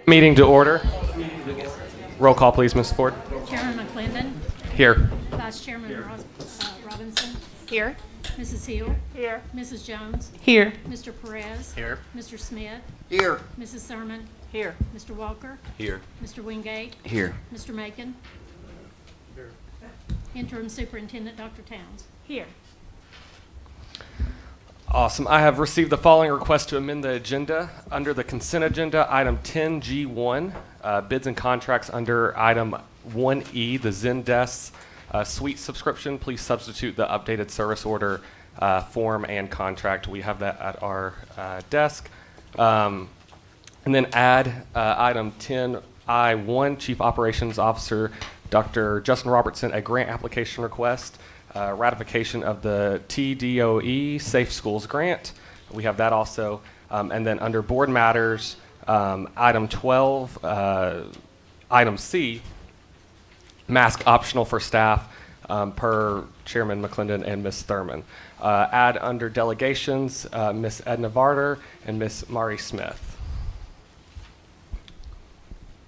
Meeting to order. Roll call, please, Ms. Ford. Chairman McClendon. Here. Vice Chairman Robinson. Here. Mrs. Hill. Here. Mrs. Jones. Here. Mr. Perez. Here. Mr. Smith. Here. Mrs. Sermon. Here. Mr. Walker. Here. Mr. Wingate. Here. Mr. Macon. Here. Interim Superintendent Dr. Towns. Here. Awesome. I have received the following request to amend the agenda. Under the consent agenda, item 10G1, bids and contracts under item 1E, the Zendesk suite subscription. Please substitute the updated service order form and contract. We have that at our desk. And then add item 10I1, Chief Operations Officer Dr. Justin Robertson, a grant application request. Ratification of the TDOE Safe Schools Grant. We have that also. And then under board matters, item 12, item C, mask optional for staff per Chairman McClendon and Ms. Thurman. Add under delegations, Ms. Edna Varder and Ms. Mari Smith.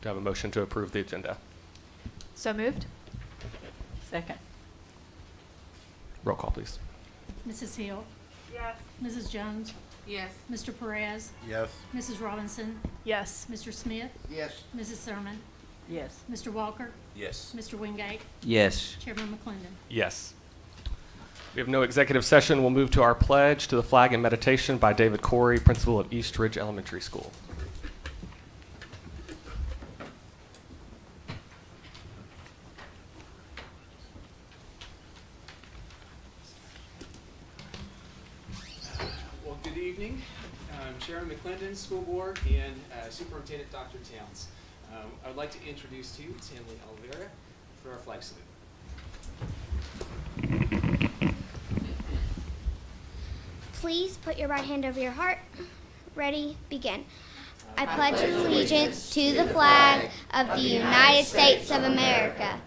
Do I have a motion to approve the agenda? So moved. Second. Roll call, please. Mrs. Hill. Yes. Mrs. Jones. Yes. Mr. Perez. Yes. Mrs. Robinson. Yes. Mr. Smith. Yes. Mrs. Sermon. Yes. Mr. Walker. Yes. Mr. Wingate. Yes. Chairman McClendon. Yes. We have no executive session. We'll move to our pledge to the flag and meditation by David Corey, principal of East Ridge Elementary School. Good evening. Chairman McClendon, School Board, and Superintendent Dr. Towns. I would like to introduce to you Tinley Oliveira for our flag salute. Please put your right hand over your heart. Ready, begin. I pledge allegiance to the flag of the United States of America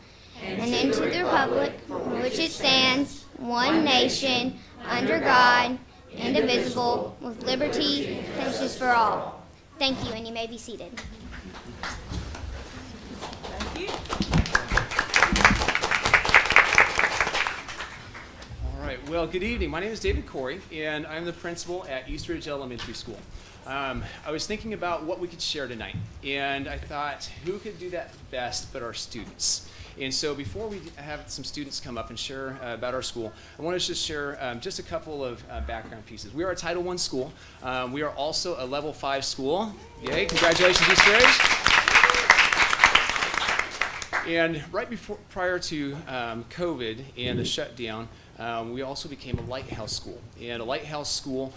and into the republic for which it stands, one nation, under God, indivisible, with liberty and justice for all. Thank you, and you may be seated. Thank you. All right, well, good evening. My name is David Corey, and I'm the principal at East Ridge Elementary School. I was thinking about what we could share tonight, and I thought, who could do that best but our students? And so before we have some students come up and share about our school, I want to just share just a couple of background pieces. We are a Title I school. We are also a Level 5 school. Yay, congratulations, East Ridge. And right prior to COVID and the shutdown, we also became a lighthouse school. And a lighthouse school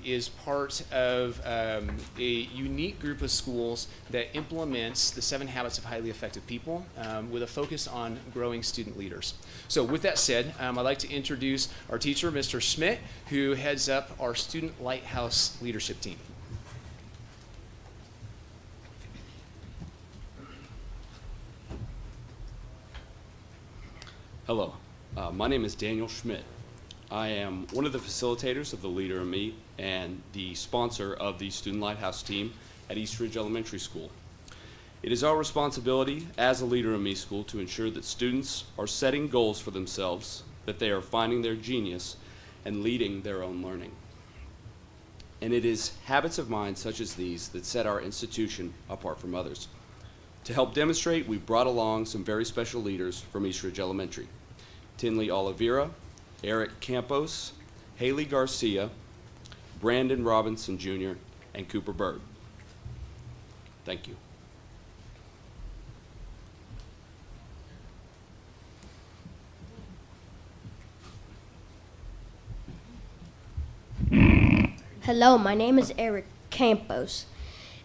is part of a unique group of schools that implements the 7 habits of highly effective people with a focus on growing student leaders. So with that said, I'd like to introduce our teacher, Mr. Schmidt, who heads up our student lighthouse leadership team. Hello, my name is Daniel Schmidt. I am one of the facilitators of the Leader in Me and the sponsor of the Student Lighthouse team at East Ridge Elementary School. It is our responsibility as a Leader in Me school to ensure that students are setting goals for themselves, that they are finding their genius and leading their own learning. And it is habits of mind such as these that set our institution apart from others. To help demonstrate, we've brought along some very special leaders from East Ridge Elementary. Tinley Oliveira, Eric Campos, Haley Garcia, Brandon Robinson Jr., and Cooper Bird. Thank you. Hello, my name is Eric Campos.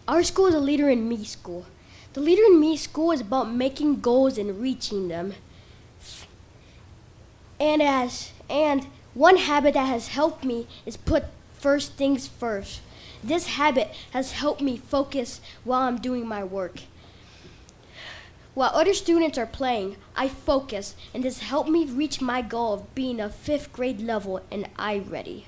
Our school is a Leader in Me school. The Leader in Me school is about making goals and reaching them. And one habit that has helped me is put first things first. This habit has helped me focus while I'm doing my work. While other students are playing, I focus, and this helped me reach my goal of being a 5th grade level in iReady.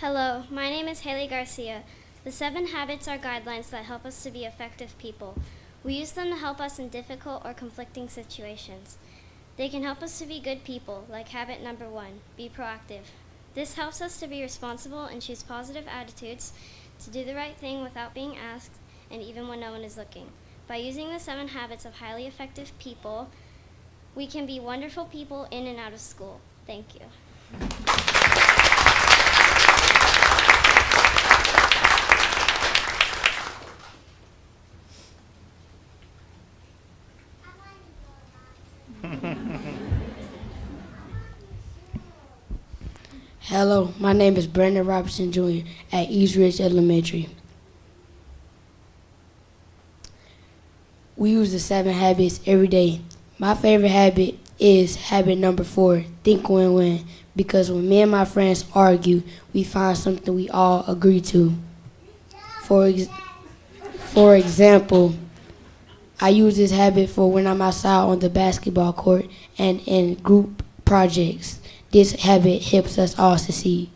Hello, my name is Haley Garcia. The 7 habits are guidelines that help us to be effective people. We use them to help us in difficult or conflicting situations. They can help us to be good people, like habit number 1, be proactive. This helps us to be responsible and choose positive attitudes, to do the right thing without being asked, and even when no one is looking. By using the 7 habits of highly effective people, we can be wonderful people in and out of school. Thank you. Hello, my name is Brandon Robertson Jr. at East Ridge Elementary. We use the 7 habits every day. My favorite habit is habit number 4, think win-win, because when me and my friends argue, we find something we all agree to. For example, I use this habit for when I'm outside on the basketball court and in group projects. This habit helps us all succeed.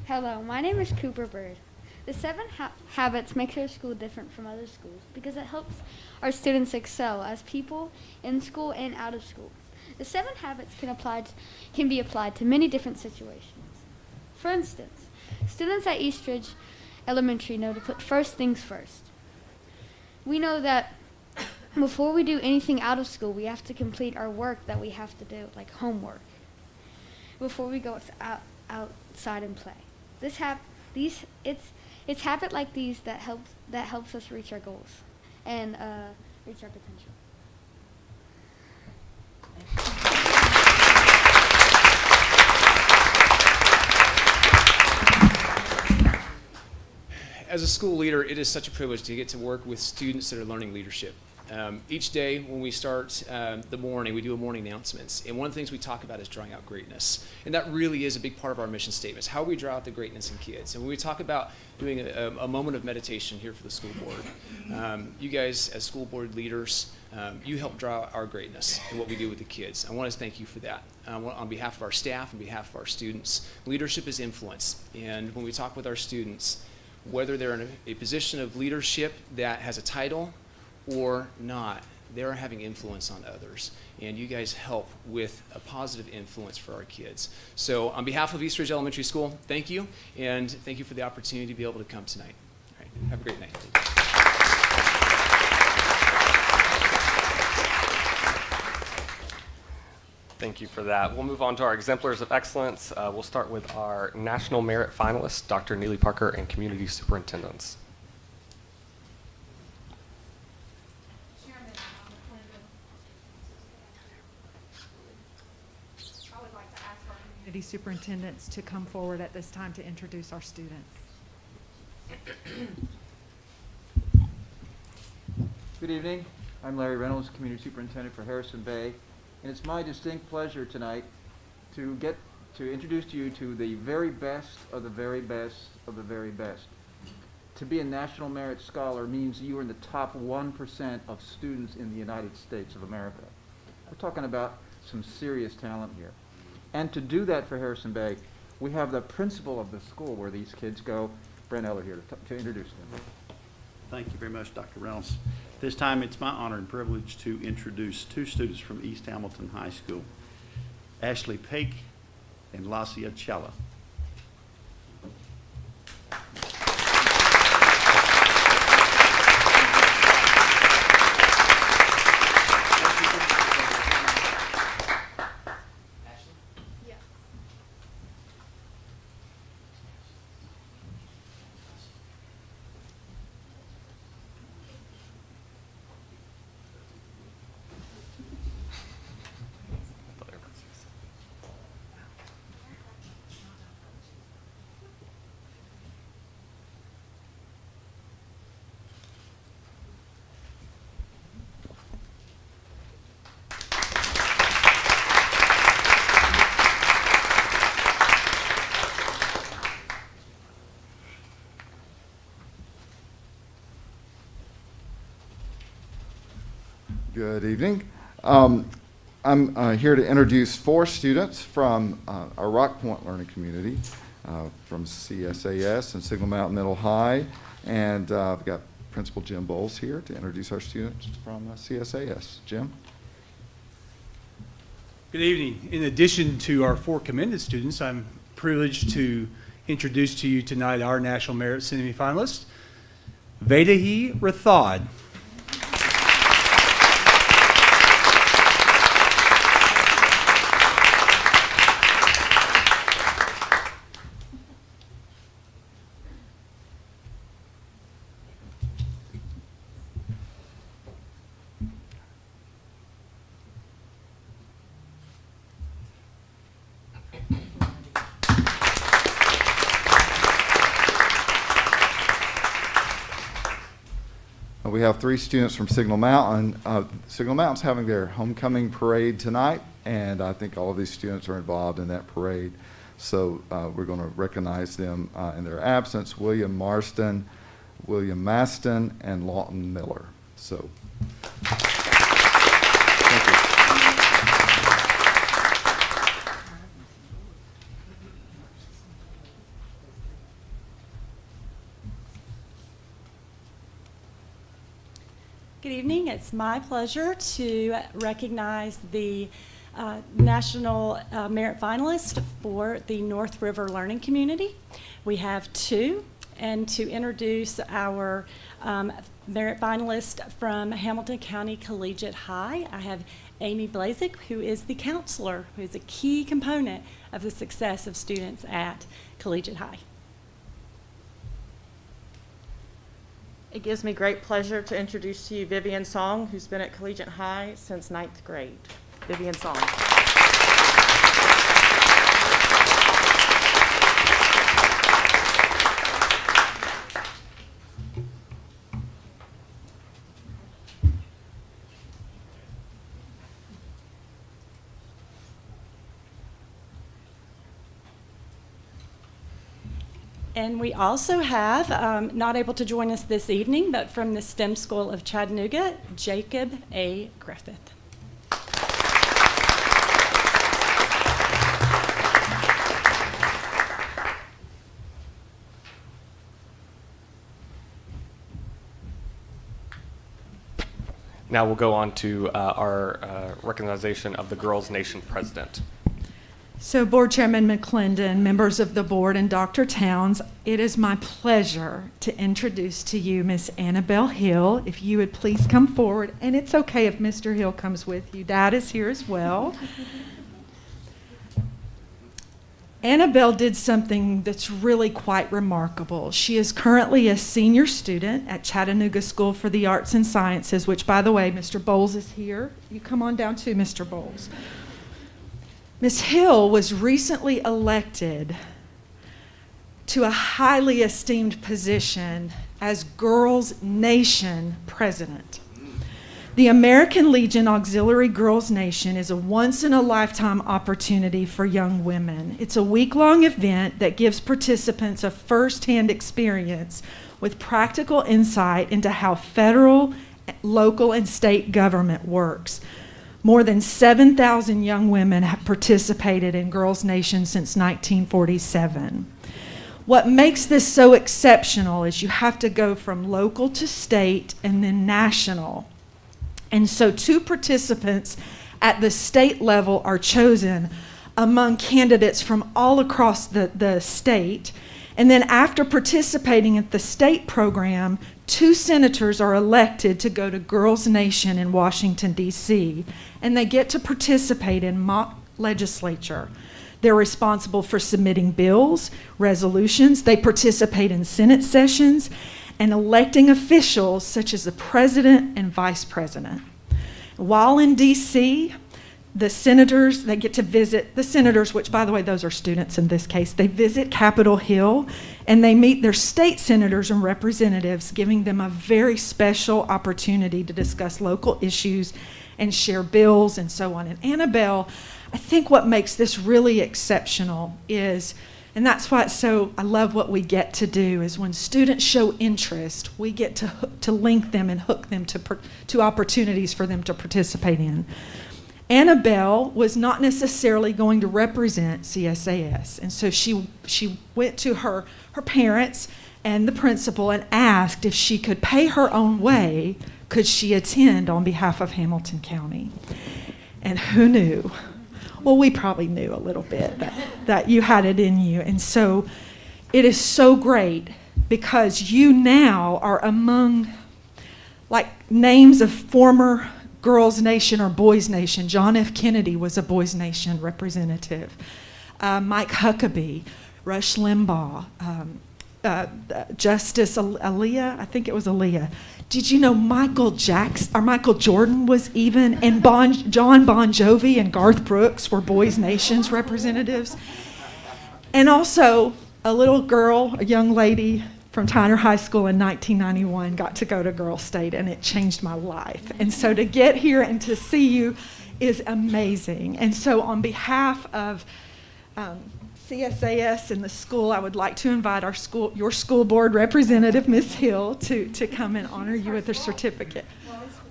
Hello, my name is Cooper Bird. The 7 habits make our school different from other schools because it helps our students excel as people in school and out of school. The 7 habits can be applied to many different situations. For instance, students at East Ridge Elementary know to put first things first. We know that before we do anything out of school, we have to complete our work that we have to do, like homework, before we go outside and play. It's habit like these that helps us reach our goals and reach our potential. As a school leader, it is such a privilege to get to work with students that are learning leadership. Each day when we start the morning, we do a morning announcements. And one of the things we talk about is drawing out greatness. And that really is a big part of our mission statements, how we draw out the greatness in kids. And when we talk about doing a moment of meditation here for the school board, you guys as school board leaders, you help draw out our greatness in what we do with the kids. I want to thank you for that. On behalf of our staff, on behalf of our students, leadership is influence. And when we talk with our students, whether they're in a position of leadership that has a title or not, they're having influence on others. And you guys help with a positive influence for our kids. So on behalf of East Ridge Elementary School, thank you. And thank you for the opportunity to be able to come tonight. All right, have a great night. Thank you for that. We'll move on to our exemplars of excellence. We'll start with our national merit finalists, Dr. Neely Parker and community superintendents. I would like to ask our community superintendents to come forward at this time to introduce our students. Good evening. I'm Larry Reynolds, Community Superintendent for Harrison Bay, and it's my distinct pleasure tonight to introduce to you to the very best of the very best of the very best. To be a National Merit Scholar means you are in the top 1% of students in the United States of America. We're talking about some serious talent here. And to do that for Harrison Bay, we have the principal of the school where these kids go, Brent Eller, here to introduce them. Thank you very much, Dr. Reynolds. This time it's my honor and privilege to introduce 2 students from East Hamilton High School, Ashley Paik and Lacia Chella. Good evening. I'm here to introduce 4 students from our Rock Point Learning Community from CSAS and Signal Mountain Middle High. And I've got Principal Jim Bowles here to introduce our students from CSAS. Jim? Good evening. In addition to our 4 commended students, I'm privileged to introduce to you tonight our National Merit semifinalist, Vedahi Rathod. We have 3 students from Signal Mountain. Signal Mountain's having their homecoming parade tonight, and I think all of these students are involved in that parade. So we're going to recognize them in their absence: William Marston, William Maston, and Lawton Miller. So, thank you. Good evening. It's my pleasure to recognize the National Merit finalist for the North River Learning Community. We have 2, and to introduce our merit finalist from Hamilton County Collegiate High, I have Amy Blazik, who is the counselor, who is a key component of the success of students at Collegiate High. It gives me great pleasure to introduce to you Vivian Song, who's been at Collegiate High since 9th grade. Vivian Song. And we also have, not able to join us this evening, but from the STEM School of Chattanooga, Jacob A. Griffith. Now we'll go on to our recognition of the Girls Nation President. So Board Chairman McClendon, members of the board, and Dr. Towns, it is my pleasure to introduce to you Miss Annabelle Hill. If you would please come forward, and it's okay if Mr. Hill comes with you. Dad is here as well. Annabelle did something that's really quite remarkable. She is currently a senior student at Chattanooga School for the Arts and Sciences, which, by the way, Mr. Bowles is here. You come on down too, Mr. Bowles. Ms. Hill was recently elected to a highly esteemed position as Girls Nation President. The American Legion Auxiliary Girls Nation is a once-in-a-lifetime opportunity for young women. It's a week-long event that gives participants a first-hand experience with practical insight into how federal, local, and state government works. More than 7,000 young women have participated in Girls Nation since 1947. What makes this so exceptional is you have to go from local to state and then national. And so 2 participants at the state level are chosen among candidates from all across the state. And then after participating at the state program, 2 senators are elected to go to Girls Nation in Washington, D.C., and they get to participate in mock legislature. They're responsible for submitting bills, resolutions. They participate in Senate sessions and electing officials such as the president and vice president. While in D.C., the senators, they get to visit the senators, which, by the way, those are students in this case. They visit Capitol Hill, and they meet their state senators and representatives, giving them a very special opportunity to discuss local issues and share bills and so on. And Annabelle, I think what makes this really exceptional is And that's why I love what we get to do is when students show interest, we get to link them and hook them to opportunities for them to participate in. Annabelle was not necessarily going to represent CSAS, and so she went to her parents and the principal and asked if she could pay her own way, could she attend on behalf of Hamilton County? And who knew? Well, we probably knew a little bit that you had it in you. And so it is so great because you now are among like names of former Girls Nation or Boys Nation. John F. Kennedy was a Boys Nation representative. Mike Huckabee, Rush Limbaugh, Justice Aaliyah, I think it was Aaliyah. Did you know Michael Jordan was even, and John Bon Jovi and Garth Brooks were Boys Nations representatives? And also, a little girl, a young lady from Tyner High School in 1991 got to go to Girls State, and it changed my life. And so to get here and to see you is amazing. And so on behalf of CSAS and the school, I would like to invite your school board representative, Ms. Hill, to come and honor you with a certificate.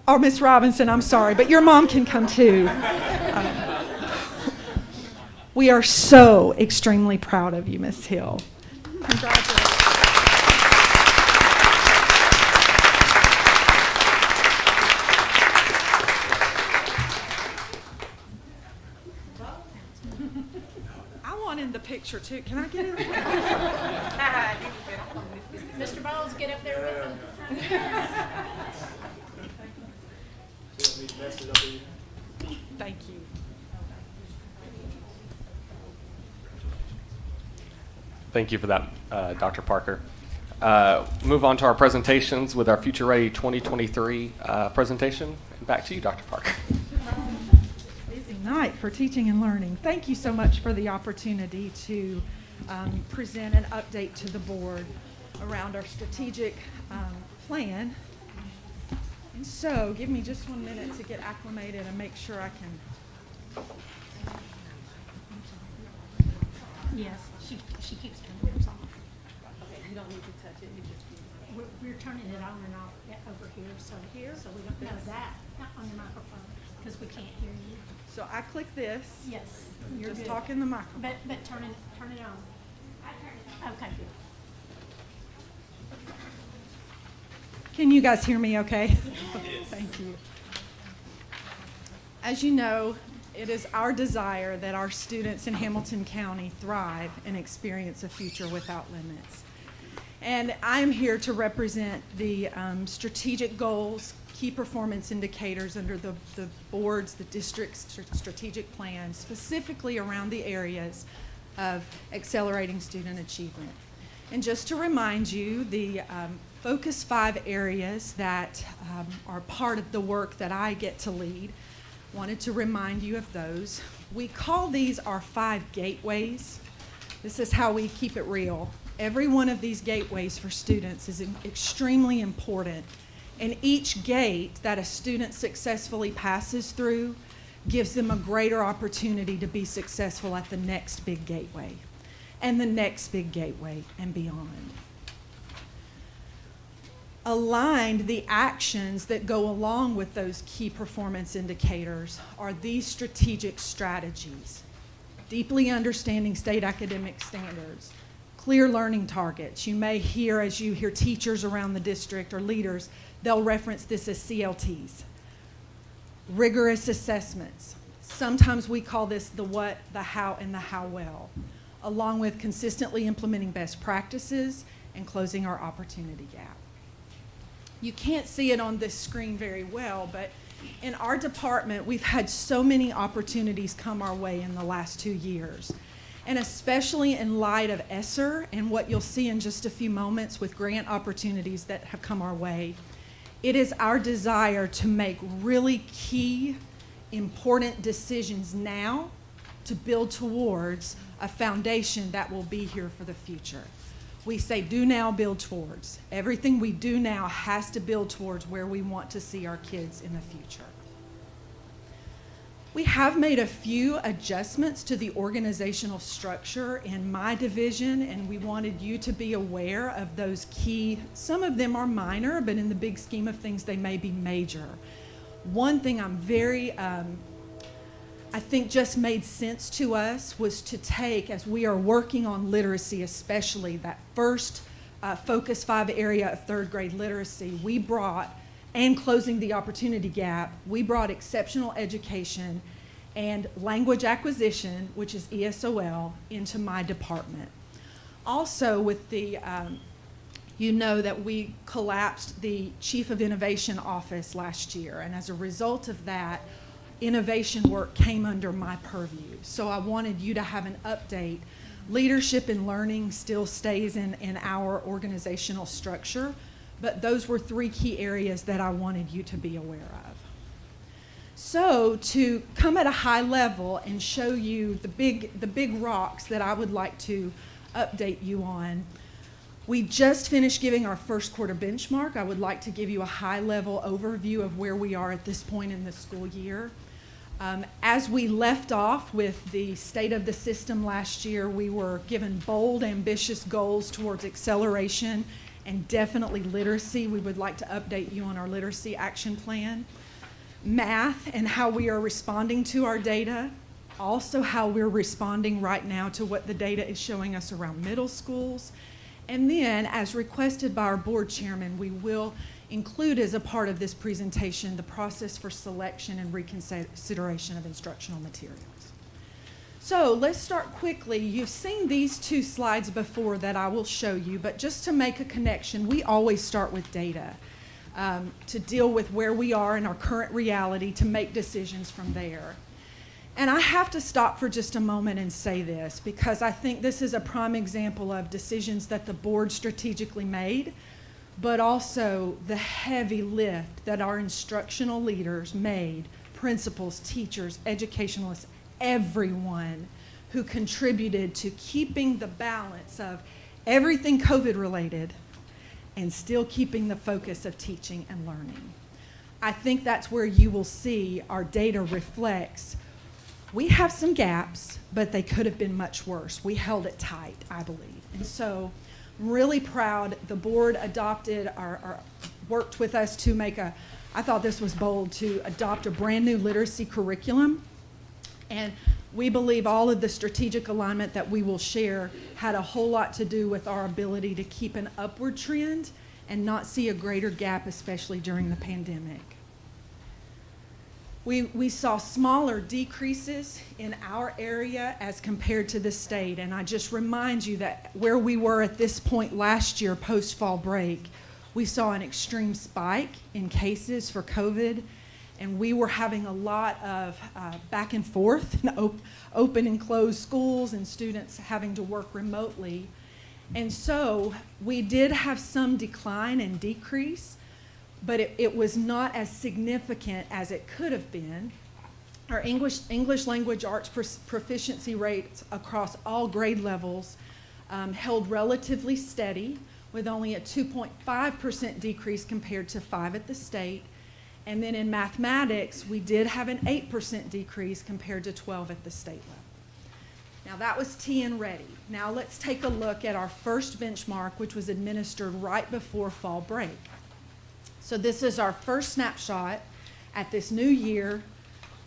Or Ms. Robinson, I'm sorry, but your mom can come too. We are so extremely proud of you, Ms. Hill. Congratulations. In the picture too. Can I get it? Mr. Bowles, get up there with him. Thank you. Thank you for that, Dr. Parker. Move on to our presentations with our Future Ready 2023 presentation. Back to you, Dr. Parker. Night for teaching and learning. Thank you so much for the opportunity to present an update to the board around our strategic plan. And so, give me just 1 minute to get acclimated and make sure I can. Yes, she keeps turning hers off. Okay, you don't need to touch it. You just We're turning it on and off over here, so we don't know that on the microphone because we can't hear you. So I click this. Yes, you're just good. talk in the microphone. But turn it on. I turned it on. Okay, good. Can you guys hear me okay? Yes. Thank you. As you know, it is our desire that our students in Hamilton County thrive and experience a future without limits. And I'm here to represent the strategic goals, key performance indicators under the board's, the district's strategic plan, specifically around the areas of accelerating student achievement. And just to remind you, the Focus 5 areas that are part of the work that I get to lead, wanted to remind you of those. We call these our 5 gateways. This is how we keep it real. Every one of these gateways for students is extremely important. And each gate that a student successfully passes through gives them a greater opportunity to be successful at the next big gateway and the next big gateway and beyond. Aligned, the actions that go along with those key performance indicators are these strategic strategies: deeply understanding state academic standards, clear learning targets. You may hear, as you hear teachers around the district or leaders, they'll reference this as CLTs. Rigorous assessments. Sometimes we call this the what, the how, and the how well, along with consistently implementing best practices and closing our opportunity gap. You can't see it on this screen very well, but in our department, we've had so many opportunities come our way in the last 2 years. And especially in light of ESSER and what you'll see in just a few moments with grant opportunities that have come our way, it is our desire to make really key, important decisions now to build towards a foundation that will be here for the future. We say do now, build towards. Everything we do now has to build towards where we want to see our kids in the future. We have made a few adjustments to the organizational structure in my division, and we wanted you to be aware of those key. Some of them are minor, but in the big scheme of things, they may be major. One thing I'm I think just made sense to us was to take, as we are working on literacy, especially that first Focus 5 area of third grade literacy, we brought, and closing the opportunity gap, we brought exceptional education and language acquisition, which is ESOL, into my department. Also with the, you know that we collapsed the Chief of Innovation office last year, and as a result of that, innovation work came under my purview. So I wanted you to have an update. Leadership and learning still stays in our organizational structure, but those were 3 key areas that I wanted you to be aware of. So to come at a high level and show you the big rocks that I would like to update you on, we just finished giving our first quarter benchmark. I would like to give you a high level overview of where we are at this point in the school year. As we left off with the state of the system last year, we were given bold, ambitious goals towards acceleration and definitely literacy. We would like to update you on our literacy action plan. Math and how we are responding to our data. Also how we're responding right now to what the data is showing us around middle schools. And then, as requested by our board chairman, we will include as a part of this presentation the process for selection and reconsideration of instructional materials. So let's start quickly. You've seen these 2 slides before that I will show you, but just to make a connection, we always start with data to deal with where we are in our current reality, to make decisions from there. And I have to stop for just a moment and say this, because I think this is a prime example of decisions that the board strategically made, but also the heavy lift that our instructional leaders made, principals, teachers, educationalists, everyone who contributed to keeping the balance of everything COVID related and still keeping the focus of teaching and learning. I think that's where you will see our data reflects. We have some gaps, but they could have been much worse. We held it tight, I believe. And so I'm really proud the board adopted or worked with us to make I thought this was bold, to adopt a brand new literacy curriculum. And we believe all of the strategic alignment that we will share had a whole lot to do with our ability to keep an upward trend and not see a greater gap, especially during the pandemic. We saw smaller decreases in our area as compared to the state. And I just remind you that where we were at this point last year, post-fall break, we saw an extreme spike in cases for COVID. And we were having a lot of back and forth, open and closed schools, and students having to work remotely. And so we did have some decline and decrease, but it was not as significant as it could have been. Our English language arts proficiency rates across all grade levels held relatively steady, with only a 2.5% decrease compared to 5 at the state. And then in mathematics, we did have an 8% decrease compared to 12 at the state level. Now that was TN ready. Now let's take a look at our first benchmark, which was administered right before fall break. So this is our first snapshot at this new year.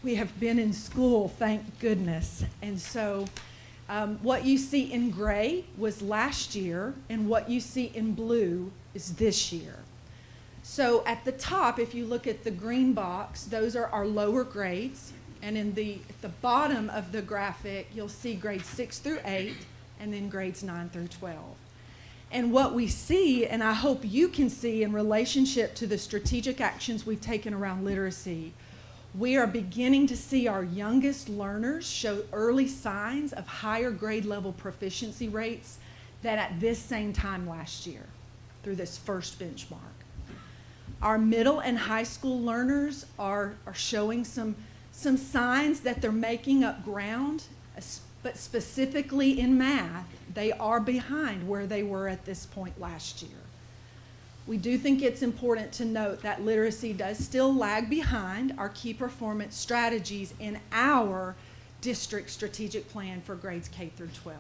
We have been in school, thank goodness. And so what you see in gray was last year, and what you see in blue is this year. So at the top, if you look at the green box, those are our lower grades. And at the bottom of the graphic, you'll see grades 6 through 8, and then grades 9 through 12. And what we see, and I hope you can see in relationship to the strategic actions we've taken around literacy, we are beginning to see our youngest learners show early signs of higher grade level proficiency rates than at this same time last year through this first benchmark. Our middle and high school learners are showing some signs that they're making up ground, but specifically in math, they are behind where they were at this point last year. We do think it's important to note that literacy does still lag behind our key performance strategies in our district strategic plan for grades K through 12.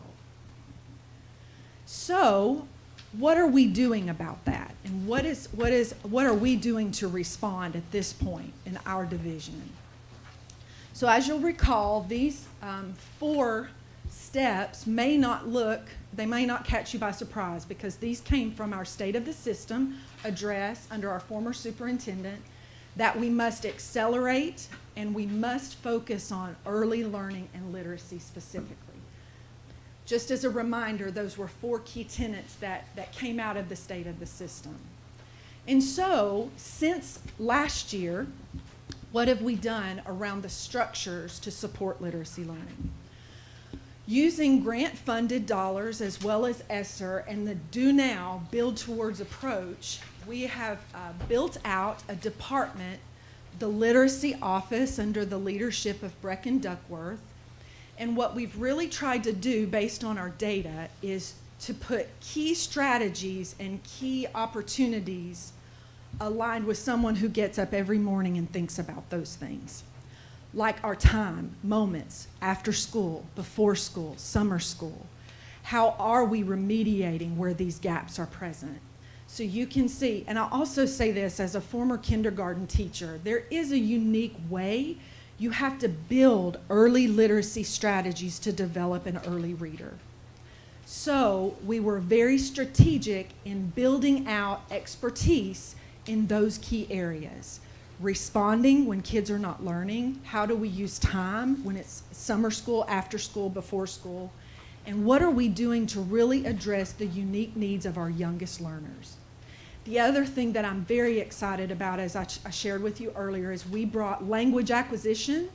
So, what are we doing about that? And what are we doing to respond at this point in our division? So as you'll recall, these 4 steps may not catch you by surprise, because these came from our State of the System address under our former superintendent, that we must accelerate and we must focus on early learning and literacy specifically. Just as a reminder, those were 4 key tenets that came out of the State of the System. And so, since last year, what have we done around the structures to support literacy learning? Using grant-funded dollars as well as ESSER and the Do Now, Build Towards approach, we have built out a department, the Literacy Office, under the leadership of Brecken Duckworth. And what we've really tried to do based on our data is to put key strategies and key opportunities aligned with someone who gets up every morning and thinks about those things. Like our time, moments, after school, before school, summer school. How are we remediating where these gaps are present? So you can see, and I'll also say this as a former kindergarten teacher, there is a unique way you have to build early literacy strategies to develop an early reader. So we were very strategic in building out expertise in those key areas. Responding when kids are not learning, how do we use time when it's summer school, after school, before school, and what are we doing to really address the unique needs of our youngest learners? The other thing that I'm very excited about, as I shared with you earlier, is we brought language acquisition,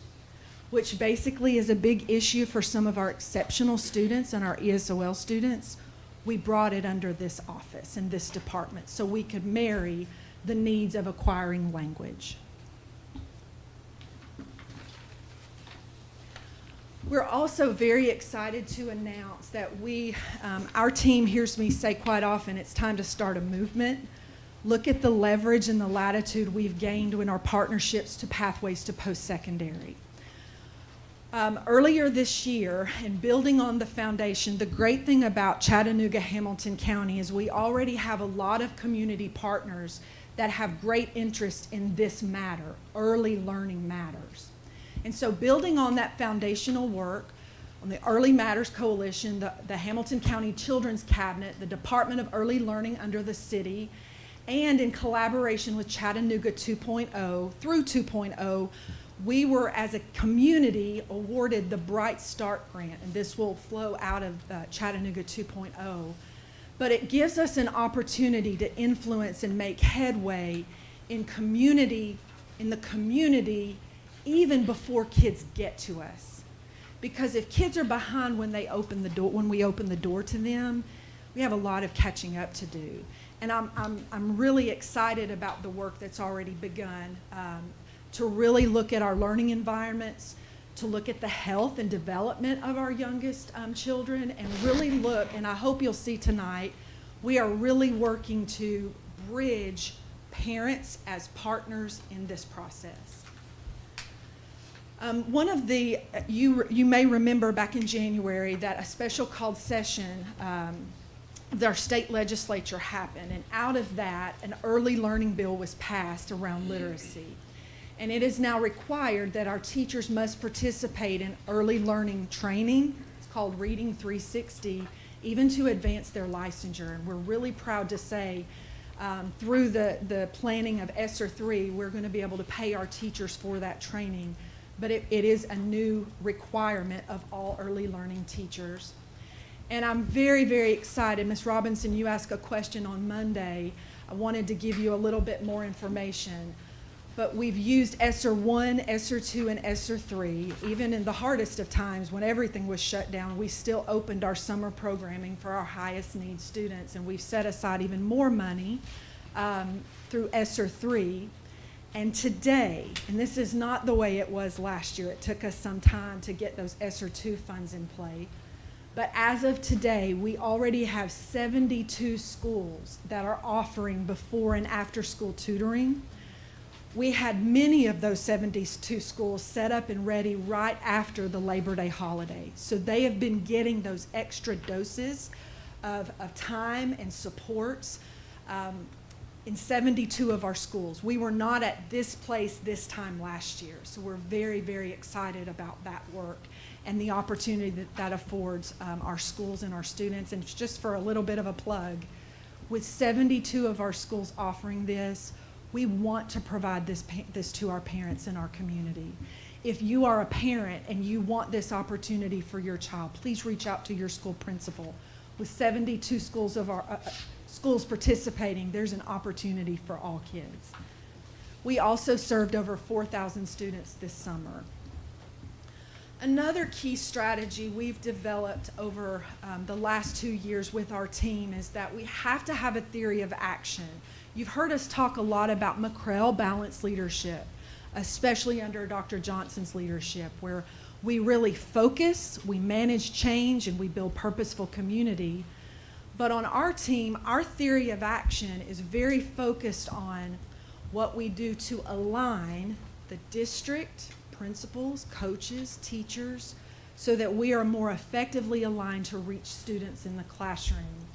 which basically is a big issue for some of our exceptional students and our ESOL students. We brought it under this office and this department so we could marry the needs of acquiring language. We're also very excited to announce that our team hears me say quite often, it's time to start a movement. Look at the leverage and the latitude we've gained in our partnerships to Pathways to Post-Secondary. Earlier this year, and building on the foundation, the great thing about Chattanooga-Hamilton County is we already have a lot of community partners that have great interest in this matter. Early learning matters. And so building on that foundational work, on the Early Matters Coalition, the Hamilton County Children's Cabinet, the Department of Early Learning under the city, and in collaboration with Chattanooga 2.0, through 2.0, we were, as a community, awarded the Bright Start Grant, and this will flow out of Chattanooga 2.0. But it gives us an opportunity to influence and make headway in the community, even before kids get to us. Because if kids are behind when we open the door to them, we have a lot of catching up to do. And I'm really excited about the work that's already begun to really look at our learning environments, to look at the health and development of our youngest children, and really look, and I hope you'll see tonight, we are really working to bridge parents as partners in this process. One of the, you may remember back in January that a special called session our state legislature happened, and out of that, an early learning bill was passed around literacy. And it is now required that our teachers must participate in early learning training. It's called Reading 360, even to advance their licensure. And we're really proud to say, through the planning of ESSER 3, we're going to be able to pay our teachers for that training. But it is a new requirement of all early learning teachers. And I'm very, very excited. Ms. Robinson, you asked a question on Monday. I wanted to give you a little bit more information. But we've used ESSER 1, ESSER 2, and ESSER 3. Even in the hardest of times when everything was shut down, we still opened our summer programming for our highest need students. And we've set aside even more money through ESSER 3. And today, and this is not the way it was last year, it took us some time to get those ESSER 2 funds in play. But as of today, we already have 72 schools that are offering before and after school tutoring. We had many of those 72 schools set up and ready right after the Labor Day holiday. So they have been getting those extra doses of time and supports in 72 of our schools. We were not at this place this time last year, so we're very, very excited about that work and the opportunity that affords our schools and our students. And just for a little bit of a plug, with 72 of our schools offering this, we want to provide this to our parents in our community. If you are a parent and you want this opportunity for your child, please reach out to your school principal. With 72 schools of our schools participating, there's an opportunity for all kids. We also served over 4,000 students this summer. Another key strategy we've developed over the last 2 years with our team is that we have to have a theory of action. You've heard us talk a lot about McCrell balanced leadership, especially under Dr. Johnson's leadership, where we really focus, we manage change, and we build purposeful community. But on our team, our theory of action is very focused on what we do to align the district, principals, coaches, teachers, so that we are more effectively aligned to reach students in the classroom.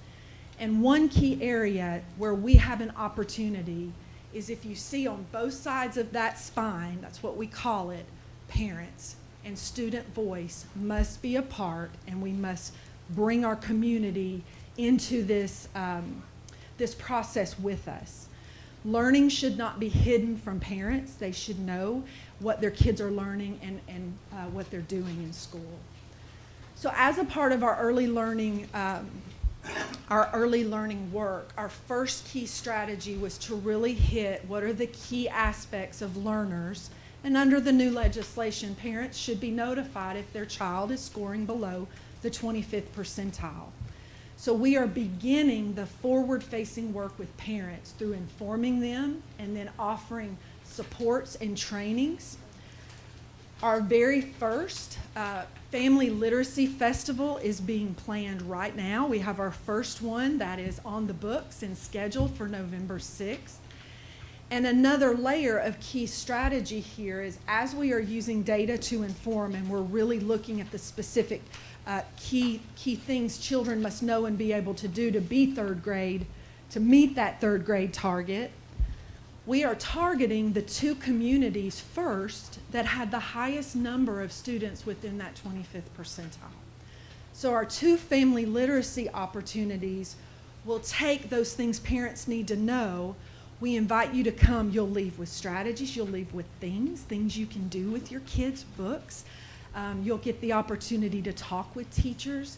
And one key area where we have an opportunity is if you see on both sides of that spine, that's what we call it, parents and student voice must be a part, and we must bring our community into this, this process with us. Learning should not be hidden from parents. They should know what their kids are learning and what they're doing in school. So as a part of our early learning work, our first key strategy was to really hit what are the key aspects of learners. And under the new legislation, parents should be notified if their child is scoring below the 25th percentile. So we are beginning the forward-facing work with parents through informing them and then offering supports and trainings. Our very first Family Literacy Festival is being planned right now. We have our first one that is on the books and scheduled for November 6th. And another layer of key strategy here is as we are using data to inform and we're really looking at the specific key things children must know and be able to do to be third grade, to meet that third grade target, we are targeting the 2 communities first that had the highest number of students within that 25th percentile. So our 2 family literacy opportunities will take those things parents need to know. We invite you to come. You'll leave with strategies. You'll leave with things you can do with your kids' books. You'll get the opportunity to talk with teachers.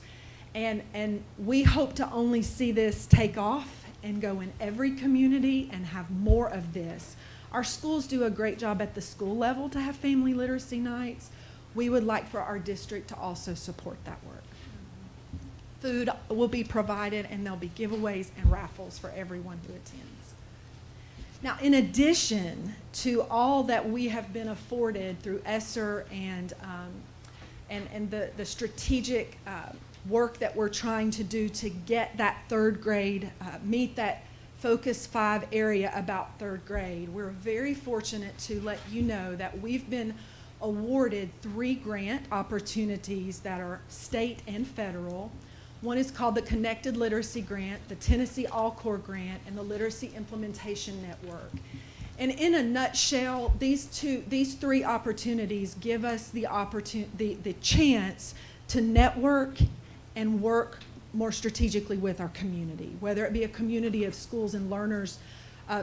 And we hope to only see this take off and go in every community and have more of this. Our schools do a great job at the school level to have family literacy nights. We would like for our district to also support that work. Food will be provided, and there'll be giveaways and raffles for everyone who attends. Now, in addition to all that we have been afforded through ESSER and the strategic work that we're trying to do to get that third grade, meet that Focus 5 area about third grade, we're very fortunate to let you know that we've been awarded 3 grant opportunities that are state and federal. One is called the Connected Literacy Grant, the Tennessee All-Core Grant, and the Literacy Implementation Network. And in a nutshell, these 3 opportunities give us the chance to network and work more strategically with our community, whether it be a community of schools and learners,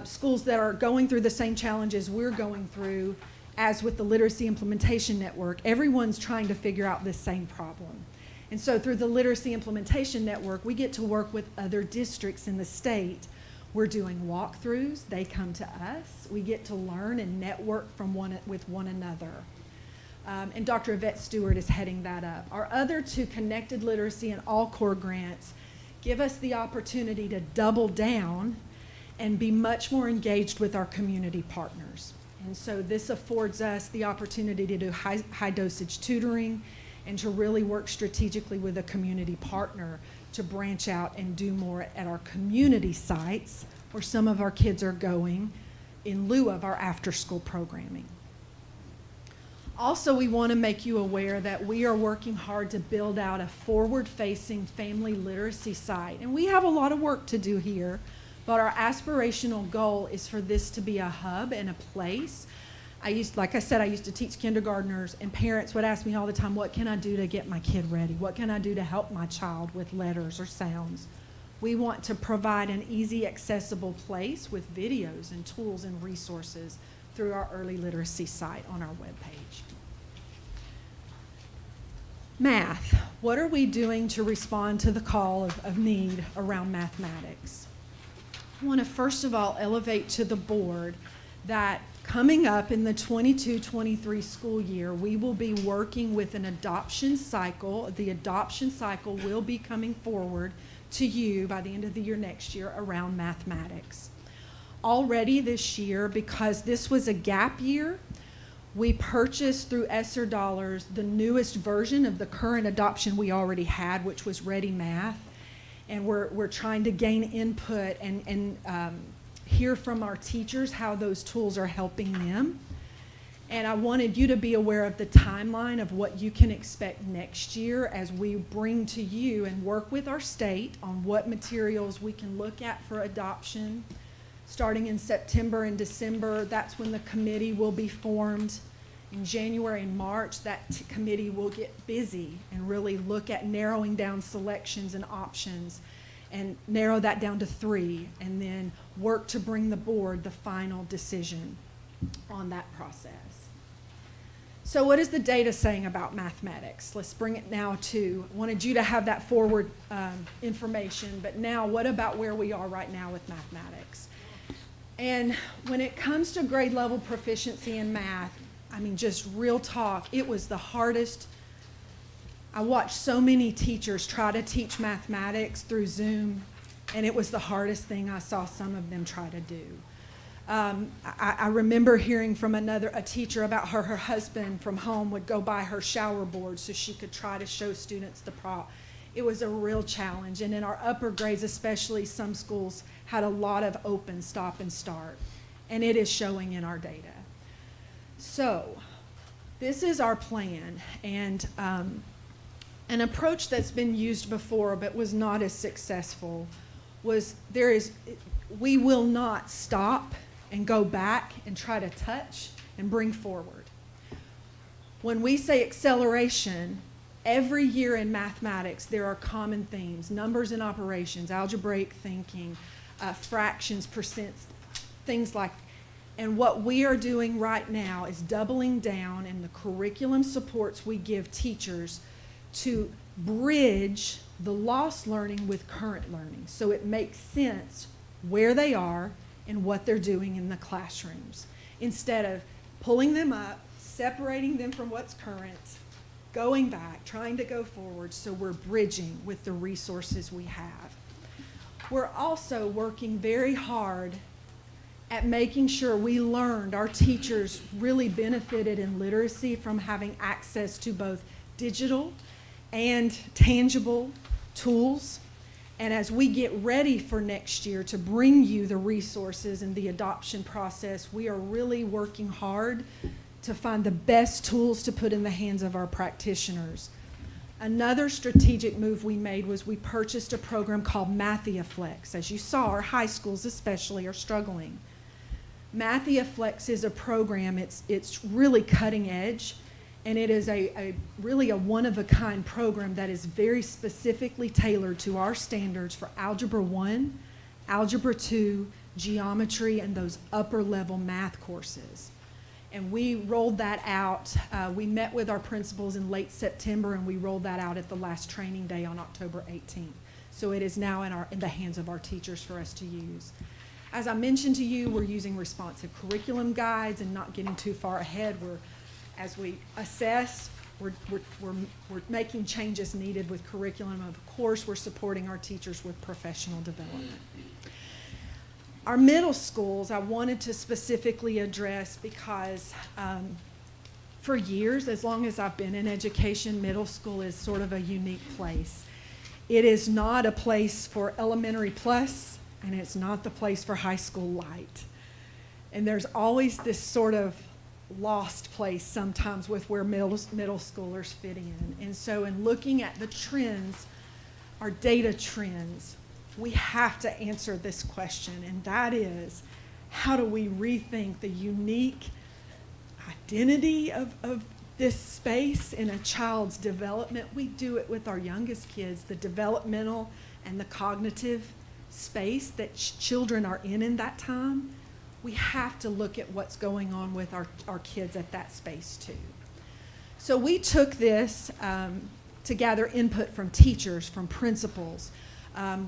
schools that are going through the same challenges we're going through, as with the Literacy Implementation Network. Everyone's trying to figure out this same problem. And so through the Literacy Implementation Network, we get to work with other districts in the state. We're doing walkthroughs. They come to us. We get to learn and network with one another. And Dr. Yvette Stewart is heading that up. Our other 2 Connected Literacy and All-Core grants give us the opportunity to double down and be much more engaged with our community partners. And so this affords us the opportunity to do high dosage tutoring and to really work strategically with a community partner to branch out and do more at our community sites where some of our kids are going in lieu of our after-school programming. Also, we want to make you aware that we are working hard to build out a forward-facing family literacy site. And we have a lot of work to do here, but our aspirational goal is for this to be a hub and a place. Like I said, I used to teach kindergartners, and parents would ask me all the time, what can I do to get my kid ready? What can I do to help my child with letters or sounds? We want to provide an easy, accessible place with videos and tools and resources through our early literacy site on our webpage. Math. What are we doing to respond to the call of need around mathematics? I want to first of all elevate to the board that coming up in the 22-23 school year, we will be working with an adoption cycle. The adoption cycle will be coming forward to you by the end of the year next year around mathematics. Already this year, because this was a gap year, we purchased through ESSER dollars the newest version of the current adoption we already had, which was Ready Math. And we're trying to gain input and hear from our teachers how those tools are helping them. And I wanted you to be aware of the timeline of what you can expect next year as we bring to you and work with our state on what materials we can look at for adoption. Starting in September and December, that's when the committee will be formed. In January and March, that committee will get busy and really look at narrowing down selections and options and narrow that down to 3, and then work to bring the board the final decision on that process. So what is the data saying about mathematics? Let's bring it now to, I wanted you to have that forward information, but now what about where we are right now with mathematics? And when it comes to grade level proficiency in math, I mean, just real talk, it was the hardest. I watched so many teachers try to teach mathematics through Zoom, and it was the hardest thing I saw some of them try to do. I remember hearing from a teacher about her husband from home would go buy her shower board so she could try to show students the prop. It was a real challenge, and in our upper grades especially, some schools had a lot of open stop and start, and it is showing in our data. So this is our plan, and an approach that's been used before but was not as successful was we will not stop and go back and try to touch and bring forward. When we say acceleration, every year in mathematics there are common themes: numbers and operations, algebraic thinking, fractions, percents, things like that. And what we are doing right now is doubling down in the curriculum supports we give teachers to bridge the lost learning with current learning, so it makes sense where they are and what they're doing in the classrooms, instead of pulling them up, separating them from what's current, going back, trying to go forward. So we're bridging with the resources we have. We're also working very hard at making sure we learned, our teachers really benefited in literacy from having access to both digital and tangible tools. And as we get ready for next year to bring you the resources and the adoption process, we are really working hard to find the best tools to put in the hands of our practitioners. Another strategic move we made was we purchased a program called MathiaFlex. As you saw, our high schools especially are struggling. MathiaFlex is a program, it's really cutting edge, and it is really a one-of-a-kind program that is very specifically tailored to our standards for Algebra 1, Algebra 2, Geometry, and those upper-level math courses. And we rolled that out. We met with our principals in late September, and we rolled that out at the last training day on October 18th. So it is now in the hands of our teachers for us to use. As I mentioned to you, we're using responsive curriculum guides and not getting too far ahead. As we assess, we're making changes needed with curriculum. Of course, we're supporting our teachers with professional development. Our middle schools, I wanted to specifically address because For years, as long as I've been in education, middle school is sort of a unique place. It is not a place for elementary plus, and it's not the place for high school light. And there's always this sort of lost place sometimes with where middle schoolers fit in. And so in looking at the trends, our data trends, we have to answer this question, and that is, how do we rethink the unique identity of this space in a child's development? We do it with our youngest kids, the developmental and the cognitive space that children are in that time. We have to look at what's going on with our kids at that space too. So we took this to gather input from teachers, from principals.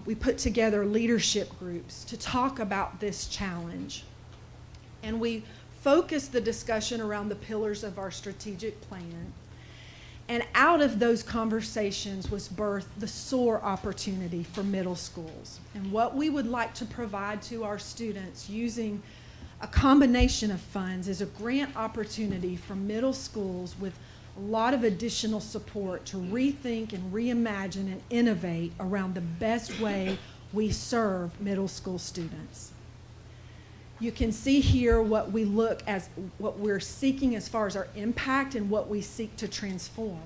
We put together leadership groups to talk about this challenge. And we focused the discussion around the pillars of our strategic plan. And out of those conversations was birthed the SOAR opportunity for middle schools. And what we would like to provide to our students using a combination of funds is a grant opportunity for middle schools with a lot of additional support to rethink and reimagine and innovate around the best way we serve middle school students. You can see here what we're seeking as far as our impact and what we seek to transform.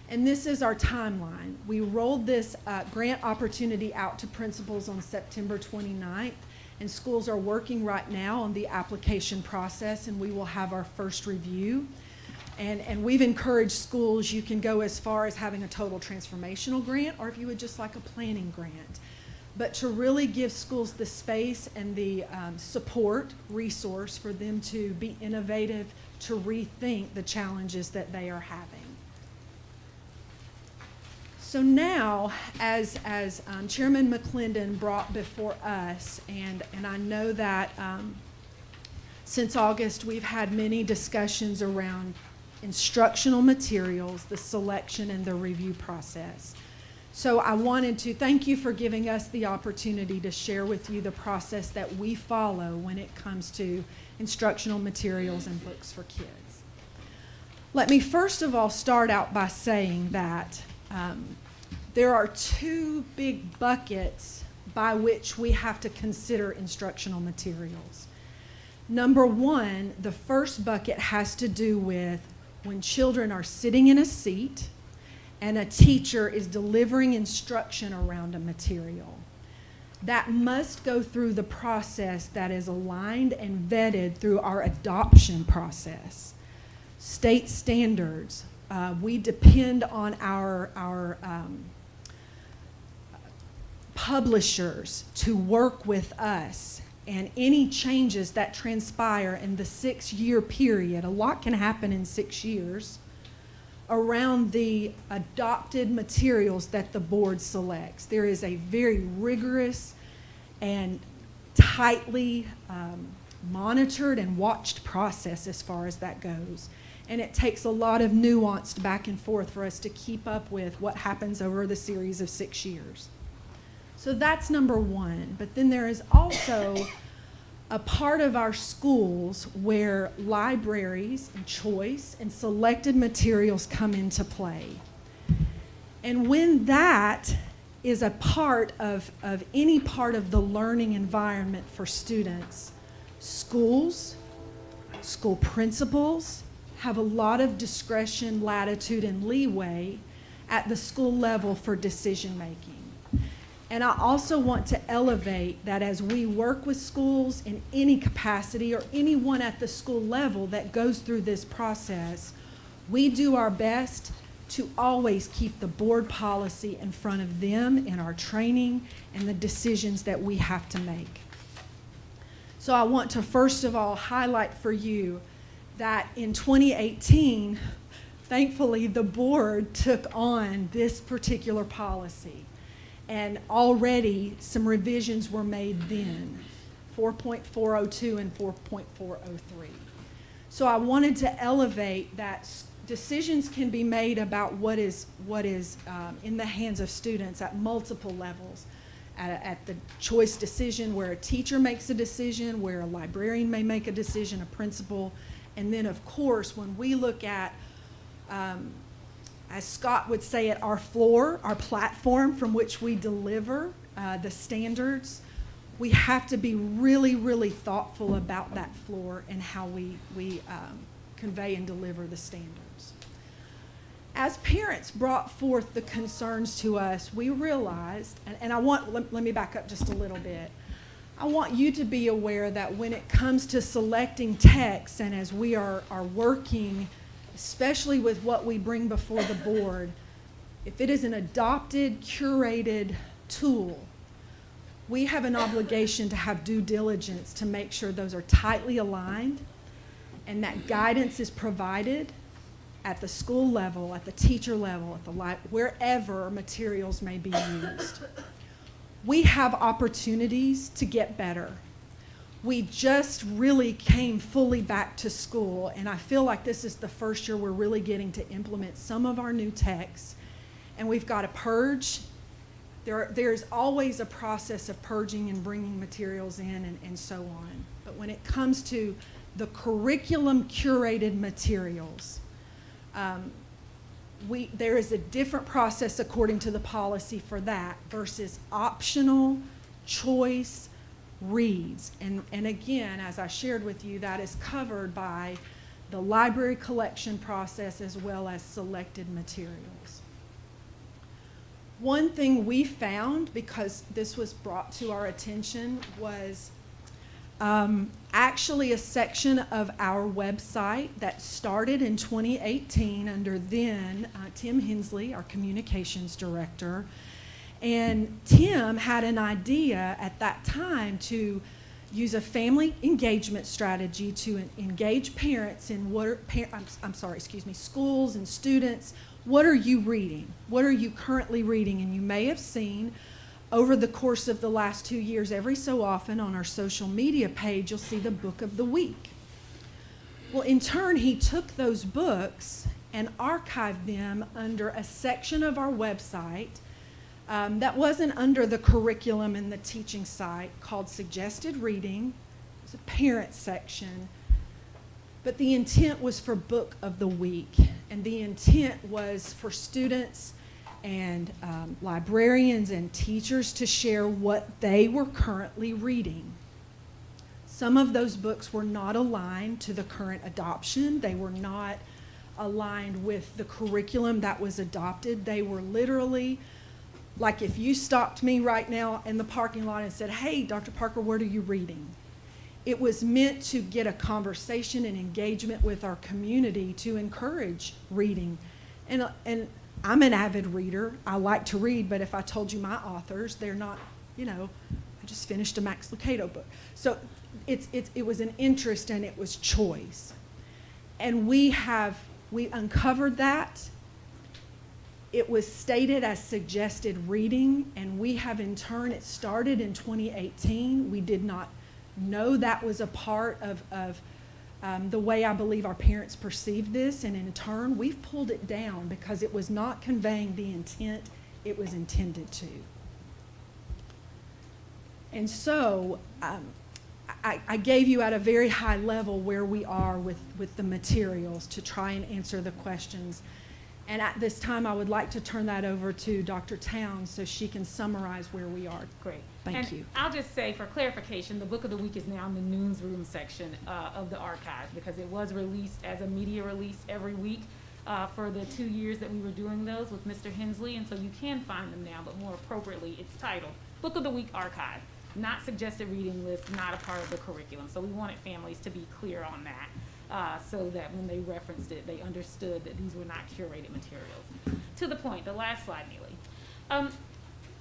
And this is our timeline. We rolled this grant opportunity out to principals on September 29th, and schools are working right now on the application process, and we will have our first review. And we've encouraged schools, you can go as far as having a total transformational grant, or if you would just like a planning grant. But to really give schools the space and the support resource for them to be innovative, to rethink the challenges that they are having. So now, as Chairman McClendon brought before us, and I know that since August we've had many discussions around instructional materials, the selection and the review process. So I wanted to thank you for giving us the opportunity to share with you the process that we follow when it comes to instructional materials and books for kids. Let me first of all start out by saying that there are two big buckets by which we have to consider instructional materials. Number one, the first bucket has to do with when children are sitting in a seat and a teacher is delivering instruction around a material. That must go through the process that is aligned and vetted through our adoption process. State standards, we depend on our publishers to work with us, and any changes that transpire in the 6-year period, a lot can happen in 6 years, around the adopted materials that the board selects. There is a very rigorous and tightly monitored and watched process as far as that goes. And it takes a lot of nuanced back and forth for us to keep up with what happens over the series of 6 years. So that's number one. But then there is also a part of our schools where libraries and choice and selected materials come into play. And when that is a part of any part of the learning environment for students, schools, school principals have a lot of discretion, latitude, and leeway at the school level for decision making. And I also want to elevate that as we work with schools in any capacity or anyone at the school level that goes through this process, we do our best to always keep the board policy in front of them in our training and the decisions that we have to make. So I want to first of all highlight for you that in 2018, thankfully the board took on this particular policy. And already some revisions were made then, 4.402 and 4.403. So I wanted to elevate that decisions can be made about what is in the hands of students at multiple levels. At the choice decision where a teacher makes a decision, where a librarian may make a decision, a principal, And then, of course, when we look at, as Scott would say it, our floor, our platform from which we deliver the standards, we have to be really, really thoughtful about that floor and how we convey and deliver the standards. As parents brought forth the concerns to us, we realized, and let me back up just a little bit. I want you to be aware that when it comes to selecting texts, and as we are working, especially with what we bring before the board, if it is an adopted, curated tool, we have an obligation to have due diligence to make sure those are tightly aligned and that guidance is provided at the school level, at the teacher level, at the wherever materials may be used. We have opportunities to get better. We just really came fully back to school, and I feel like this is the first year we're really getting to implement some of our new texts, and we've got to purge. There's always a process of purging and bringing materials in and so on. But when it comes to the curriculum curated materials, there is a different process according to the policy for that versus optional choice reads. And again, as I shared with you, that is covered by the library collection process as well as selected materials. One thing we found, because this was brought to our attention, was actually a section of our website that started in 2018 under then Tim Hensley, our communications director. And Tim had an idea at that time to use a family engagement strategy to engage parents in schools and students. What are you reading? What are you currently reading? And you may have seen over the course of the last 2 years, every so often on our social media page, you'll see the book of the week. Well, in turn, he took those books and archived them under a section of our website that wasn't under the curriculum and the teaching site called Suggested Reading. It was a parent section. But the intent was for Book of the Week, and the intent was for students and librarians and teachers to share what they were currently reading. Some of those books were not aligned to the current adoption. They were not aligned with the curriculum that was adopted. They were literally, like if you stopped me right now in the parking lot and said, "Hey, Dr. Parker, what are you reading?" It was meant to get a conversation and engagement with our community to encourage reading. And I'm an avid reader. I like to read, but if I told you my authors, they're not, I just finished a Max Lucado book. So it was an interest and it was choice. And we uncovered that. It was stated as suggested reading, and we have in turn, it started in 2018. We did not know that was a part of the way I believe our parents perceived this, and in turn, we've pulled it down because it was not conveying the intent it was intended to. And so, I gave you at a very high level where we are with the materials to try and answer the questions. And at this time, I would like to turn that over to Dr. Towns so she can summarize where we are. Great. Thank you. I'll just say, for clarification, the Book of the Week is now in the newsroom section of the archive because it was released as a media release every week for the 2 years that we were doing those with Mr. Hensley, and so you can find them now, but more appropriately, it's titled Book of the Week Archive, not suggested reading list, not a part of the curriculum. So we wanted families to be clear on that. So that when they referenced it, they understood that these were not curated materials. To the point, the last slide, Neely.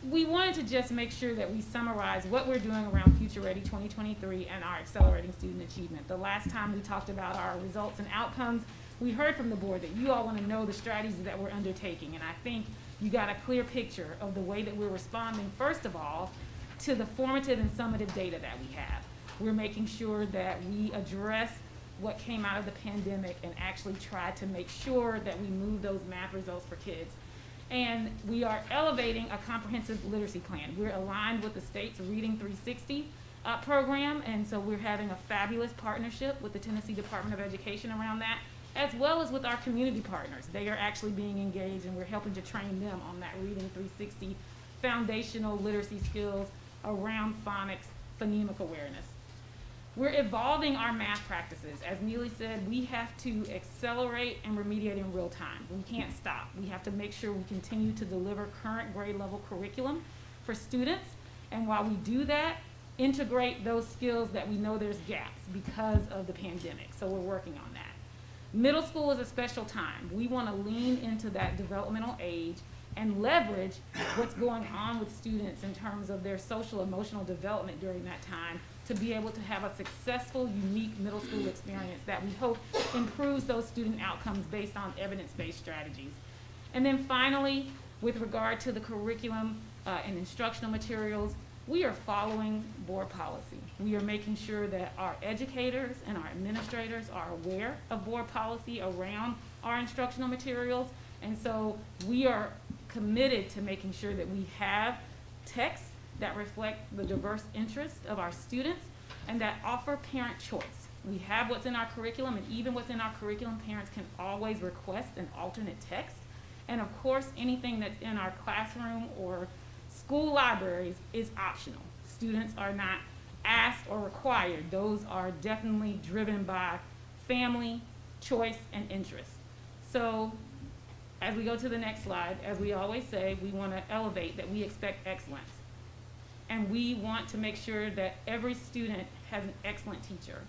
We wanted to just make sure that we summarize what we're doing around Future Ready 2023 and our accelerating student achievement. The last time we talked about our results and outcomes, we heard from the board that you all want to know the strategies that we're undertaking, and I think you got a clear picture of the way that we're responding, first of all, to the formative and summative data that we have. We're making sure that we address what came out of the pandemic and actually try to make sure that we move those math results for kids. And we are elevating a comprehensive literacy plan. We're aligned with the state's Reading 360 program, and so we're having a fabulous partnership with the Tennessee Department of Education around that, as well as with our community partners. They are actually being engaged, and we're helping to train them on that Reading 360 foundational literacy skills around phonics, phonemic awareness. We're evolving our math practices. As Neely said, we have to accelerate and remediate in real time. We can't stop. We have to make sure we continue to deliver current grade level curriculum for students, and while we do that, integrate those skills that we know there's gaps because of the pandemic. So we're working on that. Middle school is a special time. We want to lean into that developmental age and leverage what's going on with students in terms of their social emotional development during that time to be able to have a successful, unique middle school experience that we hope improves those student outcomes based on evidence-based strategies. And then finally, with regard to the curriculum and instructional materials, we are following board policy. We are making sure that our educators and our administrators are aware of board policy around our instructional materials. And so we are committed to making sure that we have texts that reflect the diverse interests of our students and that offer parent choice. We have what's in our curriculum, and even what's in our curriculum, parents can always request an alternate text. And of course, anything that's in our classroom or school libraries is optional. Students are not asked or required. Those are definitely driven by family, choice, and interest. So as we go to the next slide, as we always say, we want to elevate that we expect excellence. And we want to make sure that every student has an excellent teacher,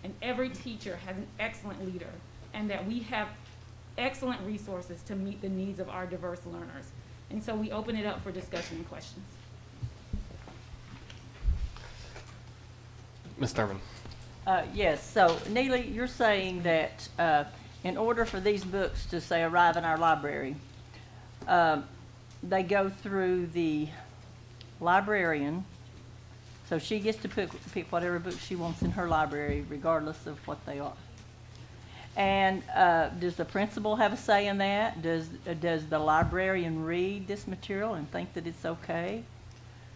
and every teacher has an excellent leader, and that we have excellent resources to meet the needs of our diverse learners. And so we open it up for discussion and questions. Ms. Thurman. Yes, so Neely, you're saying that in order for these books to, say, arrive in our library, they go through the librarian, so she gets to pick whatever book she wants in her library, regardless of what they are. And does the principal have a say in that? Does the librarian read this material and think that it's okay?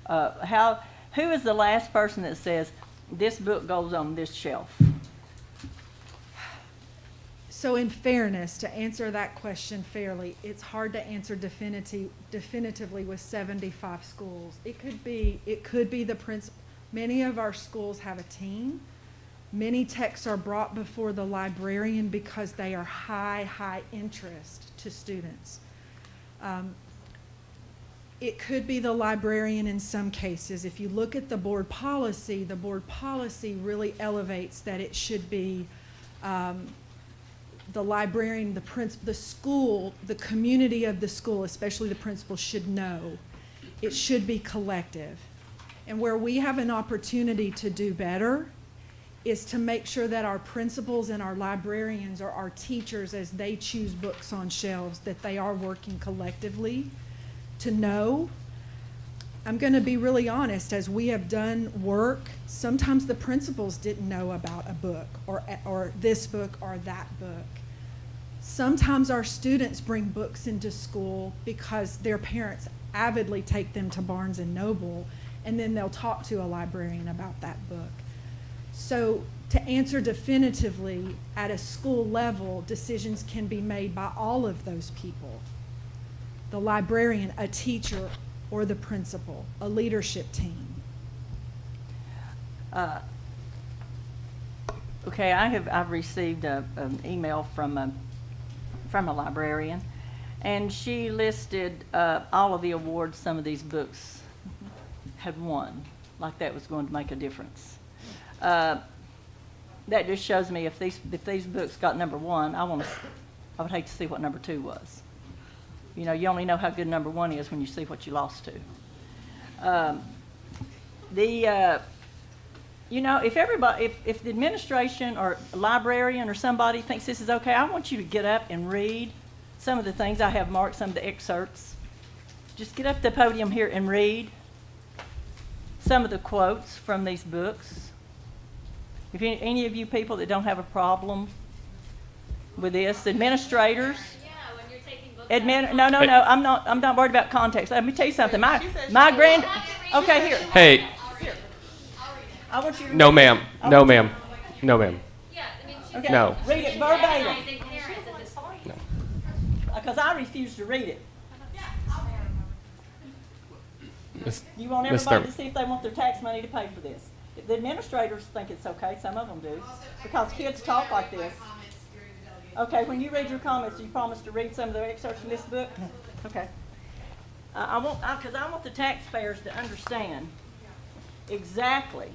Who is the last person that says, this book goes on this shelf? So in fairness, to answer that question fairly, it's hard to answer definitively with 75 schools. It could be the principal. Many of our schools have a team. Many texts are brought before the librarian because they are high interest to students. It could be the librarian in some cases. If you look at the board policy really elevates that it should be the librarian, the school, the community of the school, especially the principal, should know. It should be collective. And where we have an opportunity to do better is to make sure that our principals and our librarians or our teachers, as they choose books on shelves, that they are working collectively to know. I'm going to be really honest, as we have done work, sometimes the principals didn't know about a book or this book or that book. Sometimes our students bring books into school because their parents avidly take them to Barnes and Noble, and then they'll talk to a librarian about that book. So to answer definitively, at a school level, decisions can be made by all of those people. The librarian, a teacher, or the principal, a leadership team. Okay, I've received an email from a librarian, and she listed all of the awards some of these books had won, like that was going to make a difference. That just shows me if these books got number one, I would hate to see what number two was. You know, you only know how good number one is when you see what you lost to. You know, if the administration or librarian or somebody thinks this is okay, I want you to get up and read some of the things I have marked, some of the excerpts. Just get up to the podium here and read some of the quotes from these books. If any of you people that don't have a problem with this, administrators. No, I'm not worried about context. Let me tell you something. Okay, here. Hey. I want you to No, read it. ma'am. I No, want you- ma'am. No, ma'am. Okay, No. read it verbatim. Because I refuse to read it. Miss- You want Miss everybody Thurman. to see if they want their tax money to pay for this. The administrators think it's okay, some of them do, because kids talk like this. Okay, when you read your comments, you promise to read some of the excerpts from this book? Okay. Because I want the taxpayers to understand exactly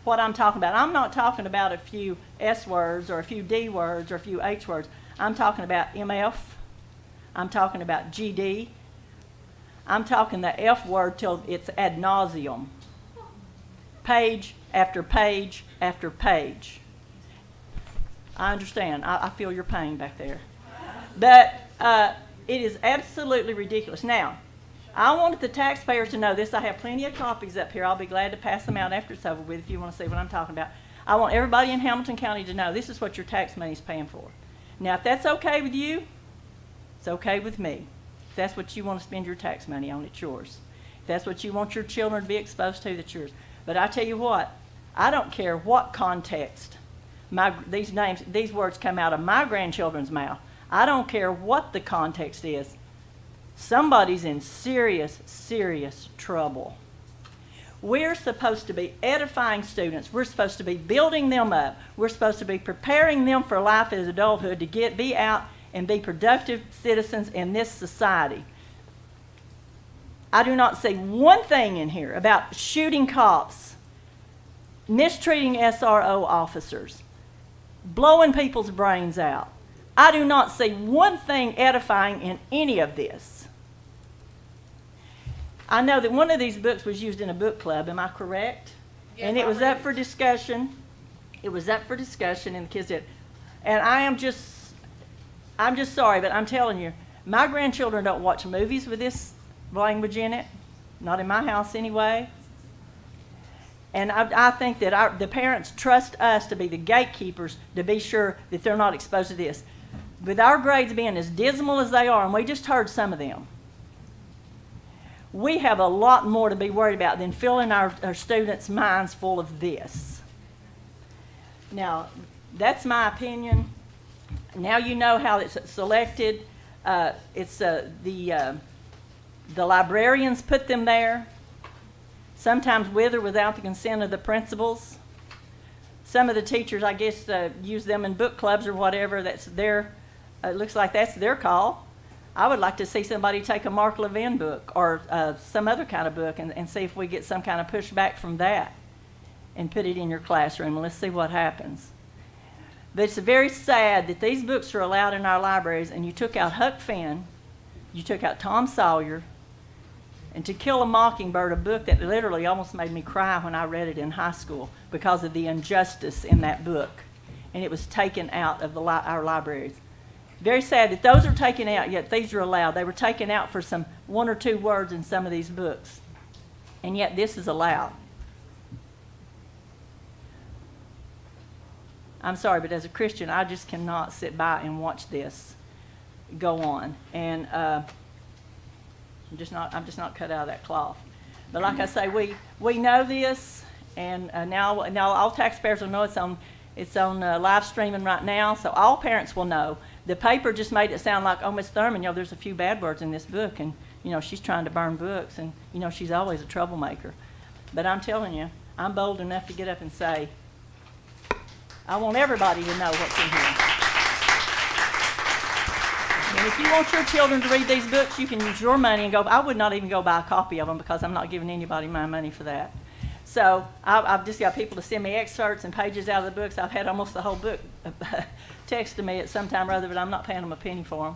what I'm talking about. I'm not talking about a few S words or a few D words or a few H words. I'm talking about MF. I'm talking about GD. I'm talking the F word till it's ad nauseum. Page after page after page. I understand. I feel your pain back there. But it is absolutely ridiculous. Now, I wanted the taxpayers to know this. I have plenty of copies up here. I'll be glad to pass them out after it's over with if you want to see what I'm talking about. I want everybody in Hamilton County to know this is what your tax money is paying for. Now, if that's okay with you, it's okay with me. If that's what you want to spend your tax money on, it's yours. If that's what you want your children to be exposed to, that's yours. But I tell you what, I don't care what context these words come out of my grandchildren's mouth. I don't care what the context is. Somebody's in serious, serious trouble. We're supposed to be edifying students. We're supposed to be building them up. We're supposed to be preparing them for life as adulthood to be out and be productive citizens in this society. I do not see one thing in here about shooting cops, mistreating SRO officers, blowing people's brains out. I do not see one thing edifying in any of this. I know that one of these books was used in a book club, am I correct? Yes, and it I was read up it. for discussion. It was up for discussion and the kids did. And I'm just sorry, but I'm telling you, my grandchildren don't watch movies with this language in it. Not in my house anyway. And I think that the parents trust us to be the gatekeepers to be sure that they're not exposed to this. With our grades being as dismal as they are, and we just heard some of them, we have a lot more to be worried about than filling our students' minds full of this. Now, that's my opinion. Now you know how it's selected. It's the librarians put them there, sometimes with or without the consent of the principals. Some of the teachers, I guess, use them in book clubs or whatever. That's their, it looks like that's their call. I would like to see somebody take a Mark Levin book or some other kind of book and see if we get some kind of pushback from that and put it in your classroom, and let's see what happens. But it's very sad that these books are allowed in our libraries, and you took out Huck Finn, you took out Tom Sawyer, and To Kill a Mockingbird, a book that literally almost made me cry when I read it in high school because of the injustice in that book. And it was taken out of our libraries. Very sad that those are taken out, yet these are allowed. They were taken out for some one or two words in some of these books. And yet this is allowed. I'm sorry, but as a Christian, I just cannot sit by and watch this go on. And I'm just not cut out of that cloth. But like I say, we know this, and now all taxpayers will know it's on live streaming right now, so all parents will know. The paper just made it sound like, oh, Miss Thurman, there's a few bad words in this book, and she's trying to burn books, and she's always a troublemaker. But I'm telling you, I'm bold enough to get up and say, I want everybody to know what's in here. And if you want your children to read these books, you can use your money and go. I would not even go buy a copy of them because I'm not giving anybody my money for that. So I've just got people to send me excerpts and pages out of the books. I've had almost the whole book text to me at some time or other, but I'm not paying them a penny for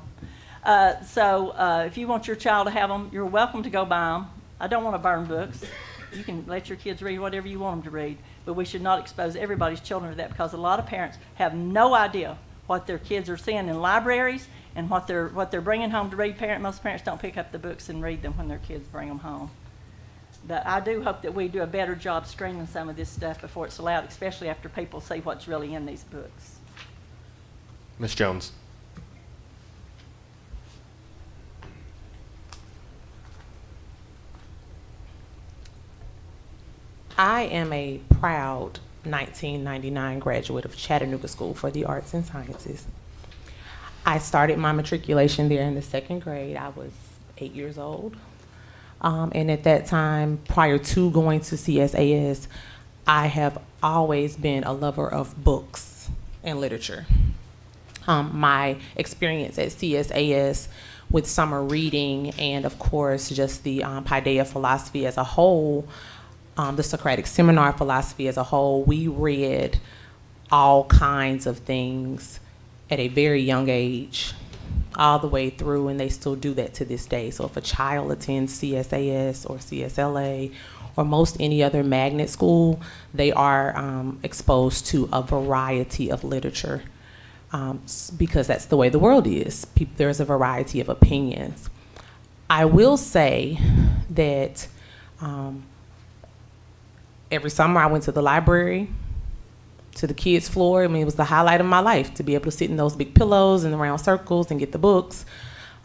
them. So if you want your child to have them, you're welcome to go buy them. I don't want to burn books. You can let your kids read whatever you want them to read, but we should not expose everybody's children to that because a lot of parents have no idea what their kids are seeing in libraries and what they're bringing home to read. Most parents don't pick up the books and read them when their kids bring them home. But I do hope that we do a better job screening some of this stuff before it's allowed, especially after people see what's really in these books. Ms. Jones. I am a proud 1999 graduate of Chattanooga School for the Arts and Sciences. I started my matriculation there in the 2nd grade. I was 8 years old. And at that time, prior to going to CSAS, I have always been a lover of books and literature. My experience at CSAS with summer reading and, of course, just the Paideia philosophy as a whole, the Socratic seminar philosophy as a whole, we read all kinds of things at a very young age, all the way through, and they still do that to this day. So if a child attends CSAS or CSLA or most any other magnet school, they are exposed to a variety of literature because that's the way the world is. There's a variety of opinions. I will say that every summer I went to the library, to the kids' floor. I mean, it was the highlight of my life to be able to sit in those big pillows and the round circles and get the books.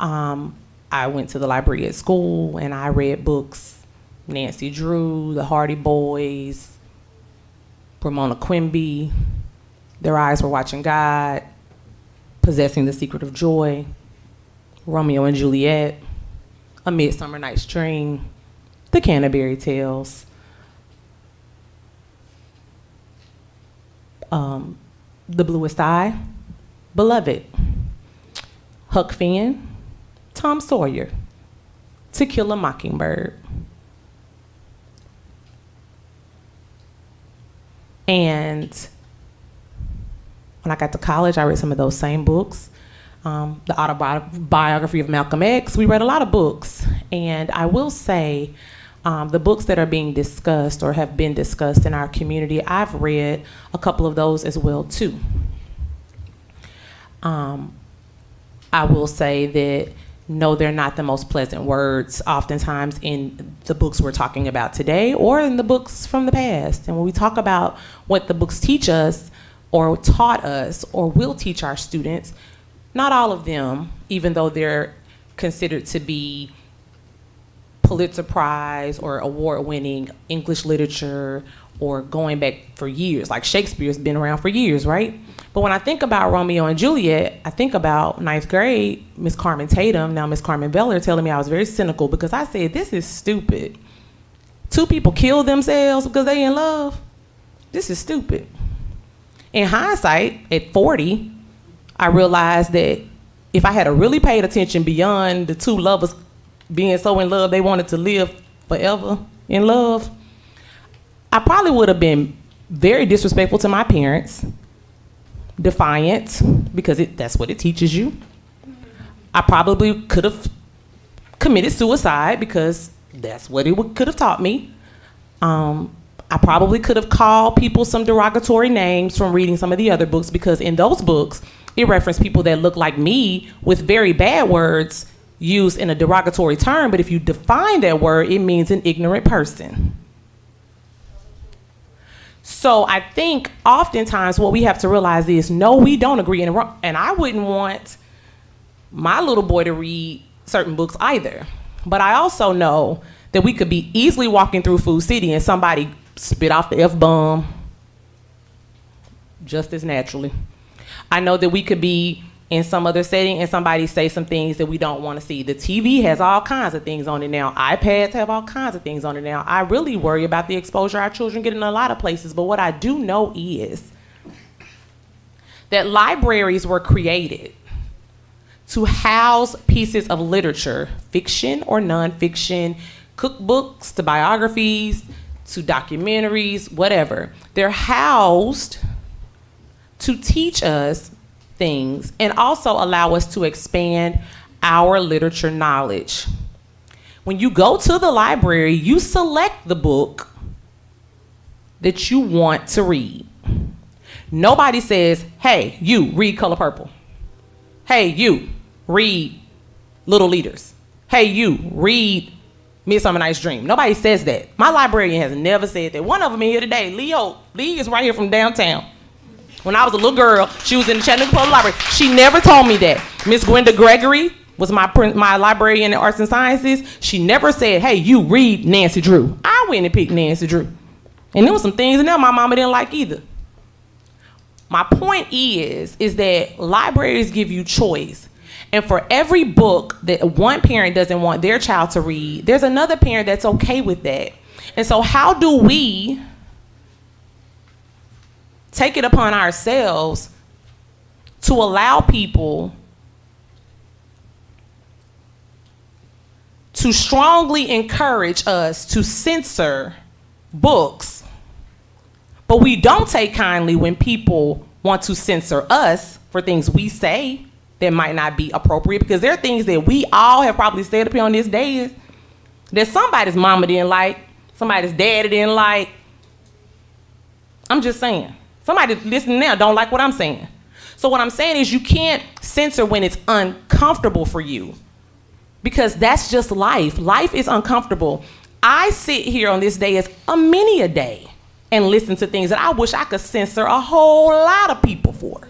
I went to the library at school and I read books, Nancy Drew, the Hardy Boys, Ramona Quimby, Their Eyes Were Watching God, Possessing the Secret of Joy, Romeo and Juliet, A Midsummer Night's Dream, The Canterbury Tales, The Bluest Eye, Beloved, Huck Finn, Tom Sawyer, To Kill a Mockingbird. And when I got to college, I read some of those same books. The autobiography of Malcolm X, we read a lot of books. And I will say, the books that are being discussed or have been discussed in our community, I've read a couple of those as well too. I will say that no, they're not the most pleasant words oftentimes in the books we're talking about today or in the books from the past. And when we talk about what the books teach us or taught us or will teach our students, not all of them, even though they're considered to be Pulitzer Prize or award-winning English literature or going back for years, like Shakespeare's been around for years, right? But when I think about Romeo and Juliet, I think about 9th grade, Miss Carmen Tatum, now Miss Carmen Beller, telling me I was very cynical because I said, this is stupid. 2 people kill themselves because they in love? This is stupid. In hindsight, at 40, I realized that if I had really paid attention beyond the 2 lovers being so in love they wanted to live forever in love, I probably would have been very disrespectful to my parents, defiant, because that's what it teaches you. I probably could have committed suicide because that's what it could have taught me. I probably could have called people some derogatory names from reading some of the other books because in those books, it referenced people that look like me with very bad words used in a derogatory term, but if you define that word, it means an ignorant person. So I think oftentimes what we have to realize is, no, we don't agree, and I wouldn't want my little boy to read certain books either. But I also know that we could be easily walking through Food City and somebody spit off the F-bomb just as naturally. I know that we could be in some other setting and somebody say some things that we don't want to see. The TV has all kinds of things on it now. iPads have all kinds of things on it now. I really worry about the exposure our children get in a lot of places, but what I do know is that libraries were created to house pieces of literature, fiction or nonfiction, cookbooks to biographies to documentaries, whatever. They're housed to teach us things and also allow us to expand our literature knowledge. When you go to the library, you select the book that you want to read. Nobody says, hey, you read Color Purple. Hey, you read Little Leaders. Hey, you read Midsummer Night's Dream. Nobody says that. My librarian has never said that. One of them in here today, Lee is right here from downtown. When I was a little girl, she was in the Chattanooga Public Library. She never told me that. Miss Gwenda Gregory was my librarian in Arts and Sciences. She never said, hey, you read Nancy Drew. I went and picked Nancy Drew. And there was some things in there my mama didn't like either. My point is that libraries give you choice. And for every book that one parent doesn't want their child to read, there's another parent that's okay with that. And so how do we take it upon ourselves to allow people to strongly encourage us to censor books, but we don't take kindly when people want to censor us for things we say that might not be appropriate? Because there are things that we all have probably said up here on this dais that somebody's mama didn't like, somebody's daddy didn't like. I'm just saying. Somebody listening now don't like what I'm saying. So what I'm saying is you can't censor when it's uncomfortable for you, because that's just life. Life is uncomfortable. I sit here on this day as many a day and listen to things that I wish I could censor a whole lot of people for.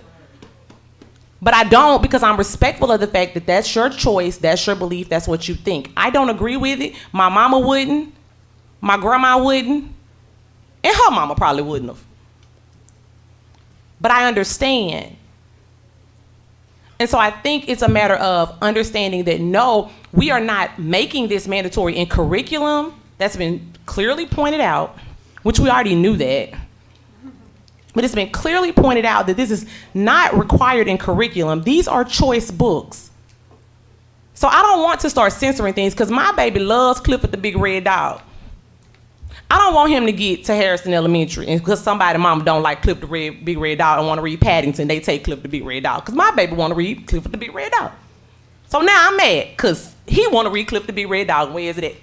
But I don't, because I'm respectful of the fact that that's your choice, that's your belief, that's what you think. I don't agree with it. My mama wouldn't, my grandma wouldn't, and her mama probably wouldn't have. But I understand. And so I think it's a matter of understanding that no, we are not making this mandatory in curriculum. That's been clearly pointed out, which we already knew that. But it's been clearly pointed out that this is not required in curriculum. These are choice books. So I don't want to start censoring things, because my baby loves Clifford the Big Red Dog. I don't want him to get to Harrison Elementary, and because somebody mama don't like Clifford the Big Red Dog and want to read Paddington, they take Clifford the Big Red Dog. Because my baby want to read Clifford the Big Red Dog. So now I'm mad because he want to read Clifford the Big Red Dog. Where is it at?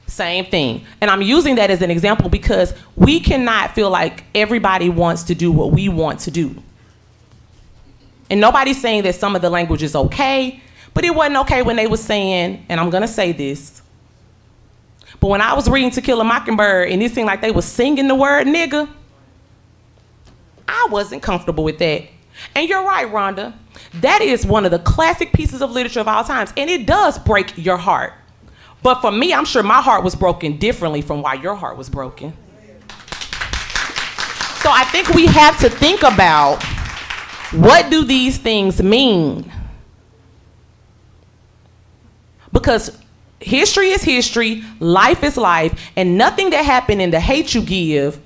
Same thing. And I'm using that as an example because we cannot feel like everybody wants to do what we want to do. And nobody's saying that some of the language is okay, but it wasn't okay when they were saying, and I'm gonna say this, but when I was reading To Kill a Mockingbird and it seemed like they were singing the word nigga, I wasn't comfortable with that. And you're right, Rhonda. That is one of the classic pieces of literature of all times, and it does break your heart. But for me, I'm sure my heart was broken differently from why your heart was broken. So I think we have to think about, what do these things mean? Because history is history, life is life, and nothing that happened in The Hate U Give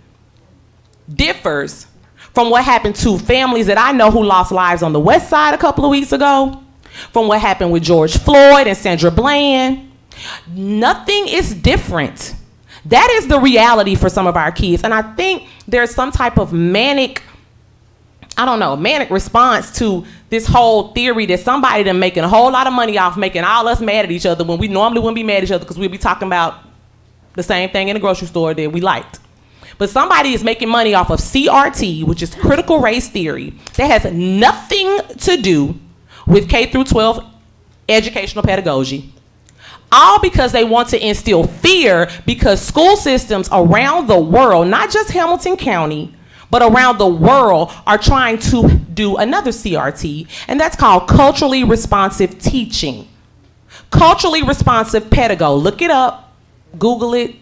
differs from what happened to families that I know who lost lives on the West Side a couple of weeks ago, from what happened with George Floyd and Sandra Bland. Nothing is different. That is the reality for some of our kids. And I think there's some type of manic response to this whole theory that somebody done making a whole lot of money off making all us mad at each other when we normally wouldn't be mad at each other because we'd be talking about the same thing in the grocery store that we liked. But somebody is making money off of CRT, which is critical race theory, that has nothing to do with K through 12 educational pedagogy. All because they want to instill fear, because school systems around the world, not just Hamilton County, but around the world, are trying to do another CRT, and that's called culturally responsive teaching. Culturally responsive pedagogy. Look it up, Google it.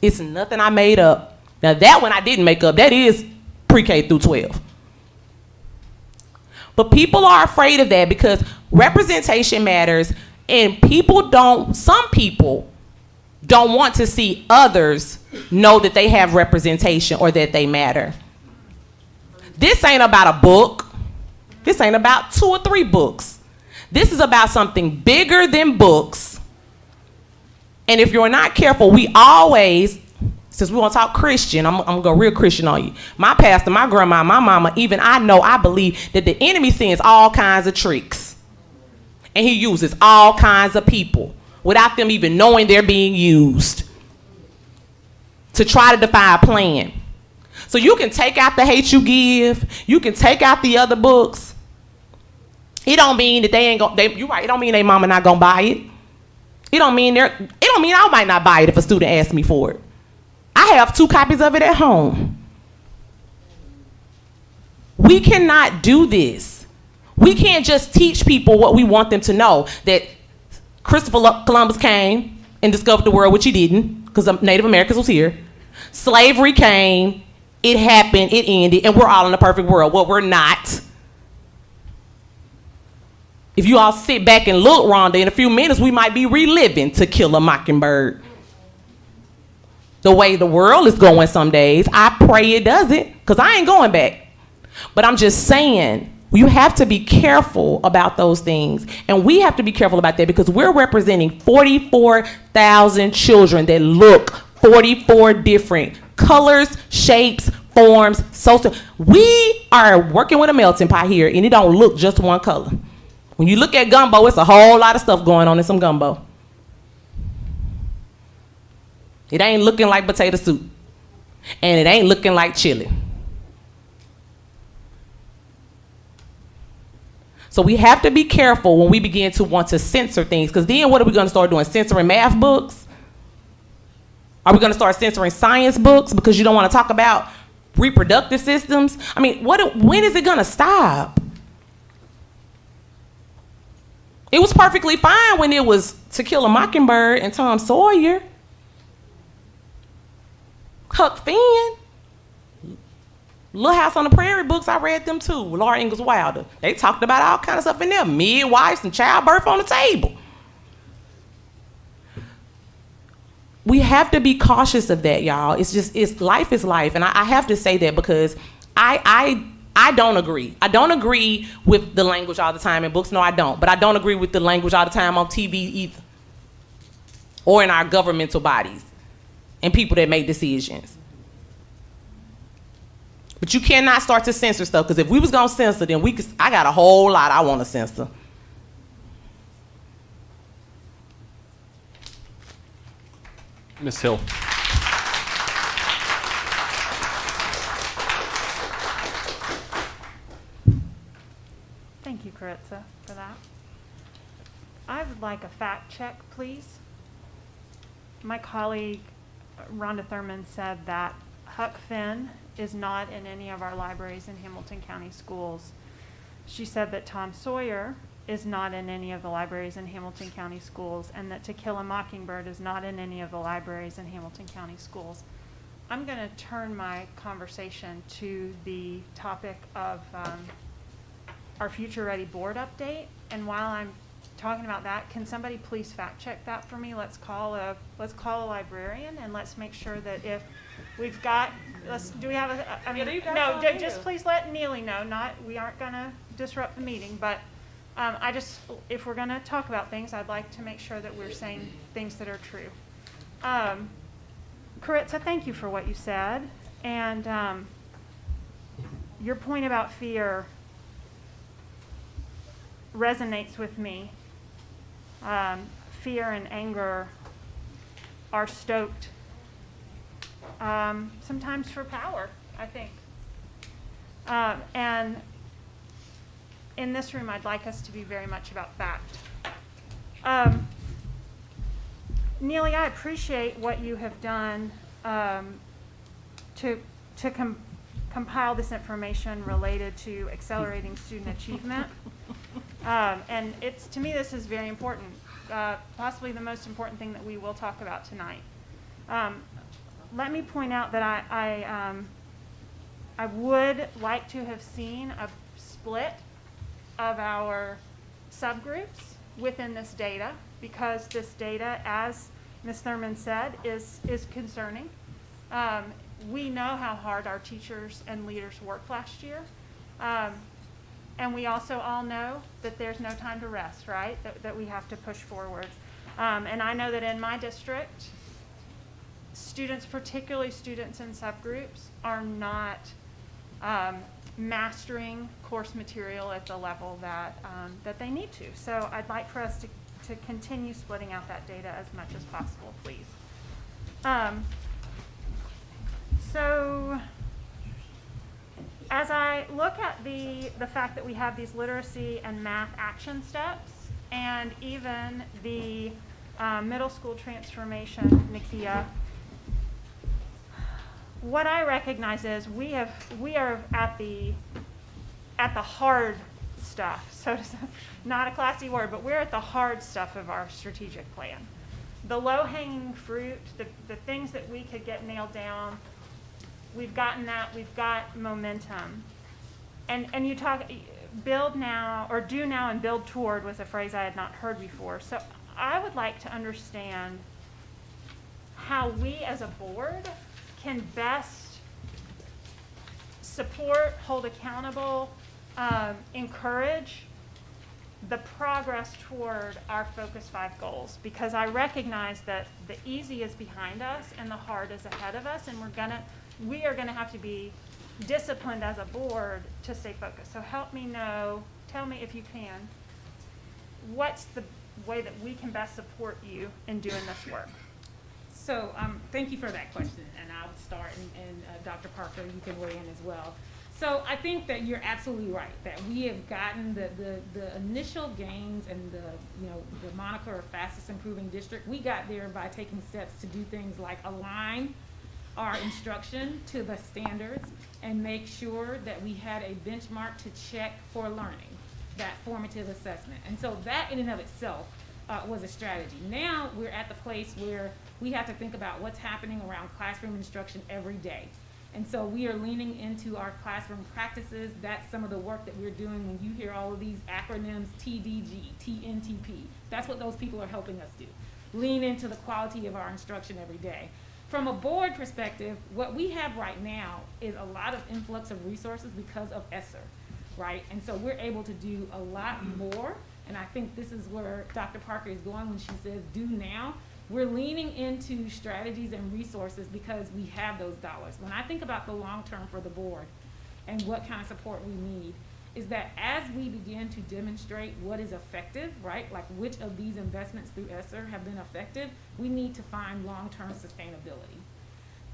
It's nothing I made up. Now that one I didn't make up, that is pre-K through 12. But people are afraid of that because representation matters, and some people don't want to see others know that they have representation or that they matter. This ain't about a book. This ain't about 2 or 3 books. This is about something bigger than books. And if you're not careful, we always, since we want to talk Christian, I'm going to go real Christian on you. My pastor, my grandma, my mama, even I believe that the enemy sends all kinds of tricks. And he uses all kinds of people without them even knowing they're being used to try to defy a plan. So you can take out The Hate U Give, you can take out the other books. It don't mean that you're right, it don't mean they mama not gonna buy it. It don't mean I might not buy it if a student asks me for it. I have 2 copies of it at home. We cannot do this. We can't just teach people what we want them to know, that Christopher Columbus came and discovered the world, which he didn't, because Native Americans was here. Slavery came, it happened, it ended, and we're all in a perfect world. Well, we're not. If you all sit back and look, Rhonda, in a few minutes, we might be reliving To Kill a Mockingbird. The way the world is going some days, I pray it doesn't, because I ain't going back. But I'm just saying, you have to be careful about those things. And we have to be careful about that because we're representing 44,000 children that look 44 different colors, shapes, forms, social. We are working with a melting pot here, and it don't look just one color. When you look at gumbo, it's a whole lot of stuff going on in some gumbo. It ain't looking like potato soup. And it ain't looking like chili. So we have to be careful when we begin to want to censor things, because then what are we going to start doing? Censoring math books? Are we going to start censoring science books because you don't want to talk about reproductive systems? I mean, when is it going to stop? It was perfectly fine when it was To Kill a Mockingbird and Tom Sawyer. Huck Finn. Little House on the Prairie books, I read them too. Laura Ingalls Wilder. They talked about all kind of stuff in there. Midwives and childbirth on the table. We have to be cautious of that, y'all. Life is life. And I have to say that because I don't agree. I don't agree with the language all the time in books. No, I don't. But I don't agree with the language all the time on TV either. Or in our governmental bodies and people that make decisions. But you cannot start to censor stuff, because if we was gonna censor, then I got a whole lot I want to censor. Ms. Hill. Thank you, Caritza, for that. I would like a fact check, please. My colleague, Rhonda Thurman, said that Huck Finn is not in any of our libraries in Hamilton County Schools. She said that Tom Sawyer is not in any of the libraries in Hamilton County Schools, and that To Kill a Mockingbird is not in any of the libraries in Hamilton County Schools. I'm going to turn my conversation to the topic of our Future Ready Board update, and while I'm talking about that, can somebody please fact check that for me? Let's call a librarian, and let's make sure that if we've got, do we have just please let Neely know. We aren't going to disrupt the meeting, but if we're going to talk about things, I'd like to make sure that we're saying things that are true. Caritza, thank you for what you said, and your point about fear resonates with me. Fear and anger are stoked sometimes for power, I think. And in this room, I'd like us to be very much about fact. Neely, I appreciate what you have done to compile this information related to accelerating student achievement. And to me, this is very important, possibly the most important thing that we will talk about tonight. Let me point out that I would like to have seen a split of our subgroups within this data, because this data, as Ms. Thurman said, is concerning. We know how hard our teachers and leaders worked last year. And we also all know that there's no time to rest, right? That we have to push forward. And I know that in my district, students, particularly students in subgroups, are not mastering course material at the level that they need to. So I'd like for us to continue splitting out that data as much as possible, please. So as I look at the fact that we have these literacy and math action steps, and even the middle school transformation, Nakia, what I recognize is we are at the hard stuff. So not a classy word, but we're at the hard stuff of our strategic plan. the low-hanging fruit, the things that we could get nailed down, we've gotten that, we've got momentum. And you talk, build now, or do now and build toward was a phrase I had not heard before. So I would like to understand how we as a board can best support, hold accountable, encourage the progress toward our Focus 5 goals, because I recognize that the easy is behind us and the hard is ahead of us, and we are gonna have to be disciplined as a board to stay focused. So help me know, tell me if you can, what's the way that we can best support you in doing this work? So thank you for that question, and I'll start, and Dr. Parker, you can weigh in as well. So I think that you're absolutely right, that we have gotten the initial gains and the moniker of fastest improving district. We got there by taking steps to do things like align our instruction to the standards and make sure that we had a benchmark to check for learning, that formative assessment. And so that in and of itself was a strategy. Now we're at the place where we have to think about what's happening around classroom instruction every day. And so we are leaning into our classroom practices. That's some of the work that we're doing when you hear all of these acronyms, TDG, TNTP. That's what those people are helping us do. Lean into the quality of our instruction every day. From a board perspective, what we have right now is a lot of influx of resources because of ESSER, right? And so we're able to do a lot more, and I think this is where Dr. Parker is going when she says do now. We're leaning into strategies and resources because we have those dollars. When I think about the long term for the board and what kind of support we need, is that as we begin to demonstrate what is effective, right, like which of these investments through ESSER have been effective, we need to find long-term sustainability.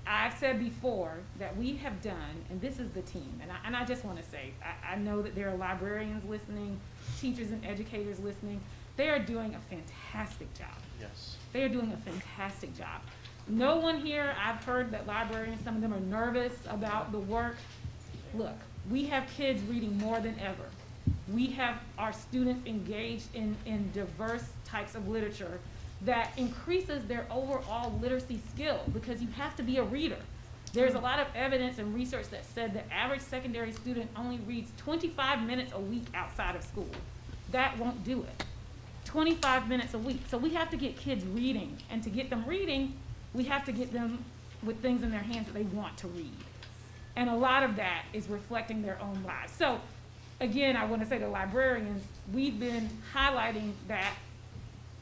I've said before that we have done, and this is the team, and I just want to say, I know that there are librarians listening, teachers and educators listening. They are doing a fantastic job. Yes. They are doing a fantastic job. No one here, I've heard that librarians, some of them are nervous about the work. Look, we have kids reading more than ever. We have our students engaged in diverse types of literature that increases their overall literacy skill, because you have to be a reader. There's a lot of evidence and research that said the average secondary student only reads 25 minutes a week outside of school. That won't do it. 25 minutes a week. So we have to get kids reading, and to get them reading, we have to get them with things in their hands that they want to read. And a lot of that is reflecting their own lives. So again, I want to say to librarians, we've been highlighting that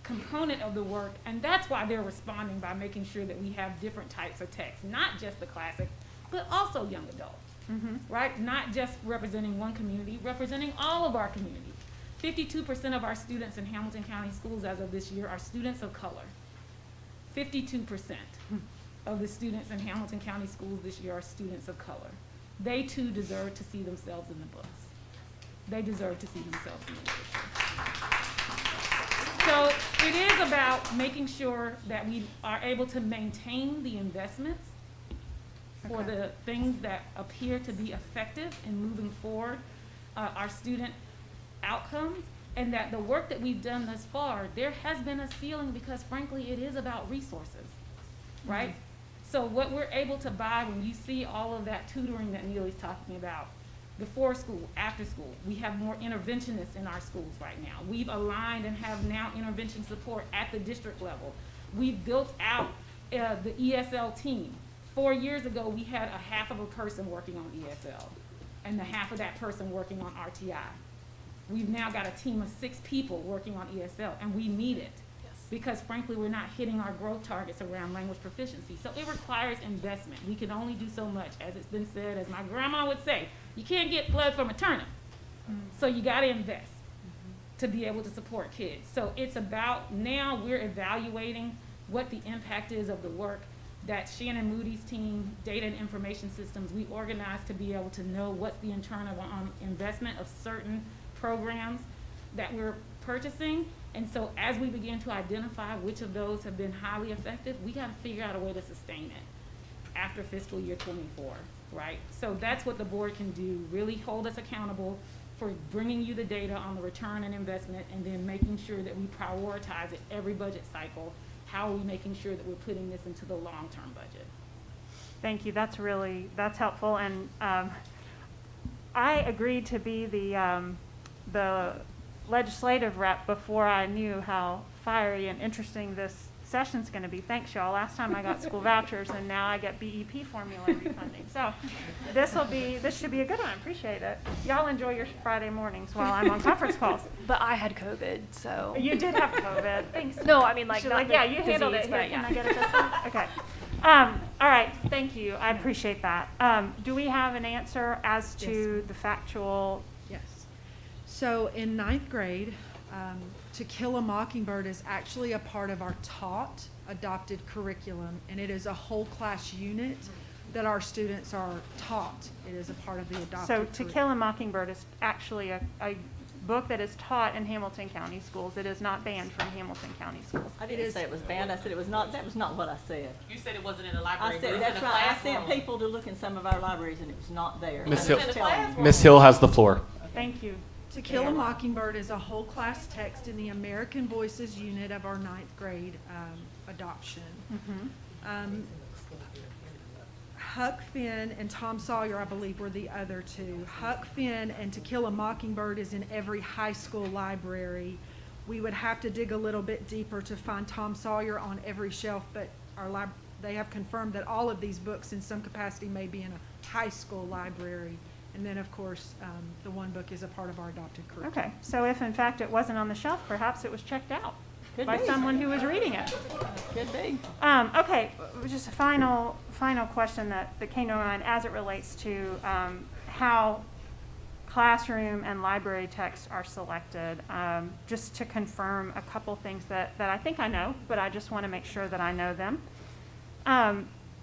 component of the work, and that's why they're responding by making sure that we have different types of text, not just the classics, but also young adults, right? Not just representing one community, representing all of our communities. 52% of our students in Hamilton County schools as of this year are students of color. 52% of the students in Hamilton County schools this year are students of color. They too deserve to see themselves in the books. They deserve to see themselves in the literature. So it is about making sure that we are able to maintain the investments for the things that appear to be effective in moving forward our student outcomes, and that the work that we've done thus far, there has been a ceiling because frankly it is about resources, right? So what we're able to buy when you see all of that tutoring that Neely's talking about, before school, after school, we have more interventionists in our schools right now. We've aligned and have now intervention support at the district level. We've built out the ESL team. 4 years ago, we had a half of a person working on ESL and the half of that person working on RTI. We've now got a team of 6 people working on ESL, and we need it because frankly, we're not hitting our growth targets around language proficiency. So it requires investment. We can only do so much. As it's been said, as my grandma would say, you can't get blood from a turnip. So you gotta invest to be able to support kids. So it's about, now we're evaluating what the impact is of the work that Shannon Moody's team, data and information systems, we organized to be able to know what's the internal investment of certain programs that we're purchasing. And so as we begin to identify which of those have been highly effective, we got to figure out a way to sustain it after fiscal year 24, right? So that's what the board can do, really hold us accountable for bringing you the data on the return and investment, and then making sure that we prioritize it every budget cycle. how are we making sure that we're putting this into the long-term budget? Thank you. That's helpful. And I agreed to be the legislative rep before I knew how fiery and interesting this session's going to be. Thanks, y'all. Last time I got school vouchers, and now I get BEP formula refunding. So this should be a good one. I appreciate it. Y'all enjoy your Friday mornings while I'm on conference calls. But I had COVID, so. You did have COVID. Thanks. No, I mean like She's not like, the yeah, you handled it. disease, Here, but can yeah. I get it this way? Okay. All right. Thank you. I appreciate that. Do we have an answer as to the factual? Yes. So in 9th grade, To Kill a Mockingbird is actually a part of our taught adopted curriculum, and it is a whole class unit that our students are taught. It is a part of the adopted So curriculum. To Kill a Mockingbird is actually a book that is taught in Hamilton County schools. It is not banned from Hamilton County schools. I didn't say it was banned. I said it was not. That was not what I said. You said it wasn't in the library. I said that's right. I sent people to look in some of our libraries, and it was not there. Miss Hill has the floor. Thank you. To Kill a Mockingbird is a whole class text in the American Voices unit of our 9th grade adoption. Huck Finn and Tom Sawyer, I believe, were the other two. Huck Finn and To Kill a Mockingbird is in every high school library. We would have to dig a little bit deeper to find Tom Sawyer on every shelf, but they have confirmed that all of these books in some capacity may be in a high school library. And then, of course, the one book is a part of our adopted curriculum. Okay. So if in fact it wasn't on the shelf, perhaps it was checked out by be. someone who was reading it. Could be. Okay. Just a final question that came to my mind as it relates to how classroom and library texts are selected. Just to confirm a couple things that I think I know, but I just want to make sure that I know them.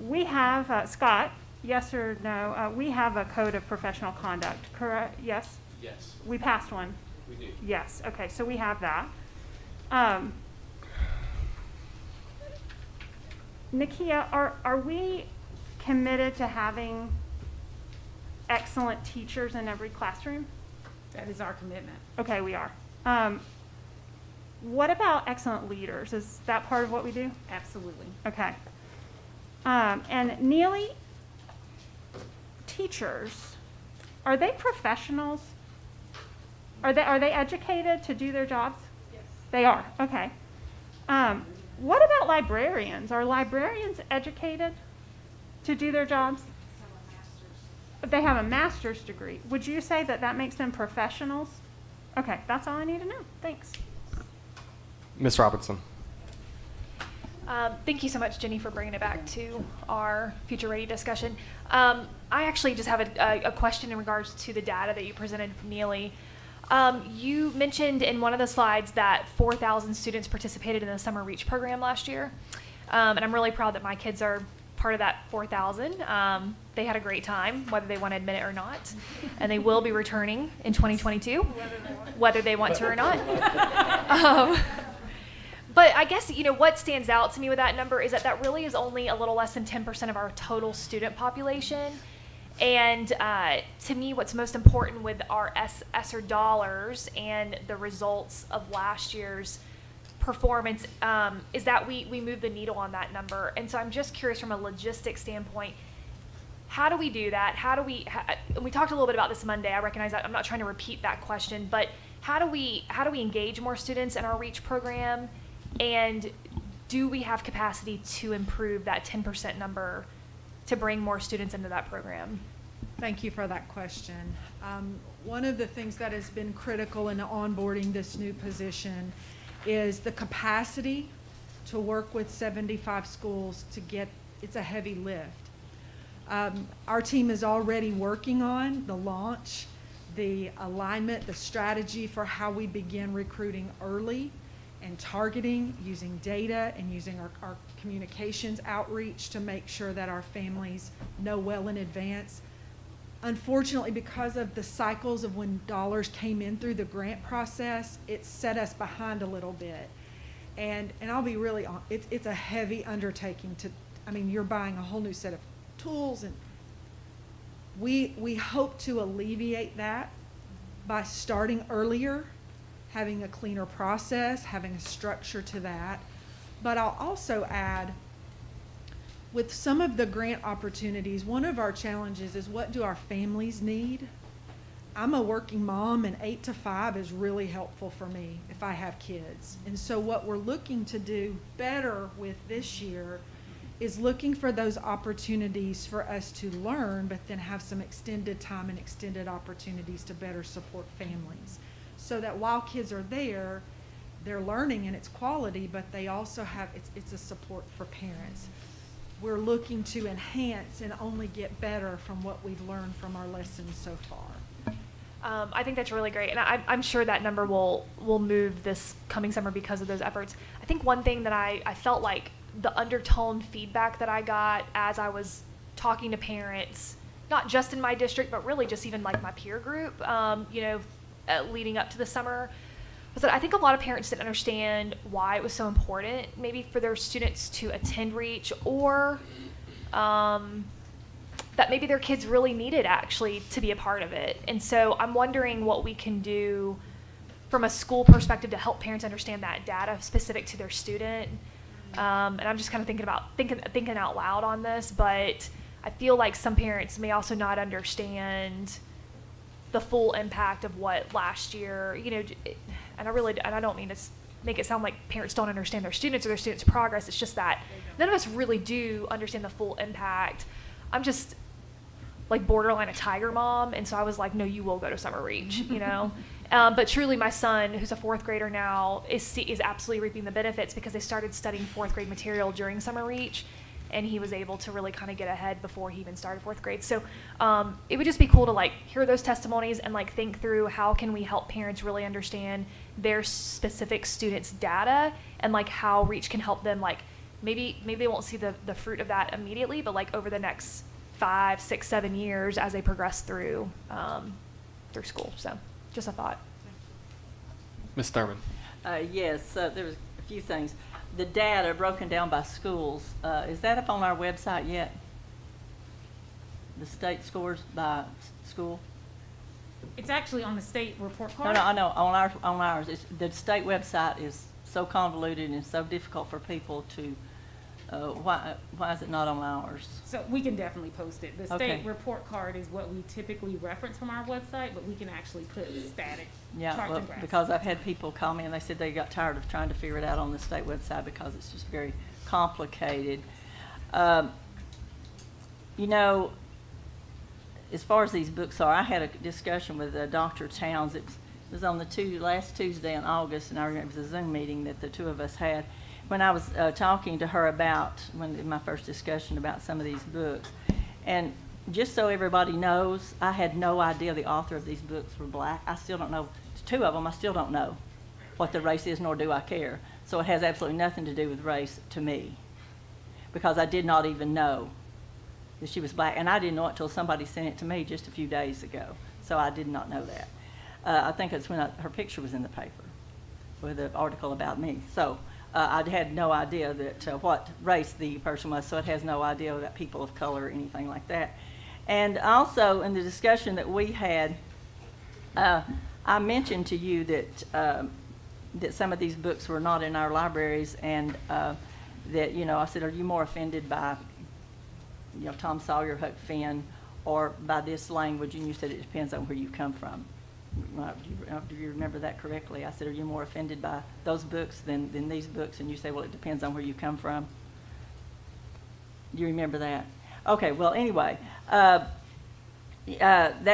We have, Scott, yes or no, we have a code of professional conduct, correct? Yes? Yes. We passed one? We do. Yes, okay, so we have that. Nakia, are we committed to having excellent teachers in every classroom? That is our commitment. Okay, we are. What about excellent leaders? Is that part of what we do? Absolutely. Okay. And Neely, teachers, are they professionals? Are they educated to do their jobs? Yes. They are, okay. What about librarians? Are librarians educated to do their jobs? They have a master's degree. Would you say that makes them professionals? Okay, that's all I need to know. Thanks. Ms. Robertson. Thank you so much, Jenny, for bringing it back to our Future Ready discussion. I actually just have a question in regards to the data that you presented, Neely. You mentioned in one of the slides that 4,000 students participated in the Summer Reach program last year. And I'm really proud that my kids are part of that 4,000. They had a great time, whether they want to admit it or not. And they will be returning in 2022, whether they want to or not. But I guess, what stands out to me with that number is that really is only a little less than 10% of our total student population. And to me, what's most important with our ESSER dollars and the results of last year's performance is that we move the needle on that number. And so I'm just curious from a logistics standpoint, how do we do that? We talked a little bit about this Monday. I recognize that I'm not trying to repeat that question, but how do we engage more students in our REACH program? And do we have capacity to improve that 10% number to bring more students into that program? Thank you for that question. One of the things that has been critical in onboarding this new position is the capacity to work with 75 schools to get, it's a heavy lift. Our team is already working on the launch, the alignment, the strategy for how we begin recruiting early and targeting, using data and using our communications outreach to make sure that our families know well in advance. Unfortunately, because of the cycles of when dollars came in through the grant process, it set us behind a little bit. And I'll be really honest, it's a heavy undertaking you're buying a whole new set of tools, and we hope to alleviate that by starting earlier, having a cleaner process, having a structure to that. But I'll also add, with some of the grant opportunities, one of our challenges is, what do our families need? I'm a working mom, and 8 to 5 is really helpful for me if I have kids. And so what we're looking to do better with this year is looking for those opportunities for us to learn, but then have some extended time and extended opportunities to better support families. So that while kids are there, they're learning and it's quality, but they also have, it's a support for parents. We're looking to enhance and only get better from what we've learned from our lessons so far. I think that's really great, and I'm sure that number will move this coming summer because of those efforts. I think one thing that I felt like the undertone feedback that I got as I was talking to parents, not just in my district, but really just even like my peer group, leading up to the summer, was that I think a lot of parents didn't understand why it was so important, maybe for their students to attend REACH, or that maybe their kids really needed actually to be a part of it. And so I'm wondering what we can do from a school perspective to help parents understand that data specific to their student. And I'm just kind of thinking out loud on this, but I feel like some parents may also not understand the full impact of what last year, and I don't mean to make it sound like parents don't understand their students or their students' progress. It's just that none of us really do understand the full impact. I'm just like borderline a tiger mom, and so I was like, no, you will go to summer REACH, but truly my son, who's a 4th grader now, is absolutely reaping the benefits because they started studying 4th grade material during summer REACH, and he was able to really kind of get ahead before he even started 4th grade. So it would just be cool to like hear those testimonies and like think through how can we help parents really understand their specific students' data, and like how REACH can help them, like maybe they won't see the fruit of that immediately, but like over the next 5, 6, 7 years as they progress through school. So just a thought. Ms. Thurman. Yes, there was a few things. The data broken down by schools, is that up on our website yet? The state scores by school? It's actually on the state report No, card. I know, on ours. The state website is so convoluted and so difficult for people to, why is it not on ours? So we can definitely post it. The Okay. state report card is what we typically reference from our website, but we can actually put static Yeah, charts well, and graphs. because I've had people call me and they said they got tired of trying to figure it out on the state website because it's just very complicated. As far as these books are, I had a discussion with Dr. Towns. It was on the last Tuesday in August, and I remember it was a Zoom meeting that the two of us had. When I was talking to her in my first discussion about some of these books, and just so everybody knows, I had no idea the author of these books were black. I still don't know. 2 of them, I still don't know what the race is, nor do I care. So it has absolutely nothing to do with race to me, because I did not even know that she was black, and I didn't know it until somebody sent it to me just a few days ago. So I did not know that. I think it's when her picture was in the paper with an article about me. So I had no idea that what race the person was, so it has no idea about people of color or anything like that. And also in the discussion that we had, I mentioned to you that some of these books were not in our libraries, and that, I said, are you more offended by, Tom Sawyer, Huck Finn, or by this language? And you said it depends on where you come from. Do you remember that correctly? I said, are you more offended by those books than these books? And you say, well, it depends on where you come from. Do you remember that? Okay, well, anyway, that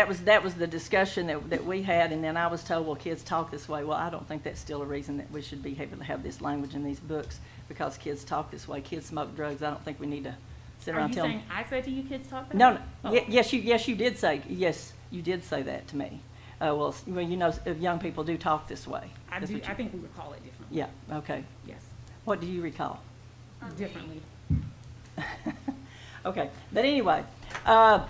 was the discussion that we had, and then I was told, well, kids talk this way. Well, I don't think that's still a reason that we should be able to have this language in these books, because kids talk this way. Kids smoke drugs. I don't think we need to sit around telling. Are you saying I said to you kids talk that No, way? no. Oh. Yes, you did say, yes, you did say that to me. Well, young people do talk this way. I think we recall it differently. Yeah, okay. Yes. What do you recall? Differently. Okay, but anyway, I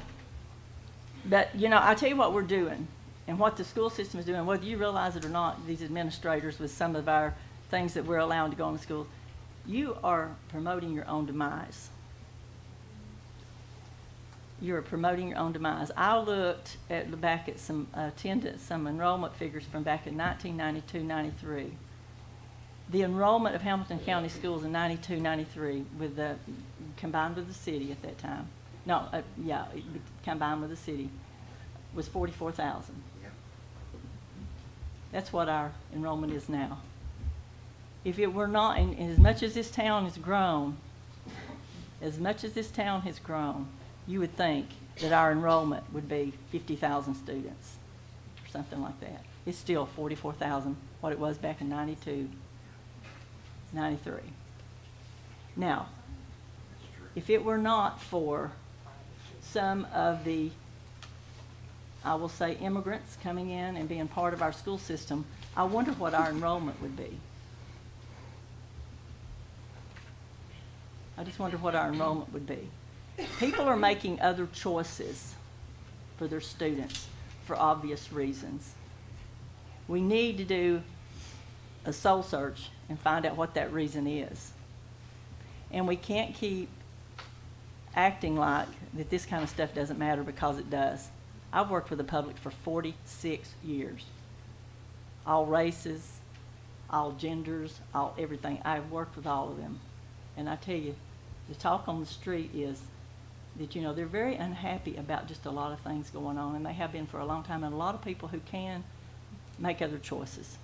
tell you what we're doing, and what the school system is doing, whether you realize it or not, these administrators, with some of our things that we're allowed to go into school, you are promoting your own demise. You're promoting your own demise. I looked back at some attendance, some enrollment figures from back in 1992-93, The enrollment of Hamilton County schools in 92, 93, combined with the city at that time, combined with the city, was 44,000. That's what our enrollment is now. If it were not, and as much as this town has grown, you would think that our enrollment would be 50,000 students or something like that. It's still 44,000, what it was back in 92, 93. Now, if it were not for some of the, I will say, immigrants coming in and being part of our school system, I wonder what our enrollment would be. I just wonder what our enrollment would be. People are making other choices for their students for obvious reasons. We need to do a soul search and find out what that reason is. And we can't keep acting like that this kind of stuff doesn't matter, because it does. I've worked with the public for 46 years. All races, all genders, all everything. I've worked with all of them. And I tell you, the talk on the street is that, you know, they're very unhappy about just a lot of things going on, and they have been for a long time, and a lot of people who can make other choices.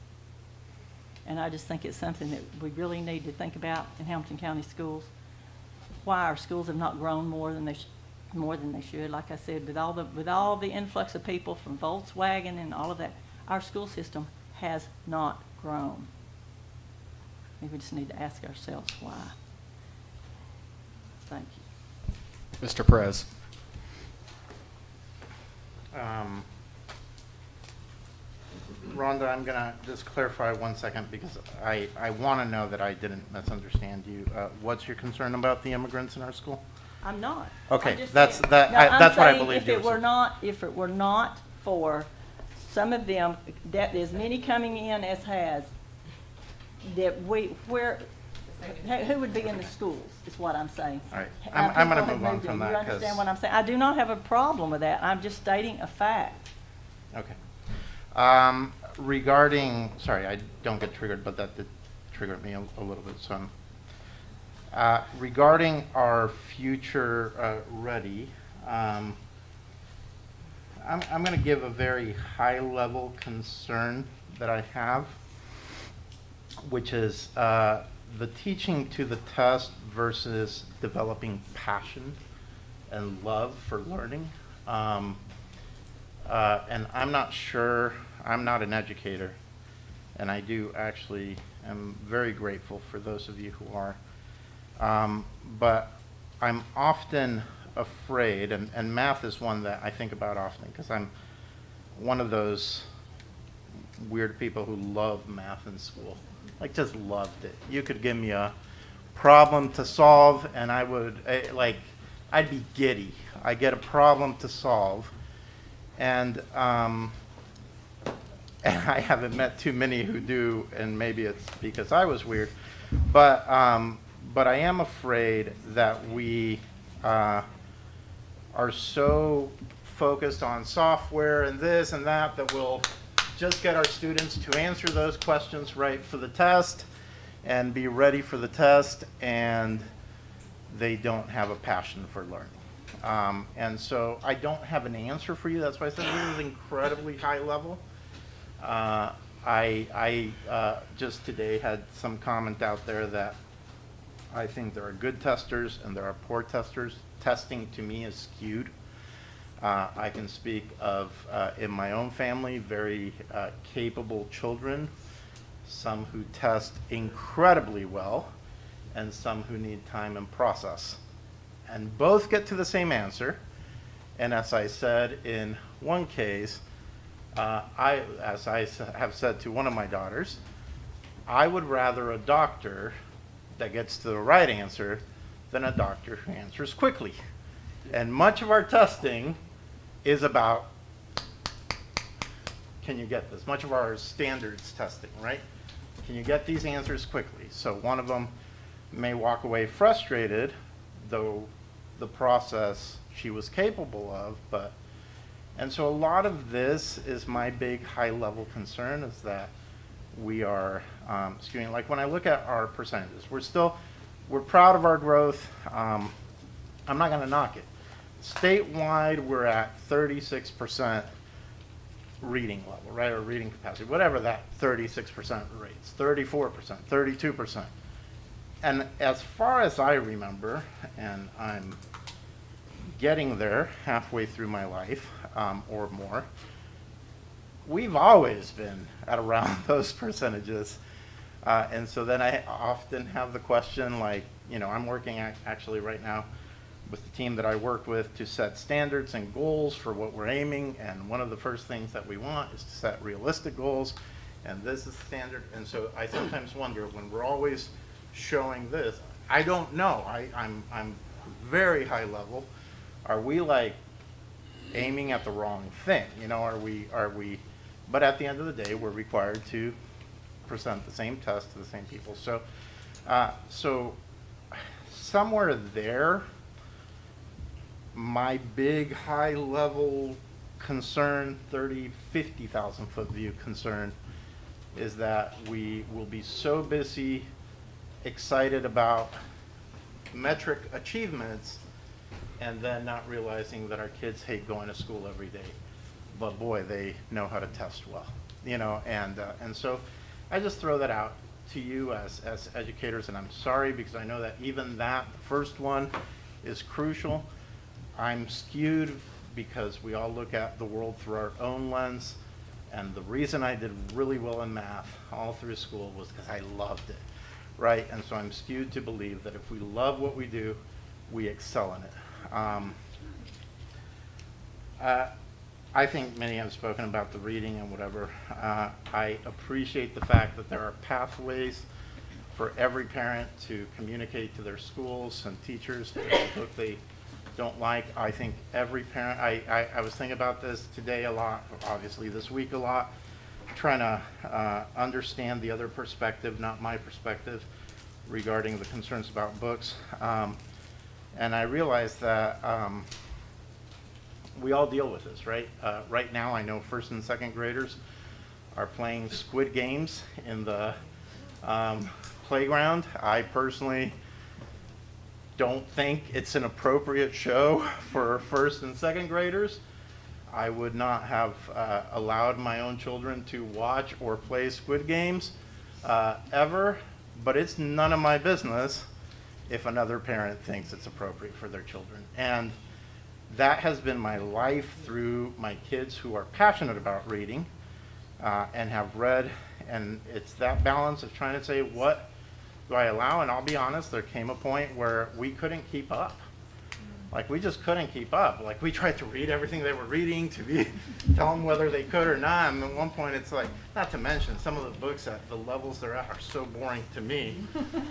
And I just think it's something that we really need to think about in Hamilton County schools, why our schools have not grown more than they should. Like I said, with all the influx of people from Volkswagen and all of that, our school system has not grown. I think we just need to ask ourselves why. Thank you. Mr. Perez. Rhonda, I'm going to just clarify 1 second, because I want to know that I didn't misunderstand you. What's your concern about the immigrants in our school? I'm not. Okay, I'm just that's saying. that. No, That's what I saying believed. If it were not for some of them, that as many coming in as has, that who would be in the schools is what I'm saying. All right, I'm going to move on from You that. understand what I'm saying? I do not have a problem with that. I'm just stating a fact. Okay. Regarding, sorry, I don't get triggered, but that did trigger me a little bit. So, regarding our future ready, I'm going to give a very high-level concern that I have, which is the teaching to the test versus developing passion and love for learning. And I'm not sure, I'm not an educator, and I do actually am very grateful for those of you who are. But I'm often afraid, and math is one that I think about often, because I'm one of those weird people who love math in school. Like, just loved it. You could give me a problem to solve, and I would, I'd be giddy. I get a problem to solve, and I haven't met too many who do, and maybe it's because I was weird, but I am afraid that we are so focused on software and this and that we'll just get our students to answer those questions right for the test and be ready for the test, and they don't have a passion for learning. And so I don't have an answer for you. That's why I said this is incredibly high level. I just today had some comment out there that I think there are good testers and there are poor testers. Testing to me is skewed. I can speak of, in my own family, very capable children, some who test incredibly well, and some who need time and process. And both get to the same answer. And as I said in one case, as I have said to one of my daughters, I would rather a doctor that gets to the right answer than a doctor who answers quickly. And much of our testing is about, can you get this? Much of our standards testing, right? Can you get these answers quickly? So one of them may walk away frustrated, though the process she was capable of, and so a lot of this is my big high-level concern, is that we are skewing. Like when I look at our percentages, we're proud of our growth. I'm not going to knock it. Statewide, we're at 36% reading level, right, or reading capacity, whatever that 36% rates, 34%, 32%. And as far as I remember, and I'm getting there halfway through my life or more, we've always been at around those percentages. And so then I often have the question, like, you know, I'm working actually right now with the team that I work with to set standards and goals for what we're aiming. And one of the first things that we want is to set realistic goals. And this is standard. And so I sometimes wonder, when we're always showing this, I don't know. I'm very high level. Are we like aiming at the wrong thing? You know, are we, but at the end of the day, we're required to present the same test to the same people. So, so somewhere there, my big high level concern, 50,000 foot view concern, is that we will be so busy, excited about metric achievements, and then not realizing that our kids hate going to school every day. But boy, they know how to test well, you know, and so I just throw that out to you as educators, and I'm sorry because I know that even that first one is crucial. I'm skewed because we all look at the world through our own lens, and the reason I did really well in math all through school was because I loved it, right? And so I'm skewed to believe that if we love what we do, we excel in it. I think many have spoken about the reading and whatever. I appreciate the fact that there are pathways for every parent to communicate to their schools and teachers what they don't like. I think every parent, I was thinking about this today a lot, obviously this week a lot, trying to understand the other perspective, not my perspective, regarding the concerns about books. And I realized that we all deal with this, right? Right now, I know first and second graders are playing Squid Games in the playground. I personally don't think it's an appropriate show for first and second graders. I would not have allowed my own children to watch or play Squid Games ever, but it's none of my business if another parent thinks it's appropriate for their children. And that has been my life through my kids who are passionate about reading and have read, and it's that balance of trying to say, what do I allow? And I'll be honest, there came a point where we couldn't keep up. Like, we just couldn't keep up. Like, we tried to read everything they were reading to tell them whether they could or not. And at one point, it's like, not to mention, some of the books at the levels they're at are so boring to me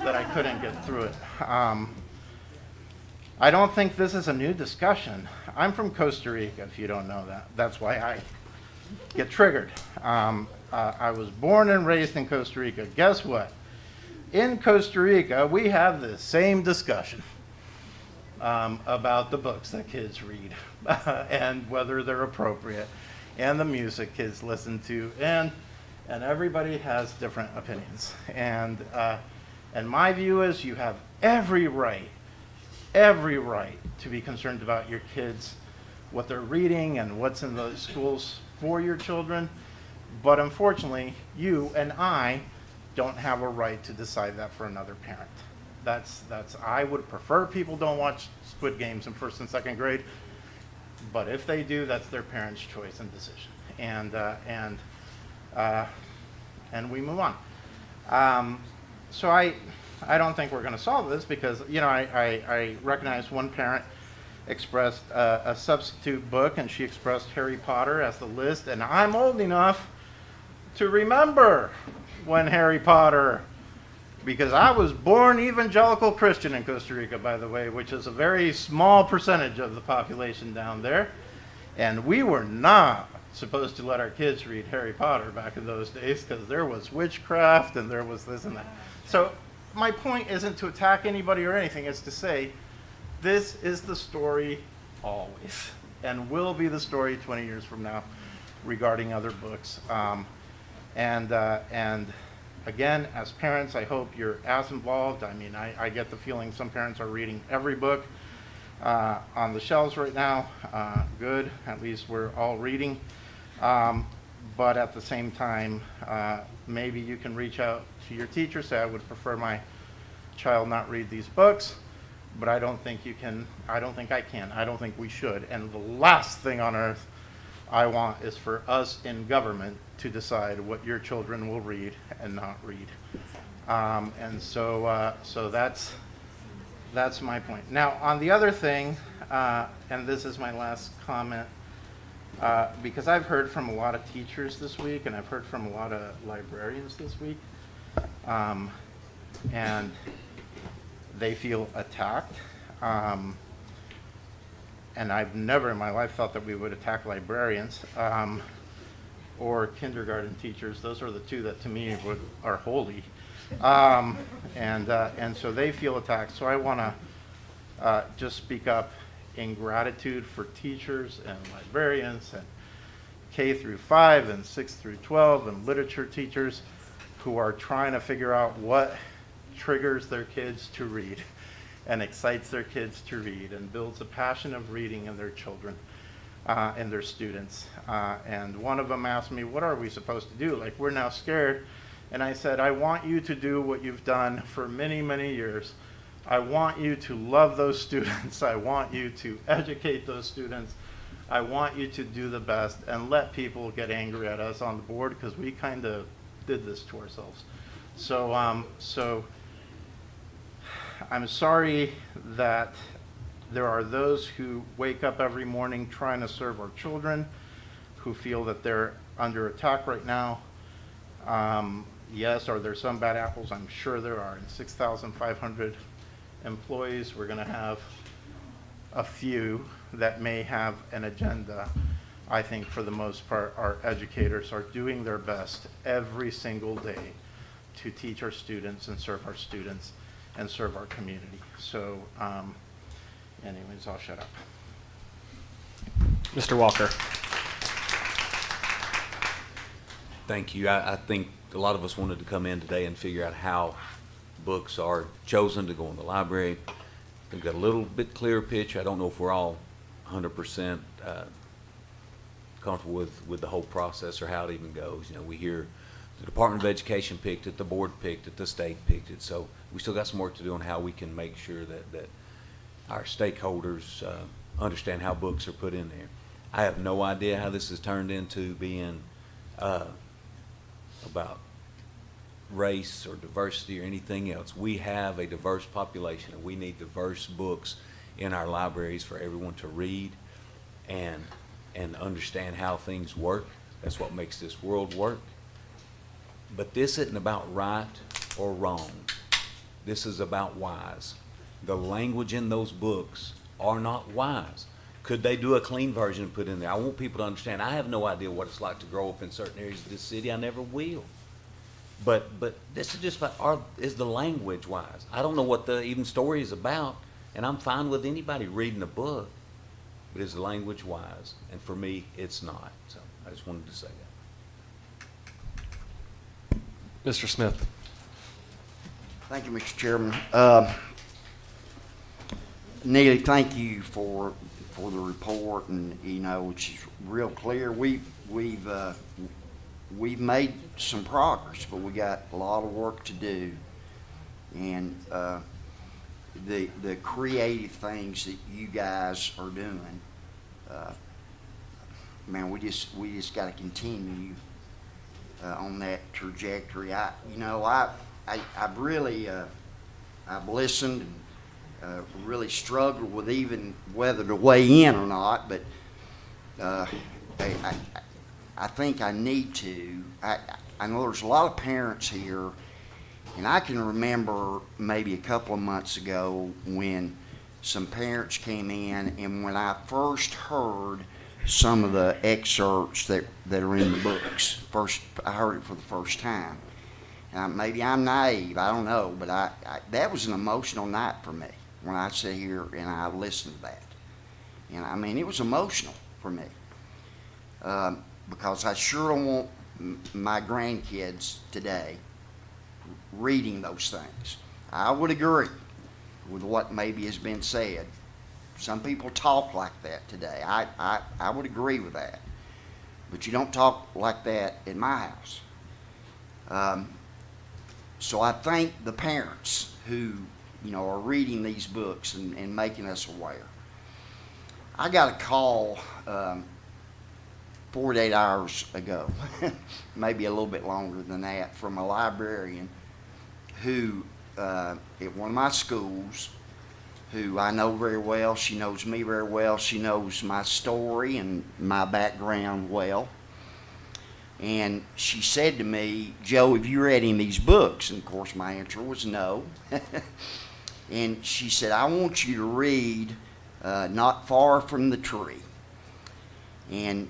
that I couldn't get through it. I don't think this is a new discussion. I'm from Costa Rica, if you don't know that. That's why I get triggered. I was born and raised in Costa Rica. Guess what? In Costa Rica, we have the same discussion about the books that kids read and whether they're appropriate, and the music kids listen to, and everybody has different opinions. And my view is you have every right to be concerned about your kids, what they're reading and what's in the schools for your children. But unfortunately, you and I don't have a right to decide that for another parent. I would prefer people don't watch Squid Games in first and second grade, but if they do, that's their parents' choice and decision. And we move on. So I don't think we're going to solve this because, you know, I recognize one parent expressed a substitute book, and she expressed Harry Potter as the list, and I'm old enough to remember when Harry Potter, because I was born evangelical Christian in Costa Rica, by the way, which is a very small percentage of the population down there, and we were not supposed to let our kids read Harry Potter back in those days because there was witchcraft and there was this and that. So my point isn't to attack anybody or anything, it's to say this is the story always and will be the story 20 years from now regarding other books. And again, as parents, I hope you're as involved. I mean, I get the feeling some parents are reading every book on the shelves right now. Good, at least we're all reading. But at the same time, maybe you can reach out to your teacher, say, I would prefer my child not read these books, but I don't think you can, I don't think I can, I don't think we should. And the last thing on earth I want is for us in government to decide what your children will read and not read. And so that's my point. Now, on the other thing, and this is my last comment, because I've heard from a lot of teachers this week, and I've heard from a lot of librarians this week, and they feel attacked. And I've never in my life thought that we would attack librarians or kindergarten teachers. Those are the two that to me are holy. And so they feel attacked. So I want to just speak up in gratitude for teachers and librarians and K through 5 and 6 through 12 and literature teachers who are trying to figure out what triggers their kids to read and excites their kids to read and builds a passion of reading in their children and their students. And one of them asked me, what are we supposed to do? Like, we're now scared. And I said, I want you to do what you've done for many, many years. I want you to love those students. I want you to educate those students. I want you to do the best and let people get angry at us on the board, because we kind of did this to ourselves. So I'm sorry that there are those who wake up every morning trying to serve our children, who feel that they're under attack right now. Yes, are there some bad apples? I'm sure there are. In 6,500 employees, we're going to have a few that may have an agenda. I think for the most part, our educators are doing their best every single day to teach our students and serve our students and serve our community. So anyways, I'll shut up. Mr. Walker. Thank you. I think a lot of us wanted to come in today and figure out how books are chosen to go in the library. We've got a little bit clearer picture. I don't know if we're all 100% comfortable with the whole process or how it even goes. You know, we hear the Department of Education picked it, the board picked it, the state picked it. So we still got some work to do on how we can make sure that our stakeholders understand how books are put in there. I have no idea how this has turned into being about race or diversity or anything else. We have a diverse population, and we need diverse books in our libraries for everyone to read and understand how things work. That's what makes this world work. But this isn't about right or wrong. This is about wise. The language in those books are not wise. Could they do a clean version and put in there? I want people to understand, I have no idea what it's like to grow up in certain areas of this city. I never will. But this is just about, is the language wise? I don't know what the even story is about, and I'm fine with anybody reading a book, but is the language wise? And for me, it's not. So I just wanted to say that. Mr. Smith. Thank you, Mr. Chairman. Neely, thank you for the report, and you know, it's real clear. We've made some progress, but we got a lot of work to do, and the creative things that you guys are doing, man, we just got to continue on that trajectory. I've really I've listened and really struggled with even whether to weigh in or not, but I think I need to. I know there's a lot of parents here, and I can remember maybe a couple of months ago when some parents came in, and when I first heard some of the excerpts that are in the books, I heard it for the first time. Maybe I'm naive, I don't know, but that was an emotional night for me when I sit here and I listened to that. And I mean, it was emotional for me. Because I sure don't want my grandkids today reading those things. I would agree with what maybe has been said. Some people talk like that today. I would agree with that. But you don't talk like that in my house. So I thank the parents who, are reading these books and making us aware. I got a call 48 hours ago, maybe a little bit longer than that, from a librarian who, at one of my schools, who I know very well. She knows me very well. She knows my story and my background well. And she said to me, "Joe, have you read any of these books?" And of course my answer was no. And she said, "I want you to read Not Far from the Tree." And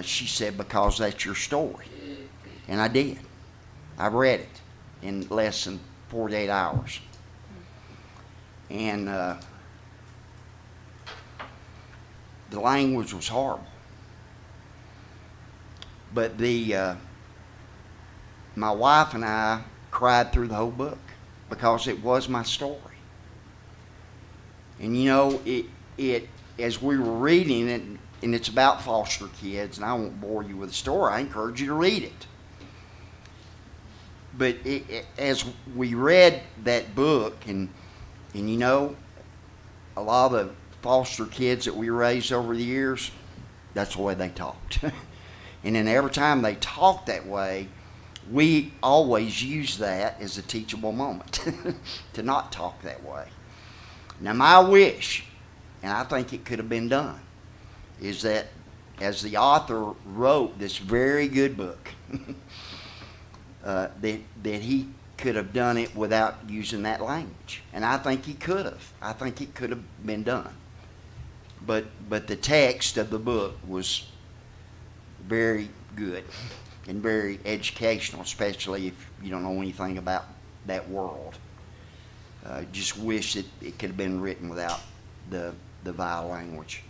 she said, "Because that's your story." And I did. I read it in less than 48 hours. And the language was horrible. But my wife and I cried through the whole book because it was my story. And it as we were reading it, and it's about foster kids, and I won't bore you with the story. I encourage you to read it. But as we read that book, and a lot of the foster kids that we raised over the years, that's the way they talked. And then every time they talked that way, we always use that as a teachable moment to not talk that way. Now, my wish, and I think it could have been done, is that as the author wrote this very good book, that he could have done it without using that language. And I think he could have. I think it could have been done. But the text of the book was very good and very educational, especially if you don't know anything about that world. Just wish that it could have been written without the vile language.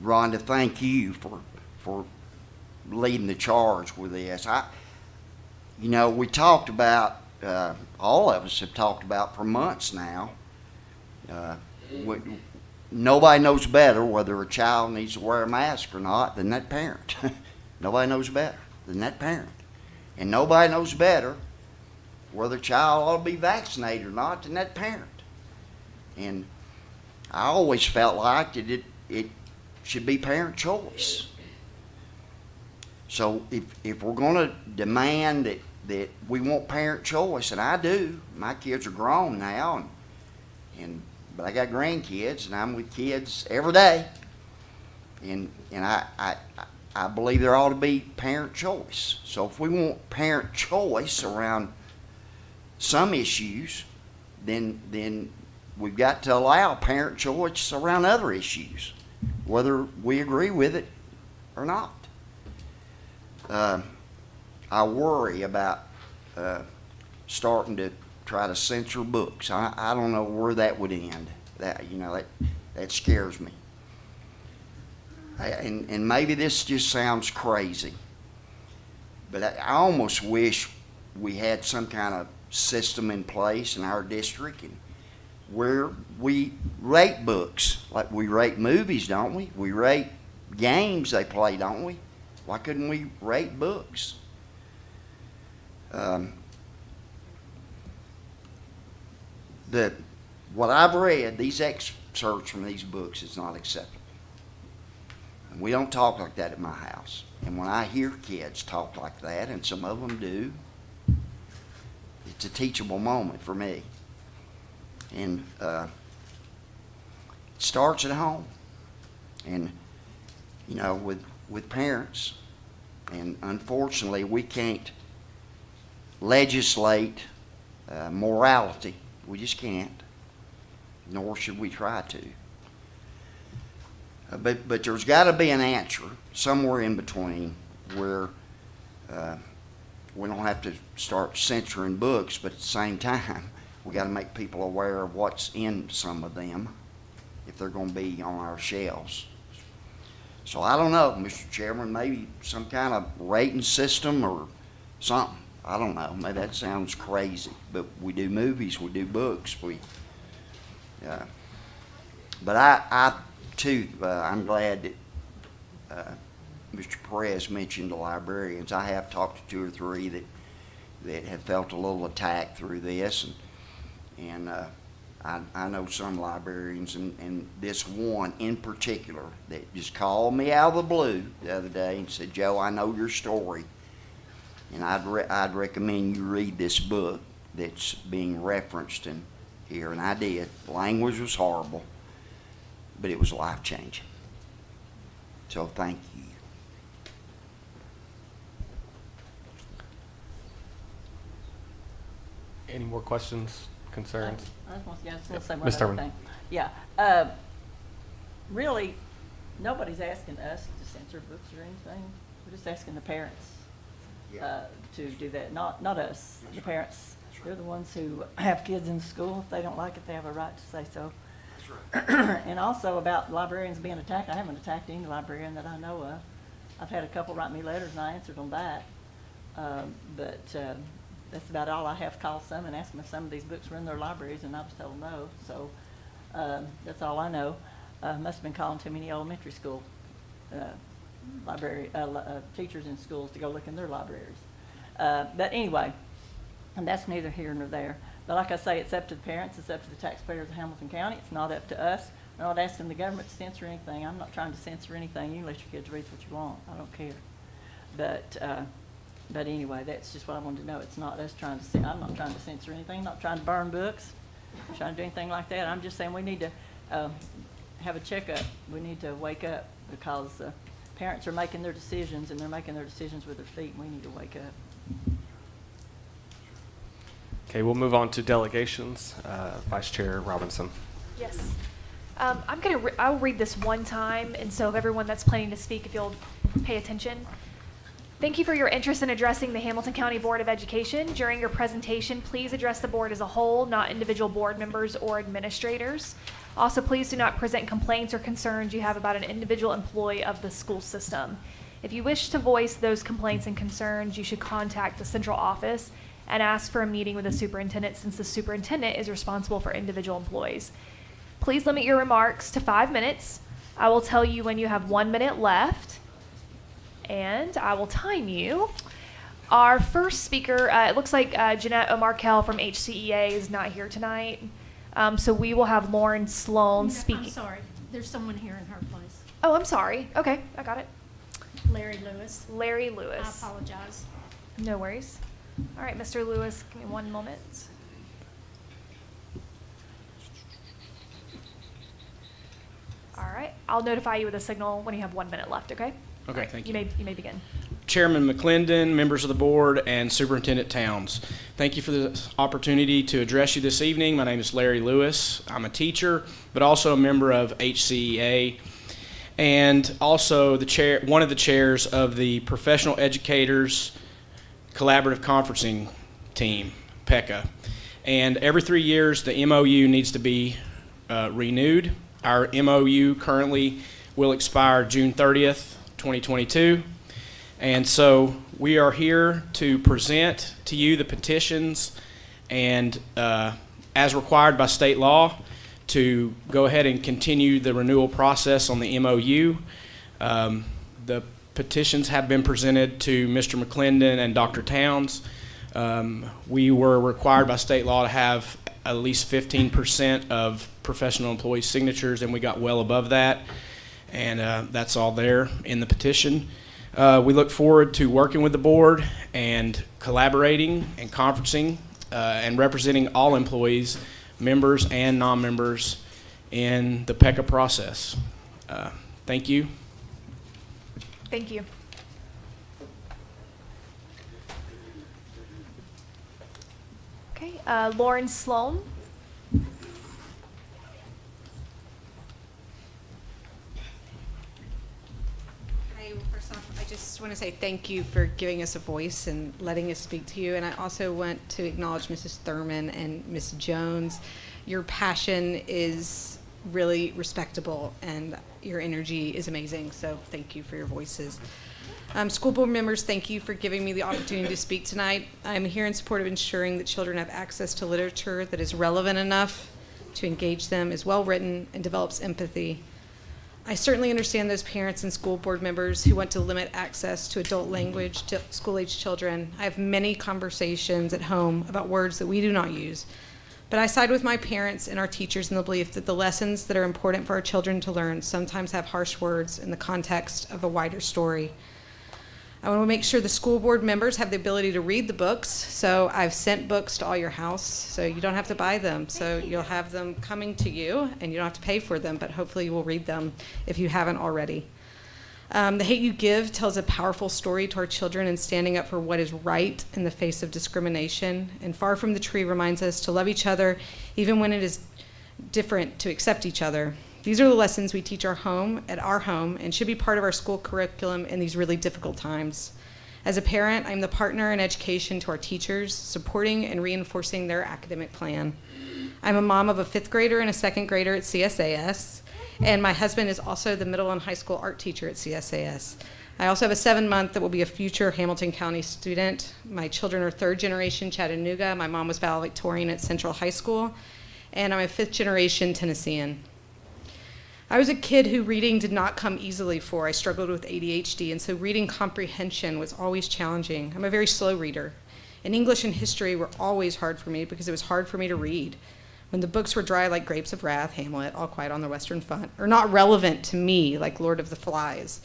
Rhonda, thank you for leading the charge with this. We talked about, all of us have talked about for months now, nobody knows better whether a child needs to wear a mask or not than that parent. Nobody knows better than that parent. And nobody knows better whether a child ought to be vaccinated or not than that parent. And I always felt like that it should be parent choice. So if we're going to demand that we want parent choice, and I do, my kids are grown now, but I got grandkids, and I'm with kids every day, and I believe there ought to be parent choice. So if we want parent choice around some issues, then we've got to allow parent choice around other issues, whether we agree with it or not. I worry about starting to try to censor books. I don't know where that would end. That scares me. And maybe this just sounds crazy, but I almost wish we had some kind of system in place in our district where we rate books like we rate movies, don't we? We rate games they play, don't we? Why couldn't we rate books? What I've read, these excerpts from these books, is not acceptable. And we don't talk like that at my house. And when I hear kids talk like that, and some of them do, it's a teachable moment for me. And it starts at home. And, with parents. And unfortunately, we can't legislate morality. We just can't. Nor should we try to. But there's got to be an answer somewhere in between where we don't have to start censoring books, but at the same time, we got to make people aware of what's in some of them if they're going to be on our shelves. So I don't know, Mr. Chairman, maybe some kind of rating system or something. I don't know. Maybe that sounds crazy, but we do movies, we do books, but I too, I'm glad that Mr. Perez mentioned the librarians. I have talked to 2 or 3 that have felt a little attacked through this, and I know some librarians, and this one in particular that just called me out of the blue the other day and said, "Joe, I know your story, and I'd recommend you read this book that's being referenced in here." And I did. The language was horrible, but it was life-changing. So thank you. Any more questions, concerns? I just want to say one Ms. other Thurman. thing. Yeah. Really, nobody's asking us to censor books or anything. We're just asking the parents to do that, not us. The parents, they're the ones who have kids in school. If they don't like it, they have a right to say so. That's right. And also about librarians being attacked, I haven't attacked any librarian that I know of. I've had a couple write me letters and I answered them back. But that's about all. I have called some and asked them if some of these books were in their libraries, and I was told no. So that's all I know. Must have been calling too many elementary school teachers in schools to go look in their libraries. But anyway, and that's neither here nor there. But like I say, it's up to the parents. It's up to the taxpayers of Hamilton County. It's not up to us. We're not asking the government to censor anything. I'm not trying to censor anything. You can let your kids read what you want. I don't care. But anyway, that's just what I wanted to know. It's not us trying to I'm not trying to censor anything. I'm not trying to burn books. I'm not trying to do anything like that. I'm just saying we need to have a checkup. We need to wake up because parents are making their decisions, and they're making their decisions with their feet, and we need to wake up. Okay, we'll move on to delegations. Vice Chair Robinson. Yes. I'll read this one time, and so if everyone that's planning to speak, if you'll pay attention. Thank you for your interest in addressing the Hamilton County Board of Education. During your presentation, please address the board as a whole, not individual board members or administrators. Also, please do not present complaints or concerns you have about an individual employee of the school system. If you wish to voice those complaints and concerns, you should contact the central office and ask for a meeting with the superintendent, since the superintendent is responsible for individual employees. Please limit your remarks to 5 minutes. I will tell you when you have 1 minute left, and I will time you. Our first speaker, it looks like Jeanette O'Markell from HCEA is not here tonight. So we will have Lauren Sloan speaking. I'm sorry, there's someone here in her place. Oh, I'm sorry. Okay, I got it. Larry Lewis. Larry Lewis. I apologize. No worries. All right, Mr. Lewis, give me 1 moment. All right, I'll notify you with a signal when you have 1 minute left, okay? Okay, thank you. You may begin. Chairman McClendon, members of the board, and Superintendent Towns. Thank you for this opportunity to address you this evening. My name is Larry Lewis. I'm a teacher, but also a member of HCEA, and also one of the chairs of the Professional Educators Collaborative Conferencing Team, PECA. And every 3 years, the MOU needs to be renewed. Our MOU currently will expire June 30th, 2022. And so we are here to present to you the petitions and, as required by state law, to go ahead and continue the renewal process on the MOU. The petitions have been presented to Mr. McClendon and Dr. Towns. We were required by state law to have at least 15% of professional employee signatures, and we got well above that. And that's all there in the petition. We look forward to working with the board and collaborating and conferencing and representing all employees, members and non-members, in the PECA process. Thank you. Thank you. Okay, Lauren Sloan. First off, I just want to say thank you for giving us a voice and letting us speak to you. And I also want to acknowledge Mrs. Thurman and Ms. Jones. Your passion is really respectable, and your energy is amazing. So thank you for your voices. School board members, thank you for giving me the opportunity to speak tonight. I'm here in support of ensuring that children have access to literature that is relevant enough to engage them, is well written, and develops empathy. I certainly understand those parents and school board members who want to limit access to adult language to school-age children. I have many conversations at home about words that we do not use. But I side with my parents and our teachers in the belief that the lessons that are important for our children to learn sometimes have harsh words in the context of a wider story. I want to make sure the school board members have the ability to read the books, so I've sent books to all your house, so you don't have to buy them. So you'll have them coming to you, and you don't have to pay for them, but hopefully you will read them if you haven't already. The Hate U Give tells a powerful story to our children in standing up for what is right in the face of discrimination, and Far From the Tree reminds us to love each other even when it is different, to accept each other. These are the lessons we teach at our home, and should be part of our school curriculum in these really difficult times. As a parent, I'm the partner in education to our teachers, supporting and reinforcing their academic plan. I'm a mom of a 5th grader and a 2nd grader at CSAS, and my husband is also the middle and high school art teacher at CSAS. I also have a 7-month that will be a future Hamilton County student. My children are 3rd generation Chattanooga. My mom was valedictorian at Central High School, and I'm a 5th generation Tennessean. I was a kid who reading did not come easily for. I struggled with ADHD, and so reading comprehension was always challenging. I'm a very slow reader. And English and history were always hard for me because it was hard for me to read. When the books were dry like Grapes of Wrath, Hamlet, All Quiet on the Western Front, or not relevant to me like Lord of the Flies,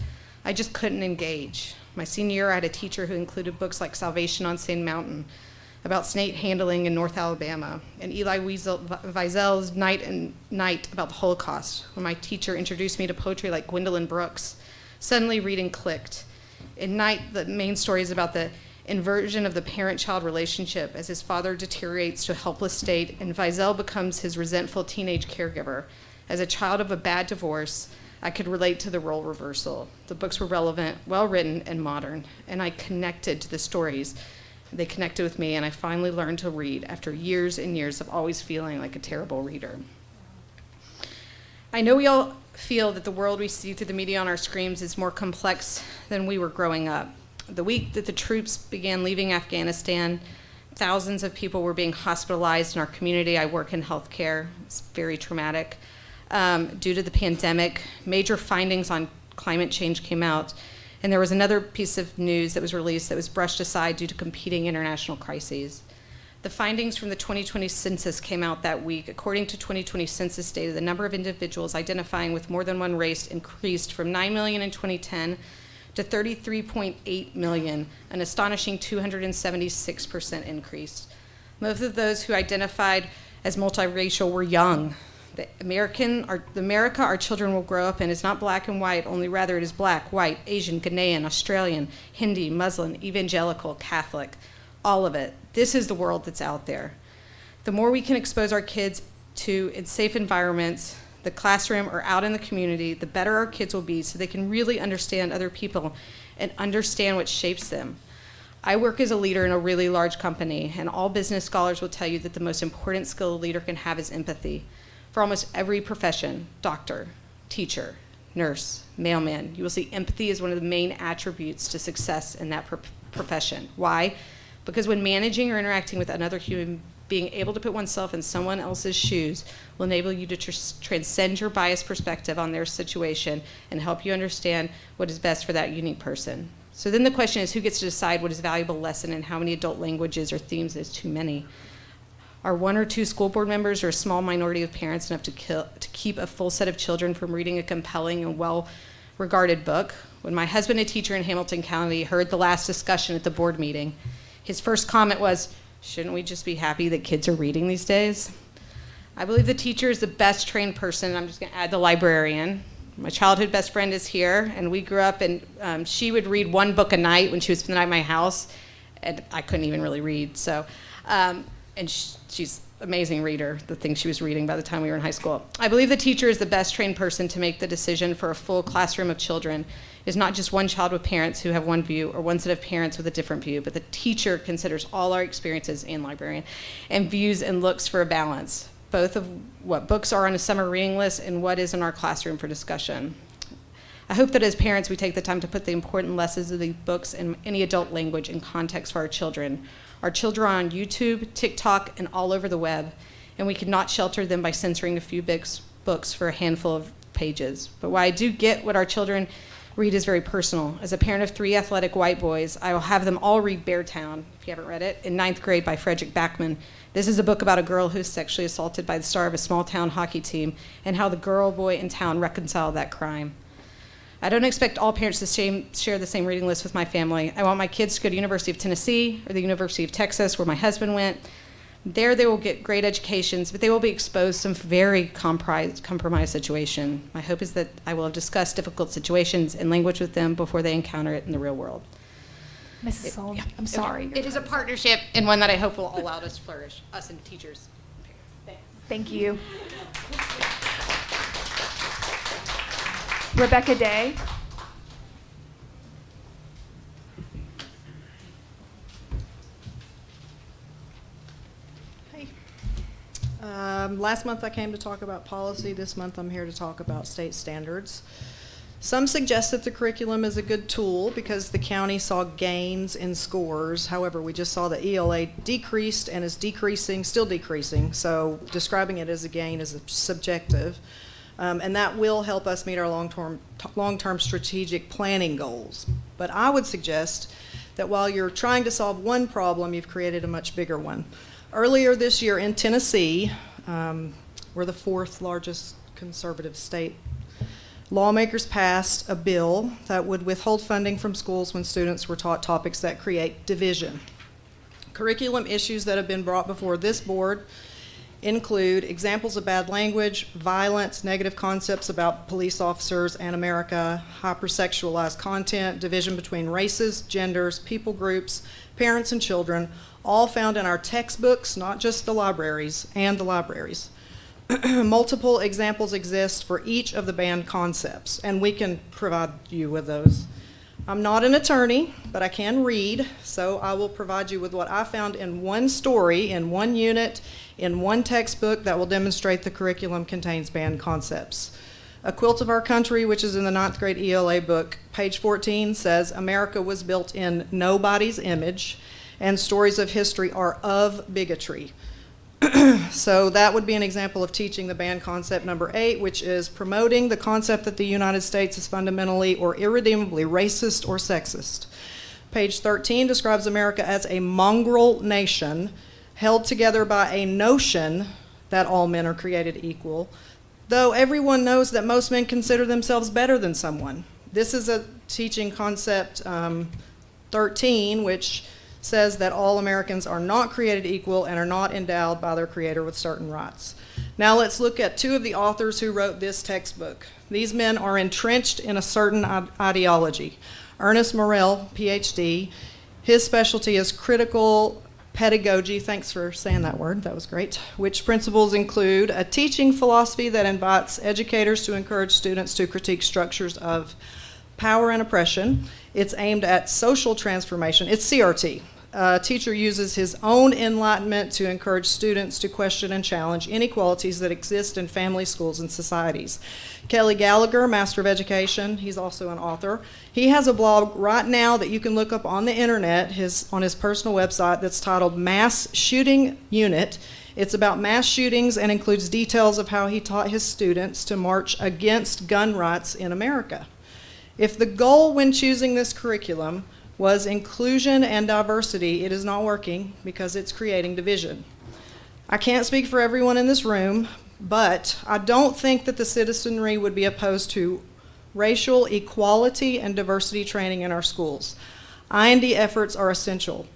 I just couldn't engage. My senior year, I had a teacher who included books like Salvation on Sand Mountain, about snake handling in North Alabama, and Elie Wiesel's Night and Night about the Holocaust. When my teacher introduced me to poetry like Gwendolyn Brooks, suddenly reading clicked. In Night, the main story is about the inversion of the parent-child relationship as his father deteriorates to a helpless state, and Wiesel becomes his resentful teenage caregiver. As a child of a bad divorce, I could relate to the role reversal. The books were relevant, well-written, and modern, and I connected to the stories. They connected with me, and I finally learned to read after years and years of always feeling like a terrible reader. I know we all feel that the world we see through the media on our screens is more complex than we were growing up. The week that the troops began leaving Afghanistan, thousands of people were being hospitalized in our community. I work in healthcare. It's very traumatic. Due to the pandemic, major findings on climate change came out. And there was another piece of news that was released that was brushed aside due to competing international crises. The findings from the 2020 census came out that week. According to 2020 census data, the number of individuals identifying with more than one race increased from 9 million in 2010 to 33.8 million, an astonishing 276% increase. Most of those who identified as multiracial were young. The America our children will grow up in is not black and white, only rather it is black, white, Asian, Ghanaian, Australian, Hindi, Muslim, evangelical, Catholic, all of it. This is the world that's out there. The more we can expose our kids to in safe environments, the classroom or out in the community, the better our kids will be so they can really understand other people and understand what shapes them. I work as a leader in a really large company, and all business scholars will tell you that the most important skill a leader can have is empathy. For almost every profession, doctor, teacher, nurse, mailman, you will see empathy as one of the main attributes to success in that profession. Why? Because when managing or interacting with another human, being able to put oneself in someone else's shoes will enable you to transcend your biased perspective on their situation and help you understand what is best for that unique person. So then the question is, who gets to decide what is a valuable lesson and how many adult languages or themes is too many? Are 1 or 2 school board members or a small minority of parents enough to keep a full set of children from reading a compelling and well-regarded book? When my husband, a teacher in Hamilton County, heard the last discussion at the board meeting, his first comment was, shouldn't we just be happy that kids are reading these days? I believe the teacher is the best trained person. I'm just going to add the librarian. My childhood best friend is here, and we grew up, and she would read 1 book a night when she would spend the night at my house, and I couldn't even really read. So. And she's an amazing reader, the things she was reading by the time we were in high school. I believe the teacher is the best trained person to make the decision for a full classroom of children. It's not just one child with parents who have one view or one set of parents with a different view, but the teacher considers all our experiences and librarian and views and looks for a balance. both of what books are on a summer reading list and what is in our classroom for discussion. I hope that as parents we take the time to put the important lessons of the books and any adult language in context for our children. Our children are on YouTube, TikTok, and all over the web, and we cannot shelter them by censoring a few books for a handful of pages. But while I do get what our children read is very personal. As a parent of 3 athletic white boys, I will have them all read Beartown, if you haven't read it, in 9th grade by Frederick Backman. This is a book about a girl who's sexually assaulted by the star of a small town hockey team and how the girl boy in town reconcile that crime. I don't expect all parents to share the same reading list with my family. I want my kids to go to University of Tennessee or the University of Texas, where my husband went. There they will get great educations, but they will be exposed to some very compromised situation. My hope is that I will have discussed difficult situations in language with them before they encounter it in the real world. Mrs. Sold, I'm sorry. It is a partnership and one that I hope will allow us to flourish, us and teachers. Thank you. Rebecca Day. Last month I came to talk about policy. This month I'm here to talk about state standards. Some suggest that the curriculum is a good tool because the county saw gains in scores. However, we just saw that ELA decreased and is decreasing, still decreasing. So describing it as a gain is subjective. And that will help us meet our long-term strategic planning goals. But I would suggest that while you're trying to solve one problem, you've created a much bigger one. Earlier this year in Tennessee, we're the 4th largest conservative state. Lawmakers passed a bill that would withhold funding from schools when students were taught topics that create division. Curriculum issues that have been brought before this board include examples of bad language, violence, negative concepts about police officers and America, hypersexualized content, division between races, genders, people groups, parents and children, all found in our textbooks, not just the libraries, and the libraries. Multiple examples exist for each of the banned concepts, and we can provide you with those. I'm not an attorney, but I can read, so I will provide you with what I found in one story, in one unit, in one textbook that will demonstrate the curriculum contains banned concepts. A Quilt of Our Country, which is in the 9th grade ELA book, page 14 says, America was built in nobody's image, and stories of history are of bigotry. So that would be an example of teaching the banned concept number 8, which is promoting the concept that the United States is fundamentally or irredeemably racist or sexist. Page 13 describes America as a mongrel nation held together by a notion that all men are created equal, though everyone knows that most men consider themselves better than someone. This is a teaching concept 13, which says that all Americans are not created equal and are not endowed by their creator with certain rights. Now let's look at 2 of the authors who wrote this textbook. These men are entrenched in a certain ideology. Ernest Morrell, PhD, his specialty is critical pedagogy, thanks for saying that word, that was great, which principles include a teaching philosophy that invites educators to encourage students to critique structures of power and oppression. It's aimed at social transformation. It's CRT. A teacher uses his own enlightenment to encourage students to question and challenge inequalities that exist in families, schools, and societies. Kelly Gallagher, Master of Education, he's also an author. He has a blog right now that you can look up on the internet, on his personal website, that's titled Mass Shooting Unit. It's about mass shootings and includes details of how he taught his students to march against gun rights in America. If the goal when choosing this curriculum was inclusion and diversity, it is not working because it's creating division. I can't speak for everyone in this room, but I don't think that the citizenry would be opposed to racial equality and diversity training in our schools. I&D efforts are essential.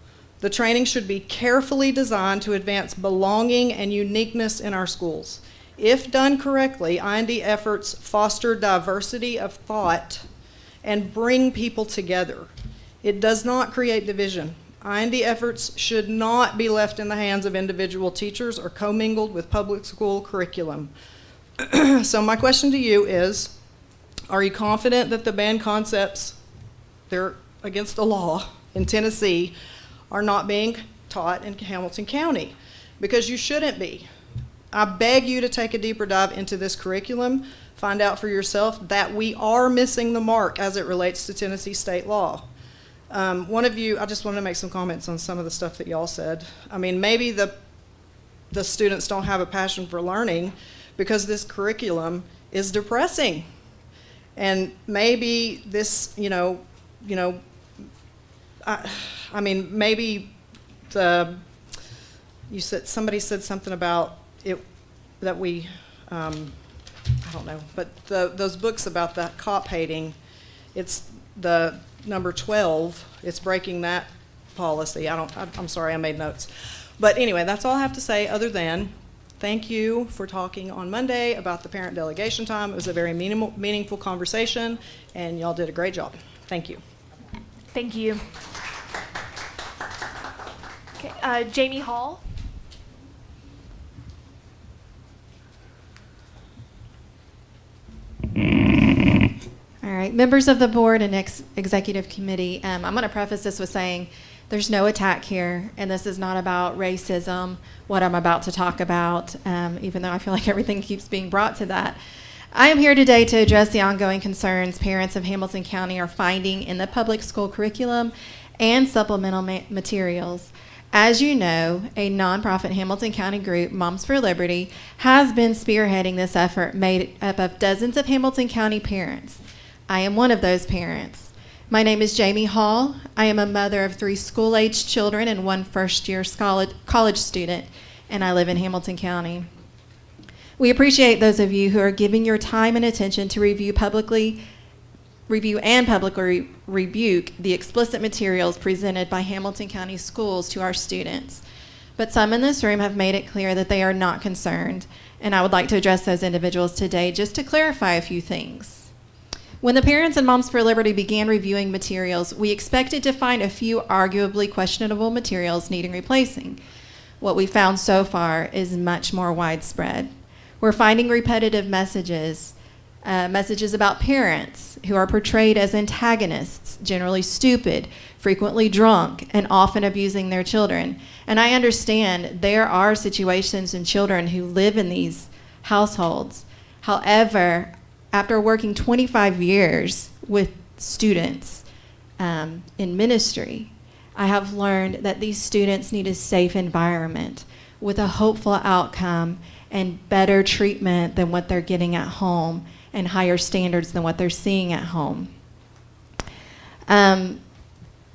The training should be carefully designed to advance belonging and uniqueness in our schools. If done correctly, I&D efforts foster diversity of thought and bring people together. It does not create division. I&D efforts should not be left in the hands of individual teachers or commingled with public school curriculum. So my question to you is, are you confident that the banned concepts, they're against the law in Tennessee, are not being taught in Hamilton County? Because you shouldn't be. I beg you to take a deeper dive into this curriculum, find out for yourself that we are missing the mark as it relates to Tennessee state law. One of you, I just wanted to make some comments on some of the stuff that y'all said. I mean, maybe the students don't have a passion for learning because this curriculum is depressing. And maybe this, I mean, maybe somebody said something about it, that we, I don't know, but those books about the cop hating, it's the number 12, it's breaking that policy. I'm sorry, I made notes. But anyway, that's all I have to say, other than thank you for talking on Monday about the parent delegation time. It was a very meaningful conversation, and y'all did a great job. Thank you. Thank you. Okay, Jamie Hall. All right, members of the board and executive committee, I'm going to preface this with saying there's no attack here, and this is not about racism, what I'm about to talk about, even though I feel like everything keeps being brought to that. I am here today to address the ongoing concerns parents of Hamilton County are finding in the public school curriculum and supplemental materials. As you know, a nonprofit Hamilton County group, Moms for Liberty, has been spearheading this effort made up of dozens of Hamilton County parents. I am one of those parents. My name is Jamie Hall. I am a mother of 3 school-aged children and 1 first-year college student, and I live in Hamilton County. We appreciate those of you who are giving your time and attention to review and publicly rebuke the explicit materials presented by Hamilton County schools to our students. But some in this room have made it clear that they are not concerned, and I would like to address those individuals today just to clarify a few things. When the parents and Moms for Liberty began reviewing materials, we expected to find a few arguably questionable materials needing replacing. What we found so far is much more widespread. We're finding repetitive messages about parents who are portrayed as antagonists, generally stupid, frequently drunk, and often abusing their children. And I understand there are situations in children who live in these households. However, after working 25 years with students in ministry, I have learned that these students need a safe environment with a hopeful outcome and better treatment than what they're getting at home and higher standards than what they're seeing at home.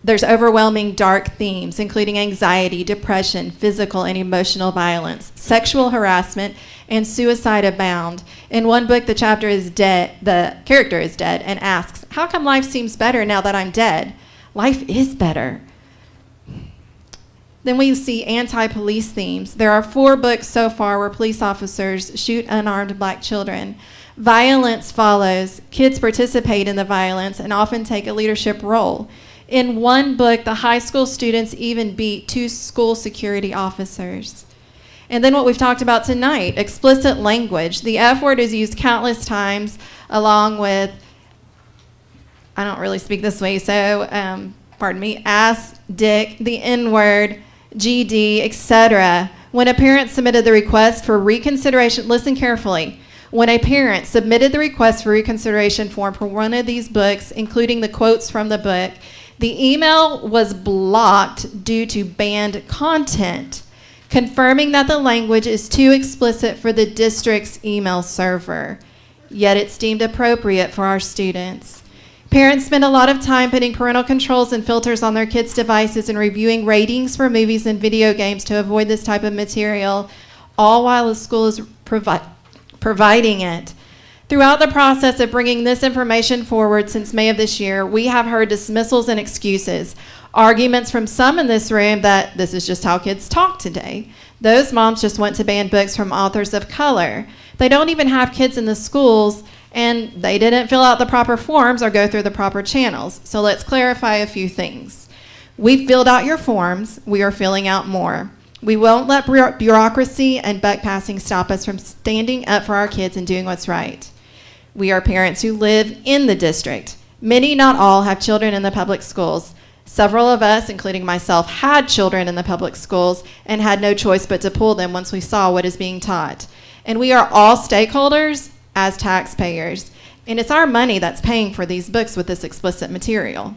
There's overwhelming dark themes, including anxiety, depression, physical and emotional violence, sexual harassment, and suicide abound. In one book, the character is dead and asks, "How come life seems better now that I'm dead?" Life is better. Then we see anti-police themes. There are 4 books so far where police officers shoot unarmed black children. Violence follows. Kids participate in the violence and often take a leadership role. In one book, the high school students even beat 2 school security officers. And then what we've talked about tonight, explicit language. The F word is used countless times along with, I don't really speak this way, so pardon me, ass, dick, the N word, GD, etc. When a parent submitted the request for reconsideration, listen carefully. When a parent submitted the request for reconsideration form for one of these books, including the quotes from the book, the email was blocked due to banned content, confirming that the language is too explicit for the district's email server, yet it's deemed appropriate for our students. Parents spend a lot of time putting parental controls and filters on their kids' devices and reviewing ratings for movies and video games to avoid this type of material, all while the school is providing it. Throughout the process of bringing this information forward since May of this year, we have heard dismissals and excuses, arguments from some in this room that this is just how kids talk today. Those moms just want to ban books from authors of color. They don't even have kids in the schools, and they didn't fill out the proper forms or go through the proper channels. So let's clarify a few things. We've filled out your forms. We are filling out more. We won't let bureaucracy and buck passing stop us from standing up for our kids and doing what's right. We are parents who live in the district. Many, not all, have children in the public schools. Several of us, including myself, had children in the public schools and had no choice but to pull them once we saw what is being taught. And we are all stakeholders as taxpayers. And it's our money that's paying for these books with this explicit material.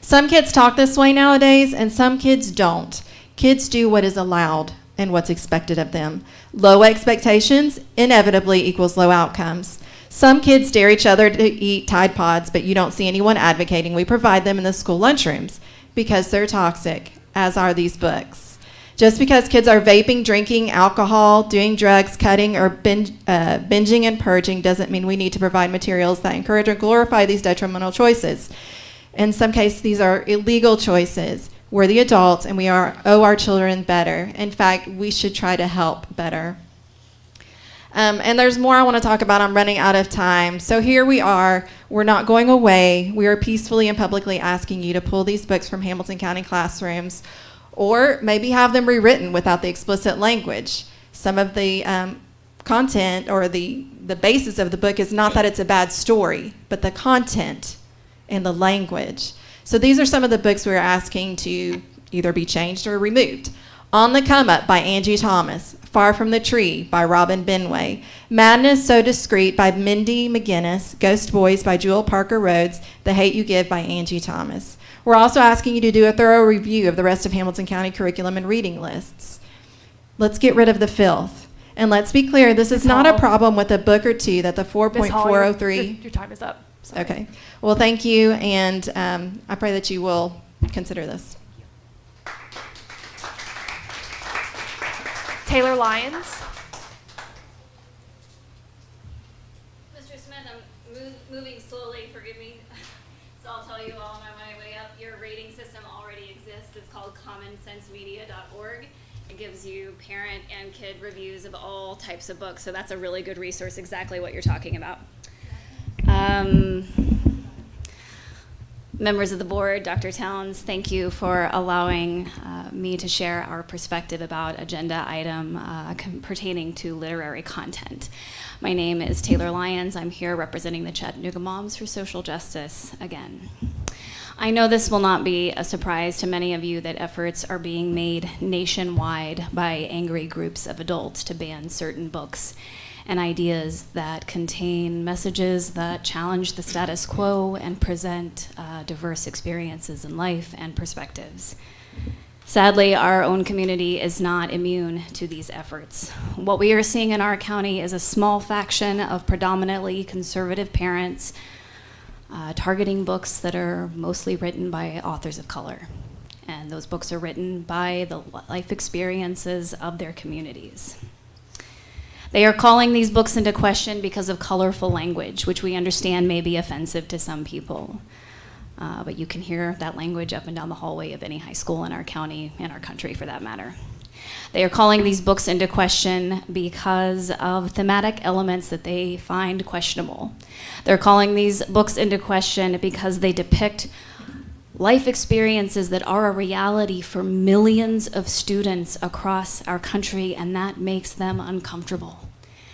Some kids talk this way nowadays, and some kids don't. Kids do what is allowed and what's expected of them. Low expectations inevitably equals low outcomes. Some kids dare each other to eat Tide Pods, but you don't see anyone advocating we provide them in the school lunchrooms because they're toxic, as are these books. Just because kids are vaping, drinking alcohol, doing drugs, cutting, or binging and purging doesn't mean we need to provide materials that encourage or glorify these detrimental choices. In some cases, these are illegal choices. We're the adults, and we owe our children better. In fact, we should try to help better. And there's more I want to talk about. I'm running out of time. So here we are. We're not going away. We are peacefully and publicly asking you to pull these books from Hamilton County classrooms, or maybe have them rewritten without the explicit language. Some of the content or the basis of the book is not that it's a bad story, but the content and the language. So these are some of the books we're asking to either be changed or removed. On the Come Up by Angie Thomas, Far from the Tree by Robin Benway, Madness So Discreet by Mindy McGinnis, Ghost Boys by Jewel Parker Rhodes, The Hate You Give by Angie Thomas. We're also asking you to do a thorough review of the rest of Hamilton County curriculum and reading lists. Let's get rid of the filth. And let's be clear, this is not a problem with a book or two that the 4.403... Your time is up. Sorry. Okay. Well, thank you, and I pray that you will consider this. Taylor Lyons. Mr. Smith, I'm moving slowly, forgive me. So I'll tell you all on my way up. Your rating system already exists. It's called commonsensemedia.org. It gives you parent and kid reviews of all types of books. So that's a really good resource, exactly what you're talking about. Members of the board, Dr. Towns, thank you for allowing me to share our perspective about agenda item pertaining to literary content. My name is Taylor Lyons. I'm here representing the Chattanooga Moms for Social Justice again. I know this will not be a surprise to many of you that efforts are being made nationwide by angry groups of adults to ban certain books and ideas that contain messages that challenge the status quo and present diverse experiences in life and perspectives. Sadly, our own community is not immune to these efforts. What we are seeing in our county is a small faction of predominantly conservative parents targeting books that are mostly written by authors of color. And those books are written by the life experiences of their communities. They are calling these books into question because of colorful language, which we understand may be offensive to some people. But you can hear that language up and down the hallway of any high school in our county, in our country for that matter. They are calling these books into question because of thematic elements that they find questionable. They're calling these books into question because they depict life experiences that are a reality for millions of students across our country, and that makes them uncomfortable.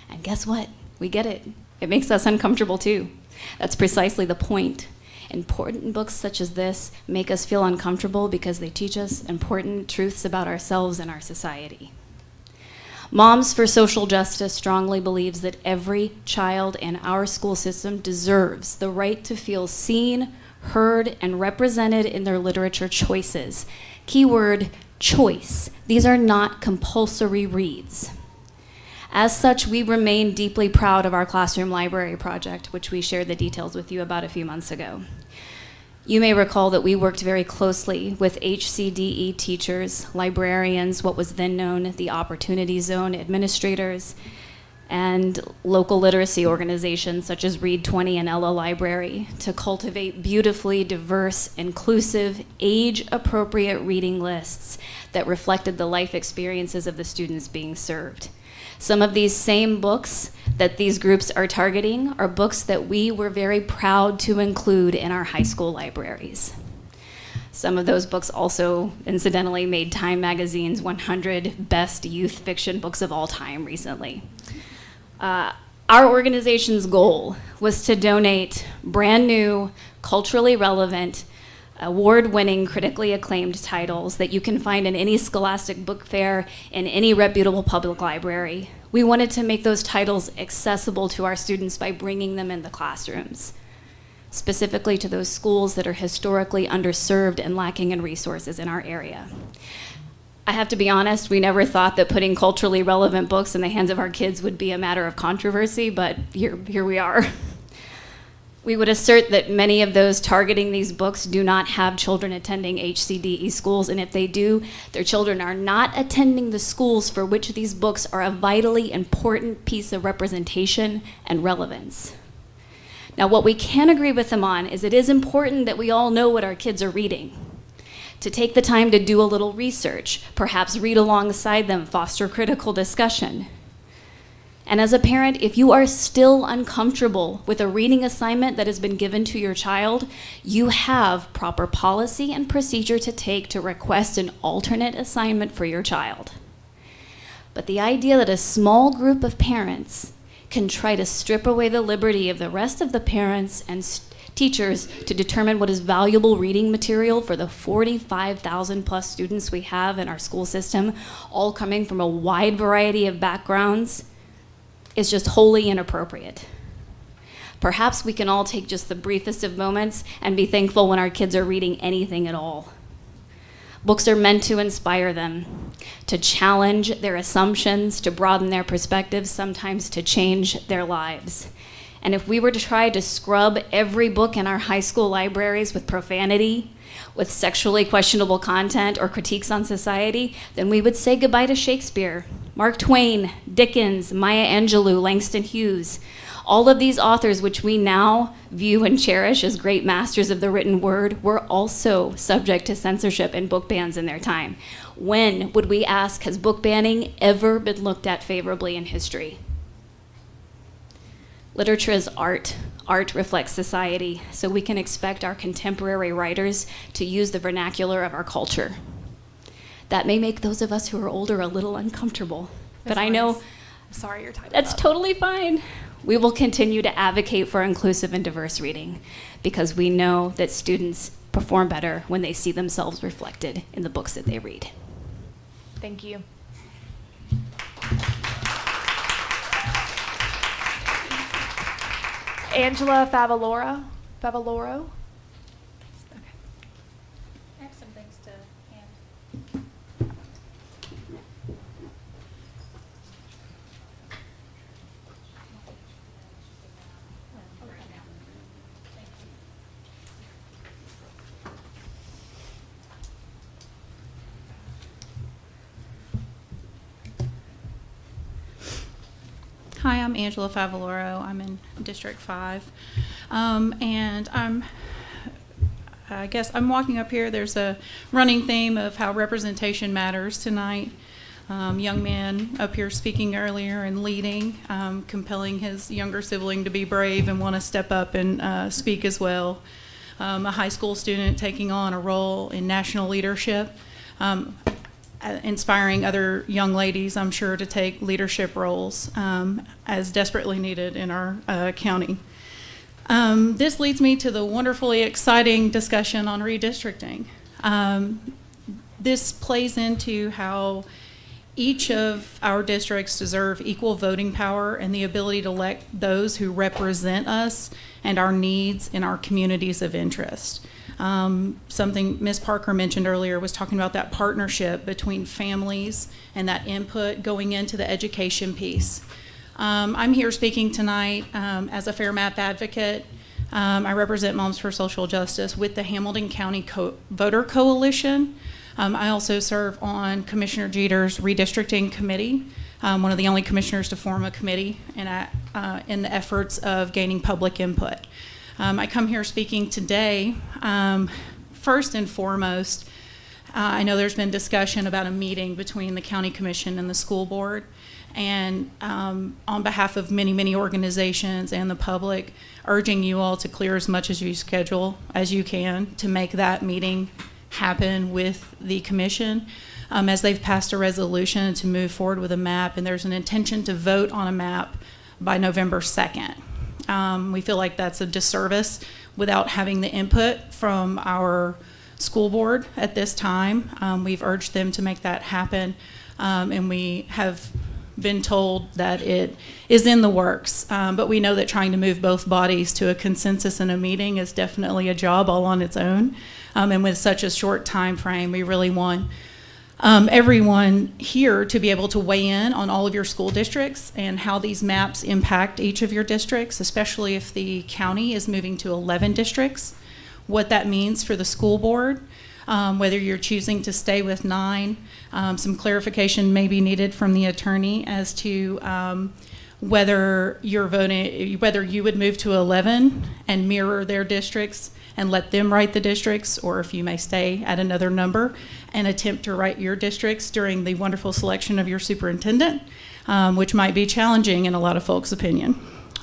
And guess what? We get it. It makes us uncomfortable too. That's precisely the point. Important books such as this make us feel uncomfortable because they teach us important truths about ourselves and our society. Moms for Social Justice strongly believes that every child in our school system deserves the right to feel seen, heard, and represented in their literature choices. Keyword, choice. These are not compulsory reads. As such, we remain deeply proud of our classroom library project, which we shared the details with you about a few months ago. You may recall that we worked very closely with HCDE teachers, librarians, what was then known the Opportunity Zone administrators, and local literacy organizations such as Read 20 and Ella Library to cultivate beautifully diverse, inclusive, age-appropriate reading lists that reflected the life experiences of the students being served. Some of these same books that these groups are targeting are books that we were very proud to include in our high school libraries. Some of those books also, incidentally, made Time Magazine's 100 Best Youth Fiction Books of All Time recently. Our organization's goal was to donate brand new, culturally relevant award-winning, critically acclaimed titles that you can find in any scholastic book fair, in any reputable public library. We wanted to make those titles accessible to our students by bringing them in the classrooms, specifically to those schools that are historically underserved and lacking in resources in our area. I have to be honest, we never thought that putting culturally relevant books in the hands of our kids would be a matter of controversy, but here we are. We would assert that many of those targeting these books do not have children attending HCDE schools, and if they do, their children are not attending the schools for which these books are a vitally important piece of representation and relevance. Now, what we can agree with them on is it is important that we all know what our kids are reading, to take the time to do a little research, perhaps read alongside them, foster critical discussion. And as a parent, if you are still uncomfortable with a reading assignment that has been given to your child, you have proper policy and procedure to take to request an alternate assignment for your child. But the idea that a small group of parents can try to strip away the liberty of the rest of the parents and teachers to determine what is valuable reading material for the 45,000 plus students we have in our school system, all coming from a wide variety of backgrounds, is just wholly inappropriate. Perhaps we can all take just the briefest of moments and be thankful when our kids are reading anything at all. Books are meant to inspire them, to challenge their assumptions, to broaden their perspectives, sometimes to change their lives. And if we were to try to scrub every book in our high school libraries with profanity, with sexually questionable content or critiques on society, then we would say goodbye to Shakespeare, Mark Twain, Dickens, Maya Angelou, Langston Hughes. All of these authors, which we now view and cherish as great masters of the written word, were also subject to censorship and book bans in their time. When, would we ask, has book banning ever been looked at favorably in history? Literature is art. Art reflects society, so we can expect our contemporary writers to use the vernacular of our culture. That may make those of us who are older a little uncomfortable, but I know I'm sorry you're tied that's up. totally fine. We will continue to advocate for inclusive and diverse reading because we know that students perform better when they see themselves reflected in the books that they read. Thank you. Angela Favaloro? Okay. I have some things to hand. Hi, I'm Angela Favaloro. I'm in District 5. And I guess I'm walking up here. There's a running theme of how representation matters tonight. Young man up here speaking earlier and leading, compelling his younger sibling to be brave and want to step up and speak as well. A high school student taking on a role in national leadership. Inspiring other young ladies, I'm sure, to take leadership roles as desperately needed in our county. This leads me to the wonderfully exciting discussion on redistricting. This plays into how each of our districts deserve equal voting power and the ability to elect those who represent us and our needs in our communities of interest. Something Ms. Parker mentioned earlier was talking about that partnership between families and that input going into the education piece. I'm here speaking tonight as a fair map advocate. I represent Moms for Social Justice with the Hamilton County Voter Coalition. I also serve on Commissioner Jeter's redistricting committee, one of the only commissioners to form a committee in the efforts of gaining public input. I come here speaking today, first and foremost, I know there's been discussion about a meeting between the county commission and the school board, and on behalf of many, many organizations and the public, urging you all to clear as much as you schedule as you can to make that meeting happen with the commission, as they've passed a resolution to move forward with a map, and there's an intention to vote on a map by November 2nd. We feel like that's a disservice. without having the input from our school board at this time. We've urged them to make that happen, and we have been told that it is in the works, but we know that trying to move both bodies to a consensus in a meeting is definitely a job all on its own, and with such a short time frame, we really want everyone here to be able to weigh in on all of your school districts and how these maps impact each of your districts, especially if the county is moving to 11 districts, what that means for the school board, whether you're choosing to stay with 9. Some clarification may be needed from the attorney as to whether you're voting, whether you would move to 11 and mirror their districts and let them write the districts, or if you may stay at another number and attempt to write your districts during the wonderful selection of your superintendent, which might be challenging in a lot of folks' opinion.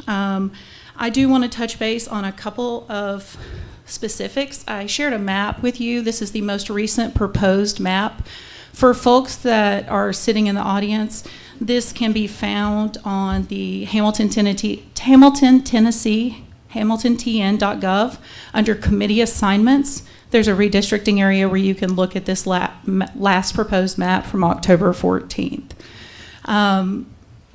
I do want to touch base on a couple of specifics. I shared a map with you. This is the most recent proposed map. For folks that are sitting in the audience, this can be found on the hamiltontn.gov under committee assignments. There's a redistricting area where you can look at this last proposed map from October 14th.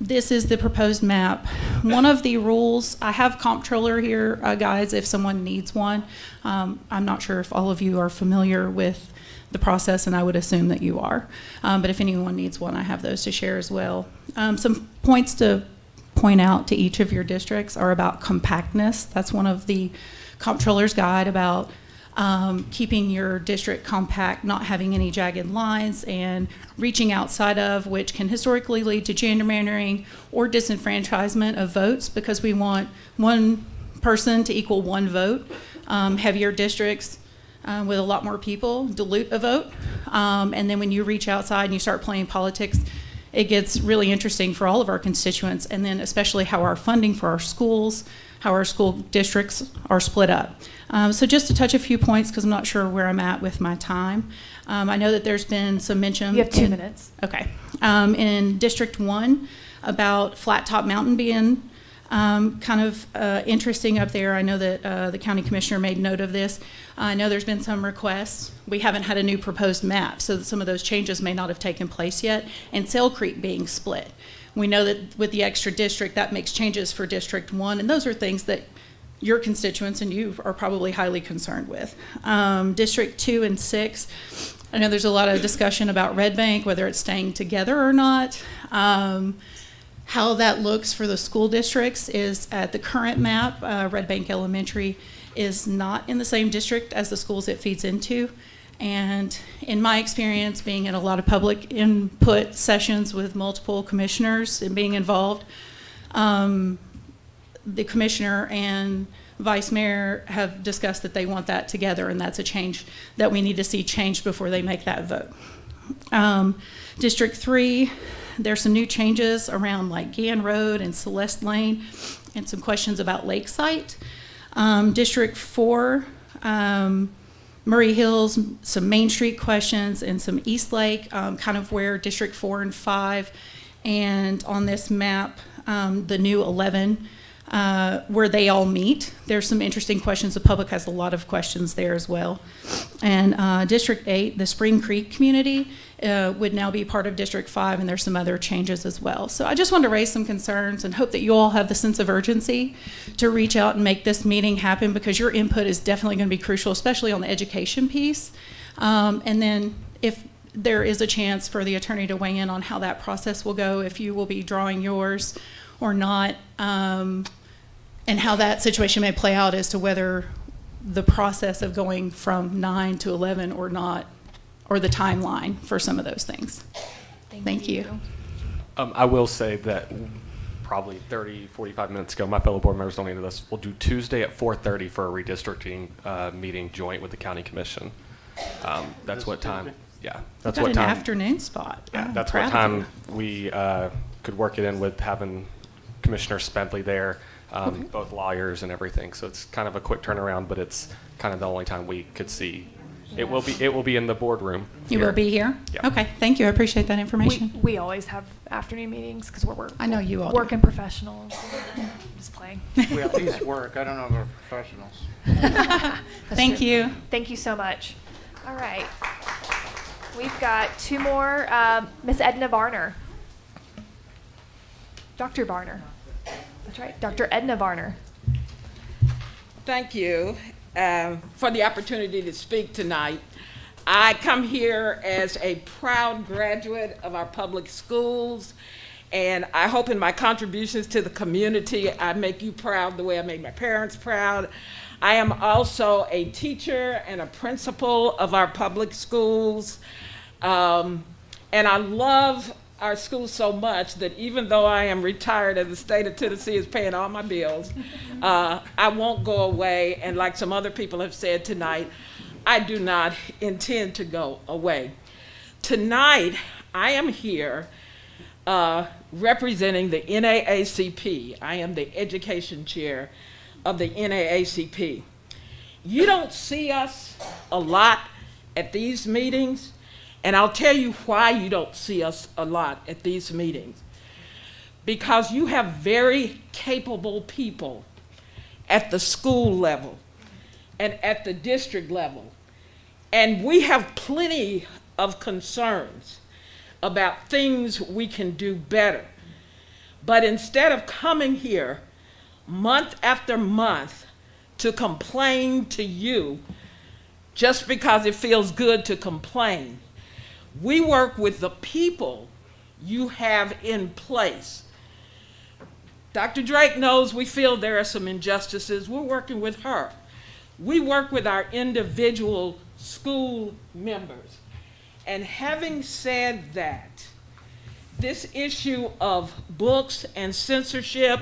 This is the proposed map. One of the rules, I have comptroller here, guys, if someone needs one. I'm not sure if all of you are familiar with the process, and I would assume that you are. But if anyone needs one, I have those to share as well. Some points to point out to each of your districts are about compactness. That's one of the comptroller's guide about keeping your district compact, not having any jagged lines, and reaching outside of, which can historically lead to gerrymandering or disenfranchisement of votes, because we want one person to equal one vote. Heavier districts with a lot more people dilute a vote, and then when you reach outside and you start playing politics, it gets really interesting for all of our constituents, and then especially how our funding for our schools, how our school districts are split up. So just to touch a few points, because I'm not sure where I'm at with my time. I know that there's been some mention. You have 2 minutes. Okay. In District 1 about Flat Top Mountain being kind of interesting up there. I know that the county commissioner made note of this. I know there's been some requests. We haven't had a new proposed map, so that some of those changes may not have taken place yet. And Sail Creek being split. We know that with the extra district, that makes changes for District 1, and those are things that your constituents and you are probably highly concerned with. District 2 and 6, I know there's a lot of discussion about Red Bank, whether it's staying together or not. How that looks for the school districts is at the current map, Red Bank Elementary is not in the same district as the schools it feeds into. And in my experience, being in a lot of public input sessions with multiple commissioners and being involved, the commissioner and vice mayor have discussed that they want that together, and that's a change that we need to see changed before they make that vote. District 3, there's some new changes around like Gann Road and Celeste Lane, and some questions about Lakesite. District 4, Murray Hills, some Main Street questions, and some East Lake, kind of where District 4 and 5, and on this map, the new 11, where they all meet. There's some interesting questions. The public has a lot of questions there as well. And District 8, the Spring Creek community, would now be part of District 5, and there's some other changes as well. So I just want to raise some concerns and hope that you all have the sense of urgency to reach out and make this meeting happen, because your input is definitely going to be crucial, especially on the education piece. And then if there is a chance for the attorney to weigh in on how that process will go, if you will be drawing yours or not, and how that situation may play out as to whether the process of going from 9 to 11 or not, or the timeline for some of those things. Thank you. I will say that probably 30, 45 minutes ago, my fellow board members don't need this. We'll do Tuesday at 4:30 for a redistricting meeting joint with the county commission. That's what time. Yeah, that's what time. An afternoon spot. Yeah, that's what time we could work it in with having Commissioner Spendley there, both lawyers and everything. So it's kind of a quick turnaround, but it's kind of the only time we could see. It will be in the boardroom. You will be here? Yeah. Okay, thank you. I appreciate that information. We always have afternoon meetings because we're I know you all working do. professionals. Just playing. way. We at least work. I don't know if we're professionals. Thank you. Thank you so much. All right. We've got two more. Miss Edna Varner. Dr. Varner. That's right, Dr. Edna Varner. Thank you for the opportunity to speak tonight. I come here as a proud graduate of our public schools, and I hope in my contributions to the community, I make you proud the way I made my parents proud. I am also a teacher and a principal of our public schools, and I love our school so much that even though I am retired and the state of Tennessee is paying all my bills, I won't go away. And like some other people have said tonight, I do not intend to go away. Tonight, I am here representing the NAACP. I am the education chair of the NAACP. You don't see us a lot at these meetings, and I'll tell you why you don't see us a lot at these meetings. Because you have very capable people at the school level and at the district level. And we have plenty of concerns about things we can do better. But instead of coming here month after month to complain to you just because it feels good to complain, we work with the people you have in place. Dr. Drake knows we feel there are some injustices. We're working with her. We work with our individual school members. And having said that, this issue of books and censorship,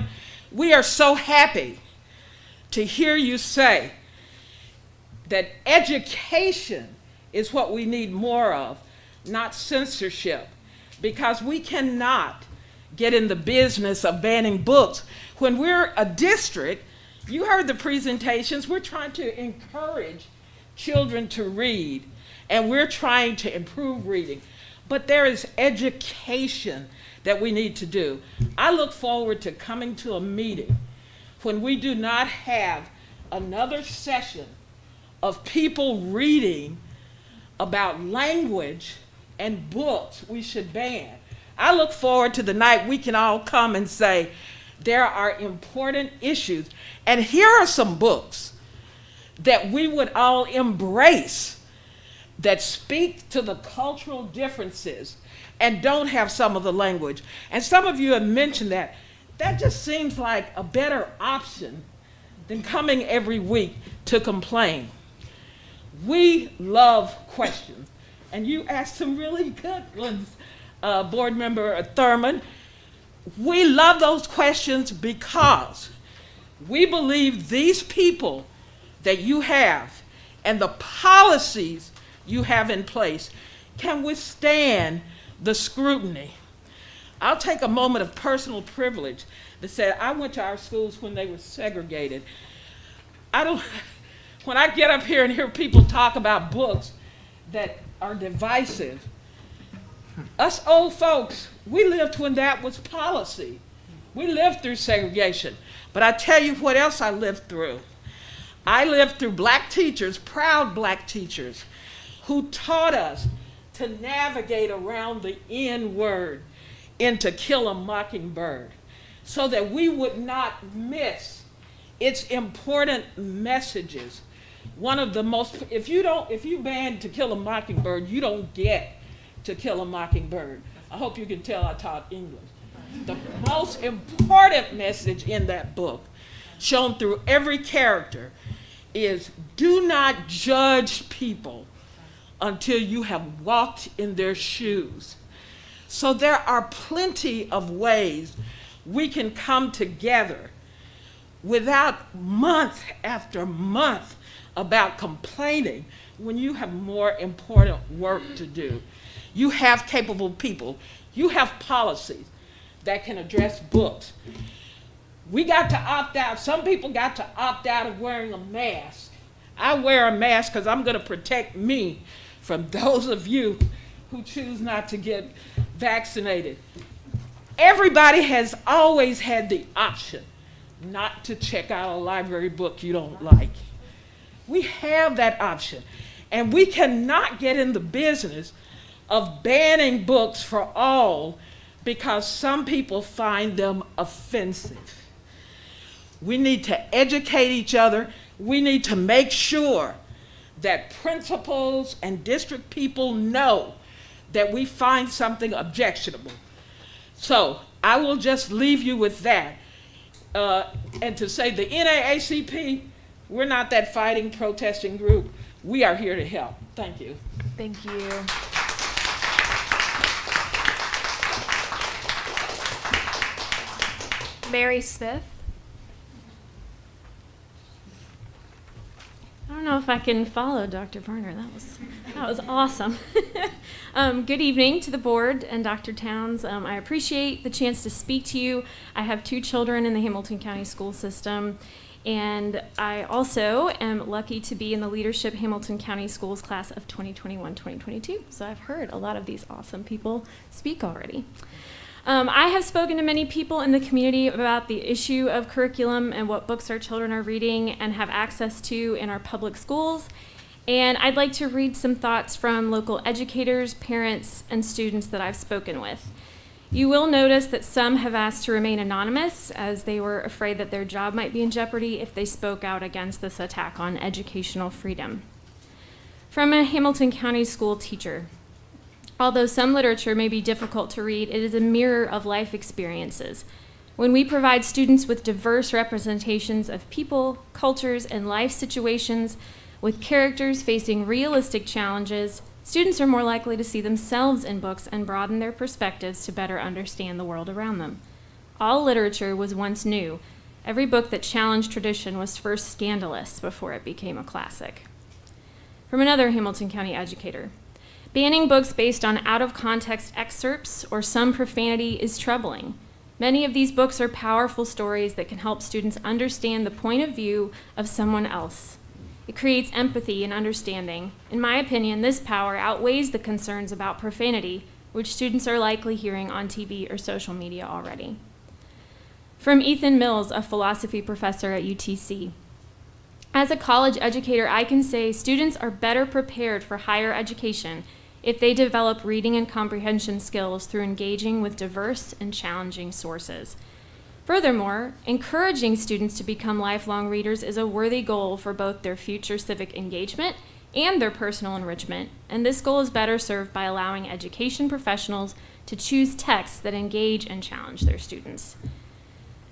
we are so happy to hear you say that education is what we need more of, not censorship, because we cannot get in the business of banning books. When we're a district, you heard the presentations, we're trying to encourage children to read, and we're trying to improve reading. But there is education that we need to do. I look forward to coming to a meeting when we do not have another session of people reading about language and books we should ban. I look forward to the night we can all come and say, there are important issues, and here are some books that we would all embrace that speak to the cultural differences and don't have some of the language. And some of you have mentioned that. That just seems like a better option than coming every week to complain. We love questions. And you asked some really good ones, Board Member Thurman. We love those questions because we believe these people that you have and the policies you have in place can withstand the scrutiny. I'll take a moment of personal privilege to say I went to our schools when they were segregated. When I get up here and hear people talk about books that are divisive, us old folks, we lived when that was policy. We lived through segregation. But I tell you what else I lived through. I lived through black teachers, proud black teachers, who taught us to navigate around the N word in To Kill a Mockingbird so that we would not miss its important messages. One of the most, if you ban To Kill a Mockingbird, you don't get To Kill a Mockingbird. I hope you can tell I taught English. The most important message in that book, shown through every character, is do not judge people until you have walked in their shoes. So there are plenty of ways we can come together without month after month about complaining when you have more important work to do. You have capable people. You have policies that can address books. We got to opt out. Some people got to opt out of wearing a mask. I wear a mask because I'm going to protect me from those of you who choose not to get vaccinated. Everybody has always had the option not to check out a library book you don't like. We have that option. And we cannot get in the business of banning books for all because some people find them offensive. We need to educate each other. We need to make sure that principals and district people know that we find something objectionable. So I will just leave you with that. And to say the NAACP, we're not that fighting, protesting group. We are here to help. Thank you. Thank you. Mary Smith. I don't know if I can follow Dr. Varner. That was awesome. Good evening to the board and Dr. Towns. I appreciate the chance to speak to you. I have 2 children in the Hamilton County school system, and I also am lucky to be in the Leadership Hamilton County Schools class of 2021-2022. So I've heard a lot of these awesome people speak already. I have spoken to many people in the community about the issue of curriculum and what books our children are reading and have access to in our public schools. And I'd like to read some thoughts from local educators, parents, and students that I've spoken with. You will notice that some have asked to remain anonymous as they were afraid that their job might be in jeopardy if they spoke out against this attack on educational freedom. From a Hamilton County school teacher. Although some literature may be difficult to read, it is a mirror of life experiences. When we provide students with diverse representations of people, cultures, and life situations with characters facing realistic challenges, students are more likely to see themselves in books and broaden their perspectives to better understand the world around them. All literature was once new. Every book that challenged tradition was first scandalous before it became a classic. From another Hamilton County educator. Banning books based on out-of-context excerpts or some profanity is troubling. Many of these books are powerful stories that can help students understand the point of view of someone else. It creates empathy and understanding. In my opinion, this power outweighs the concerns about profanity, which students are likely hearing on TV or social media already. From Ethan Mills, a philosophy professor at UTC. As a college educator, I can say students are better prepared for higher education if they develop reading and comprehension skills through engaging with diverse and challenging sources. Furthermore, encouraging students to become lifelong readers is a worthy goal for both their future civic engagement and their personal enrichment, and this goal is better served by allowing education professionals to choose texts that engage and challenge their students.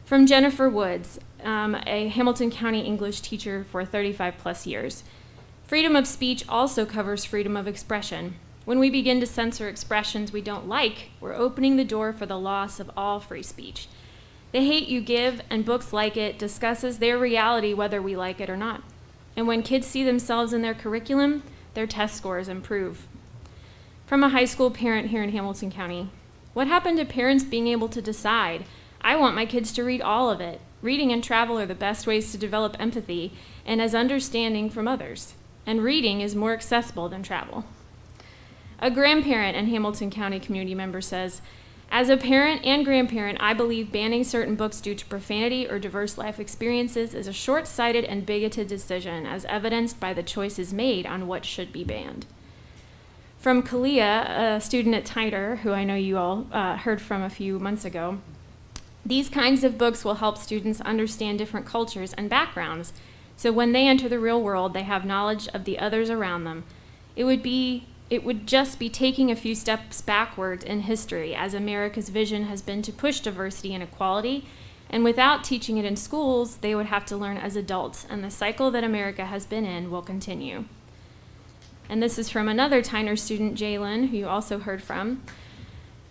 From Jennifer Woods, a Hamilton County English teacher for 35 plus years. Freedom of speech also covers freedom of expression. When we begin to censor expressions we don't like, we're opening the door for the loss of all free speech. The Hate U Give and books like it discusses their reality whether we like it or not. And when kids see themselves in their curriculum, their test scores improve. From a high school parent here in Hamilton County, what happened to parents being able to decide, I want my kids to read all of it. Reading and travel are the best ways to develop empathy and as understanding from others. And reading is more accessible than travel. A grandparent and Hamilton County community member says, as a parent and grandparent, I believe banning certain books due to profanity or diverse life experiences is a short-sighted and bigoted decision, as evidenced by the choices made on what should be banned. From Kalia, a student at Tyler, who I know you all heard from a few months ago, these kinds of books will help students understand different cultures and backgrounds, so when they enter the real world, they have knowledge of the others around them. It would just be taking a few steps backwards in history, as America's vision has been to push diversity and equality, and without teaching it in schools, they would have to learn as adults, and the cycle that America has been in will continue. And this is from another Tyner student, Jalen, who you also heard from.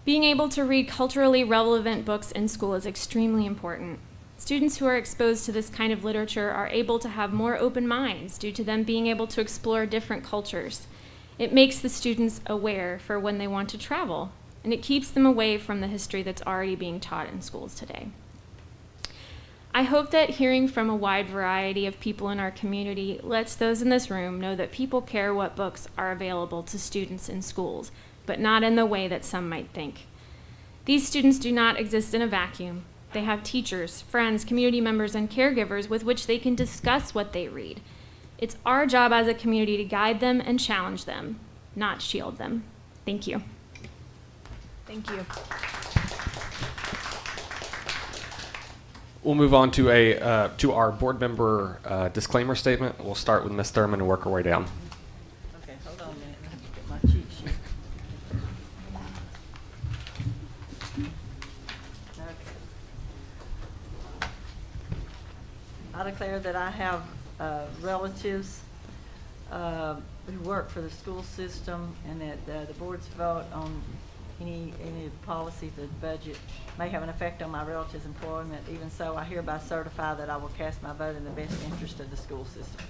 Being able to read culturally relevant books in school is extremely important. Students who are exposed to this kind of literature are able to have more open minds due to them being able to explore different cultures. It makes the students aware for when they want to travel, and it keeps them away from the history that's already being taught in schools today. I hope that hearing from a wide variety of people in our community lets those in this room know that people care what books are available to students in schools, but not in the way that some might think. These students do not exist in a vacuum. They have teachers, friends, community members, and caregivers with which they can discuss what they read. It's our job as a community to guide them and challenge them, not shield them. Thank you. Thank you. We'll move on to our board member disclaimer statement. We'll start with Ms. Thurman and work our way down. Okay, hold on a minute. I have to get my cheat sheet. Okay. I declare that I have relatives who work for the school system, and that the board's vote on any policies or budget may have an effect on my relatives' employment. Even so, I hereby certify that I will cast my vote in the best interest of the school system.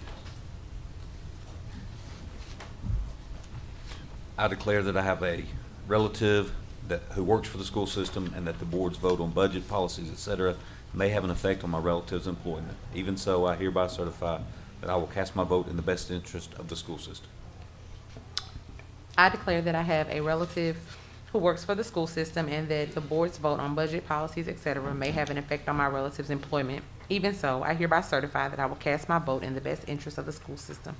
I declare that I have a relative who works for the school system, and that the board's vote on budget, policies, etc. may have an effect on my relative's employment. Even so, I hereby certify that I will cast my vote in the best interest of the school system. I declare that I have a relative who works for the school system, and that the board's vote on budget, policies, etc. may have an effect on my relative's employment. Even so, I hereby certify that I will cast my vote in the best interest of the school system.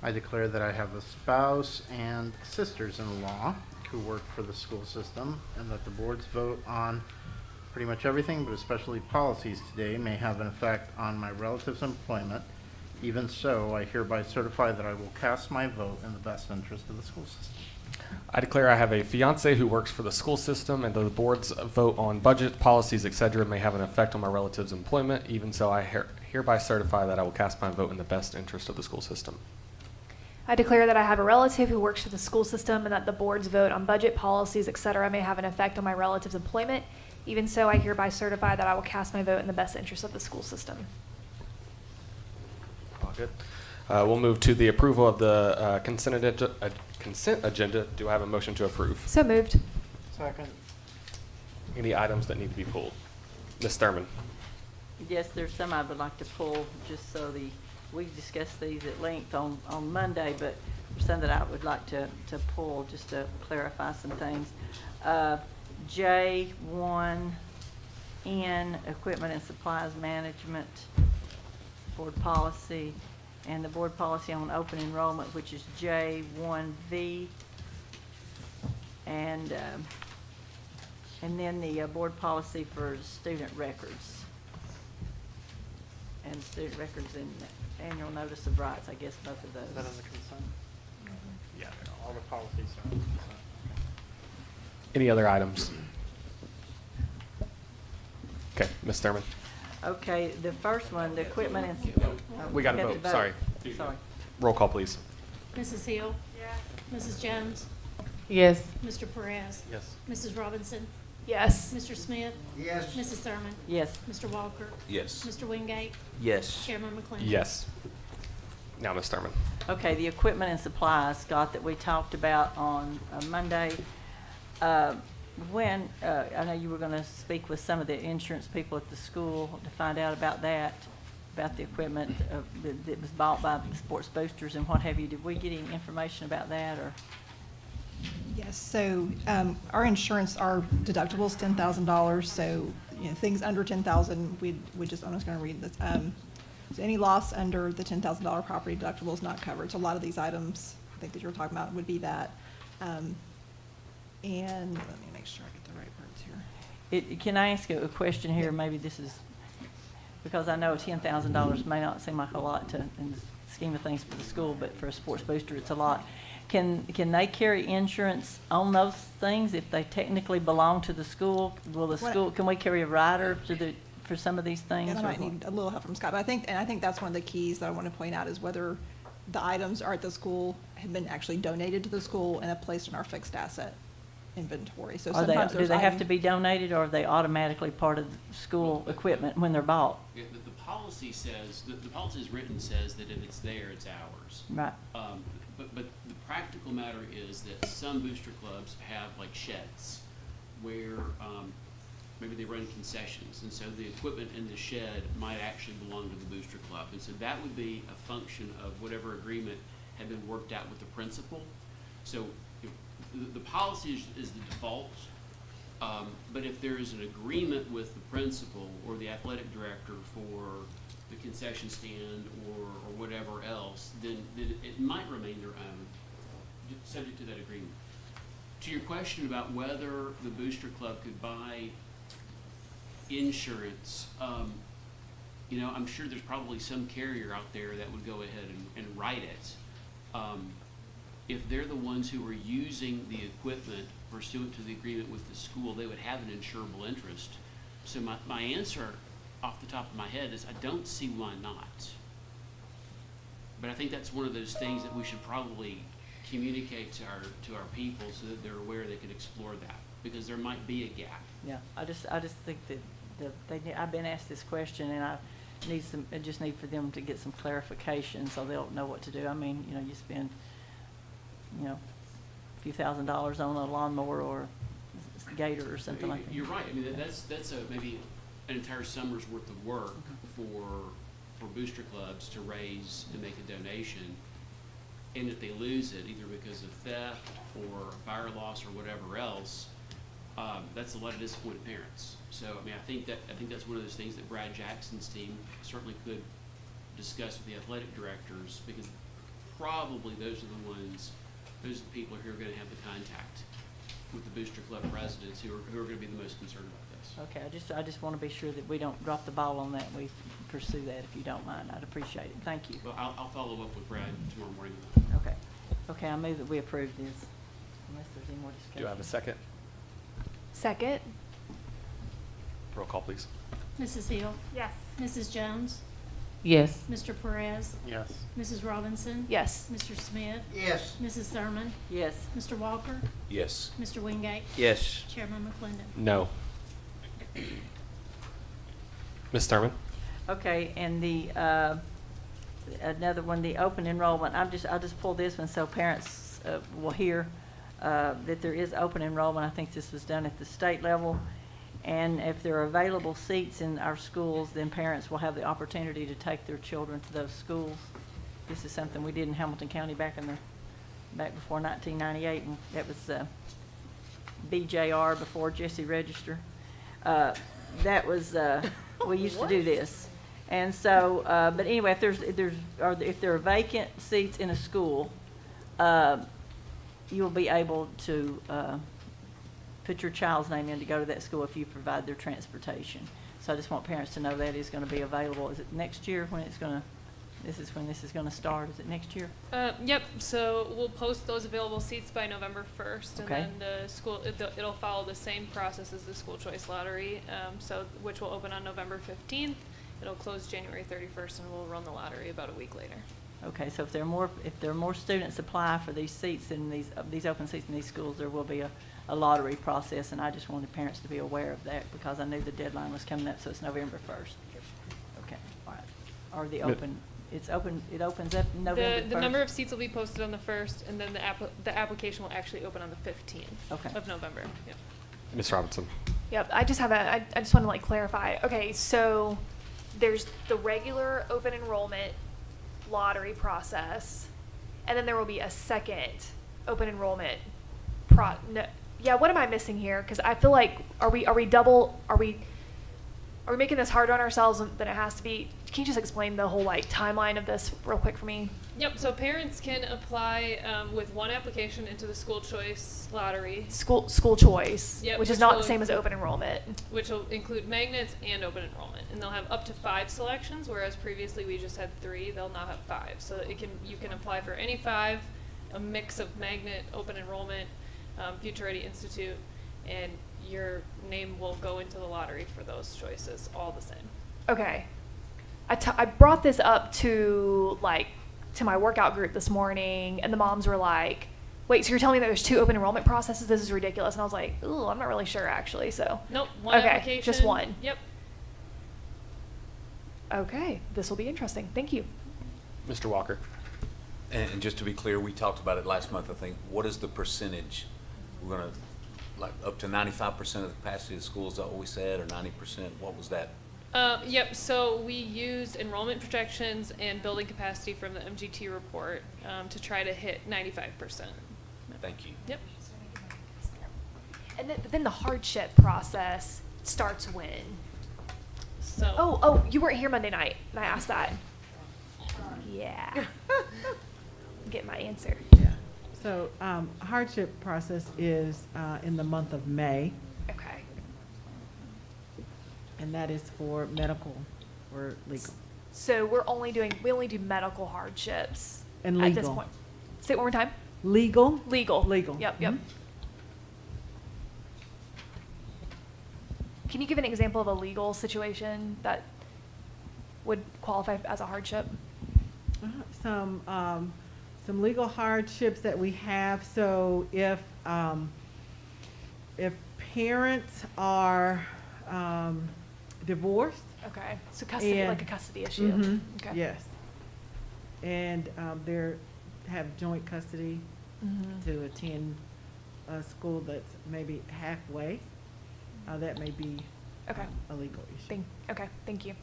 I declare that I have a spouse and sisters-in-law who work for the school system, and that the board's vote on pretty much everything, but especially policies today, may have an effect on my relative's employment. Even so, I hereby certify that I will cast my vote in the best interest of the school system. I declare I have a fiance who works for the school system, and the board's vote on budget, policies, etc. may have an effect on my relative's employment. Even so, I hereby certify that I will cast my vote in the best interest of the school system. I declare that I have a relative who works for the school system, and that the board's vote on budget, policies, etc. may have an effect on my relative's employment. Even so, I hereby certify that I will cast my vote in the best interest of the school system. All good. We'll move to the approval of the consent agenda. Do I have a motion to approve? So moved. Second. Any items that need to be pulled? Ms. Thurman. Yes, there's some I would like to pull, just so we discussed these at length on Monday, but there's some that I would like to pull just to clarify some things. J1N, Equipment and Supplies Management, Board Policy, and the Board Policy on Open Enrollment, which is J1V, and then the Board Policy for Student Records, and Student Records and Annual Notice of Rights, I guess both of those. Is that on the consent? Yeah. All the policies are on the consent. Any other items? Okay, Ms. Thurman. Okay, the first one, the equipment and. We got to have vote, sorry. Sorry. Roll call, please. Mrs. Hill? Yes. Mrs. Jones? Yes. Mr. Perez? Yes. Mrs. Robinson? Yes. Mr. Smith? Yes. Mrs. Thurman? Yes. Mr. Walker? Yes. Mr. Wingate? Yes. Chairman McClendon? Yes. Now, Ms. Thurman. Okay, the equipment and supplies, Scott, that we talked about on Monday. I know you were going to speak with some of the insurance people at the school to find out about that, about the equipment that was bought by the sports boosters and what have you. Did we get any information about that, or? Yes, so our insurance, our deductible is $10,000, so things under $10,000, I'm just going to read this. So any loss under the $10,000 property deductible is not covered. So a lot of these items, I think that you were talking about, would be that. And let me make sure I get the right words here. Can I ask a question here? Maybe this is, because I know $10,000 may not seem like a lot in the scheme of things for the school, but for a sports booster, it's a lot. Can they carry insurance on those things if they technically belong to the school? Can we carry a rider for some of these things? And I might need a little help from Scott, but I think that's one of the keys that I want to point out is whether the items are at the school have been actually donated to the school and are placed in our fixed asset inventory. So sometimes do they have to be donated, or are they automatically part of the school equipment when they're bought? Yeah, the policy says, the policy is written says that if it's there, it's ours. Right. But the practical matter is that some booster clubs have like sheds where maybe they run concessions, and so the equipment in the shed might actually belong to the booster club, and so that would be a function of whatever agreement had been worked out with the principal. So the policy is the default, But if there is an agreement with the principal or the athletic director for the concession stand or whatever else, then it might remain their own, subject to that agreement. To your question about whether the booster club could buy insurance, you know, I'm sure there's probably some carrier out there that would go ahead and write it. If they're the ones who are using the equipment pursuant to the agreement with the school, they would have an insurable interest. So my answer off the top of my head is I don't see why not. But I think that's one of those things that we should probably communicate to our people so that they're aware they can explore that, because there might be a gap. Yeah, I just think that I've been asked this question, and I just need for them to get some clarification so they'll know what to do. I mean, you know, you spend, you know, a few $1,000s on a lawnmower or a gator or something like that. You're right. I mean, that's maybe an entire summer's worth of work for booster clubs to raise and make a donation. And if they lose it, either because of theft or fire loss or whatever else, that's a lot of disappointed parents. So, I mean, I think that's one of those things that Brad Jackson's team certainly could discuss with the athletic directors, because probably those are the people who are going to have the contact with the booster club presidents who are going to be the most concerned about this. Okay, I just want to be sure that we don't drop the ball on that and we pursue that, if you don't mind. I'd appreciate it. Thank you. Well, I'll follow up with Brad tomorrow morning. Okay, I move that we approve this, unless there's any more discussion. Do I have a second? Second. Roll call, please. Mrs. Hill? Yes. Mrs. Jones? Yes. Mr. Perez? Yes. Mrs. Robinson? Yes. Mr. Smith? Yes. Mrs. Thurman? Yes. Mr. Walker? Yes. Mr. Wingate? Yes. Chairman McClendon? No. Ms. Thurman? Okay, and the, another one, the open enrollment, I'll just pull this one so parents will hear that there is open enrollment. I think this was done at the state level. And if there are available seats in our schools, then parents will have the opportunity to take their children to those schools. This is something we did in Hamilton County back before 1998, and that was BJR, before Jesse Register. That was we used to do this, and so. But anyway, if there are vacant seats in a school, you'll be able to put your child's name in to go to that school if you provide their transportation. So I just want parents to know that is going to be available. Is it next year when it's going to? This is when this is going to start. Is it next year? Yep. So we'll post those available seats by November 1st, and then the school it'll follow the same process as the school choice lottery. Which will open on November 15th. It'll close January 31st, and we'll run the lottery about a week later. Okay. So if there are more students apply for these seats in these open seats in these schools, there will be a lottery process, and I just wanted parents to be aware of that because I knew the deadline was coming up. So it's November 1st. Okay. All right. Or the open. It's open. It opens up November 1st. The number of seats will be posted on the 1st, and then the application will actually open on the 15th of November. Yep. Ms. Robinson. Yep. I just want to clarify. Okay, so there's the regular open enrollment lottery process, and then there will be a second open enrollment what am I missing here? Because I feel like are we making this harder on ourselves than it has to be? Can you just explain the whole timeline of this real quick for me? Yep. So parents can apply with one application into the school choice lottery. School choice, yep, which is not the same as open enrollment. Which will include magnets and open enrollment, and they'll have up to 5 selections, whereas previously we just had 3. They'll now have 5. So you can apply for any 5, a mix of magnet, open enrollment, Future Ready Institute, and your name will go into the lottery for those choices, all the same. Okay. I brought this up to my workout group this morning, and the moms were like, wait, so you're telling me that there's 2 open enrollment processes? This is ridiculous. And I was like, ooh, I'm not really sure actually, so. Nope, one application. Just one. Yep. Okay, this will be interesting. Thank you. Mr. Walker. And just to be clear, we talked about it last month, I think. What is the percentage? We're going to, up to 95% of the capacity of the school, is that what we said, or 90%? What was that? Yep, so we used enrollment projections and building capacity from the MGT report to try to hit 95%. Thank you. Yep. And then the hardship process starts when? So. Oh, you weren't here Monday night, and I asked that. Yeah. Get my answer. Yeah. So hardship process is in the month of May, Okay. and that is for medical or legal. So we only do medical hardships And at this legal. point. Say it one more time. Legal? Legal. Legal. Yep. Mhm. Can you give an example of a legal situation that would qualify as a hardship? Some legal hardships that we have. So if parents are divorced. Okay. So custody, like a custody issue. Mhm, Okay. yes. And they have joint custody Mhm. to attend a school that's maybe halfway. That may be Okay. a legal issue. Okay. Thank you.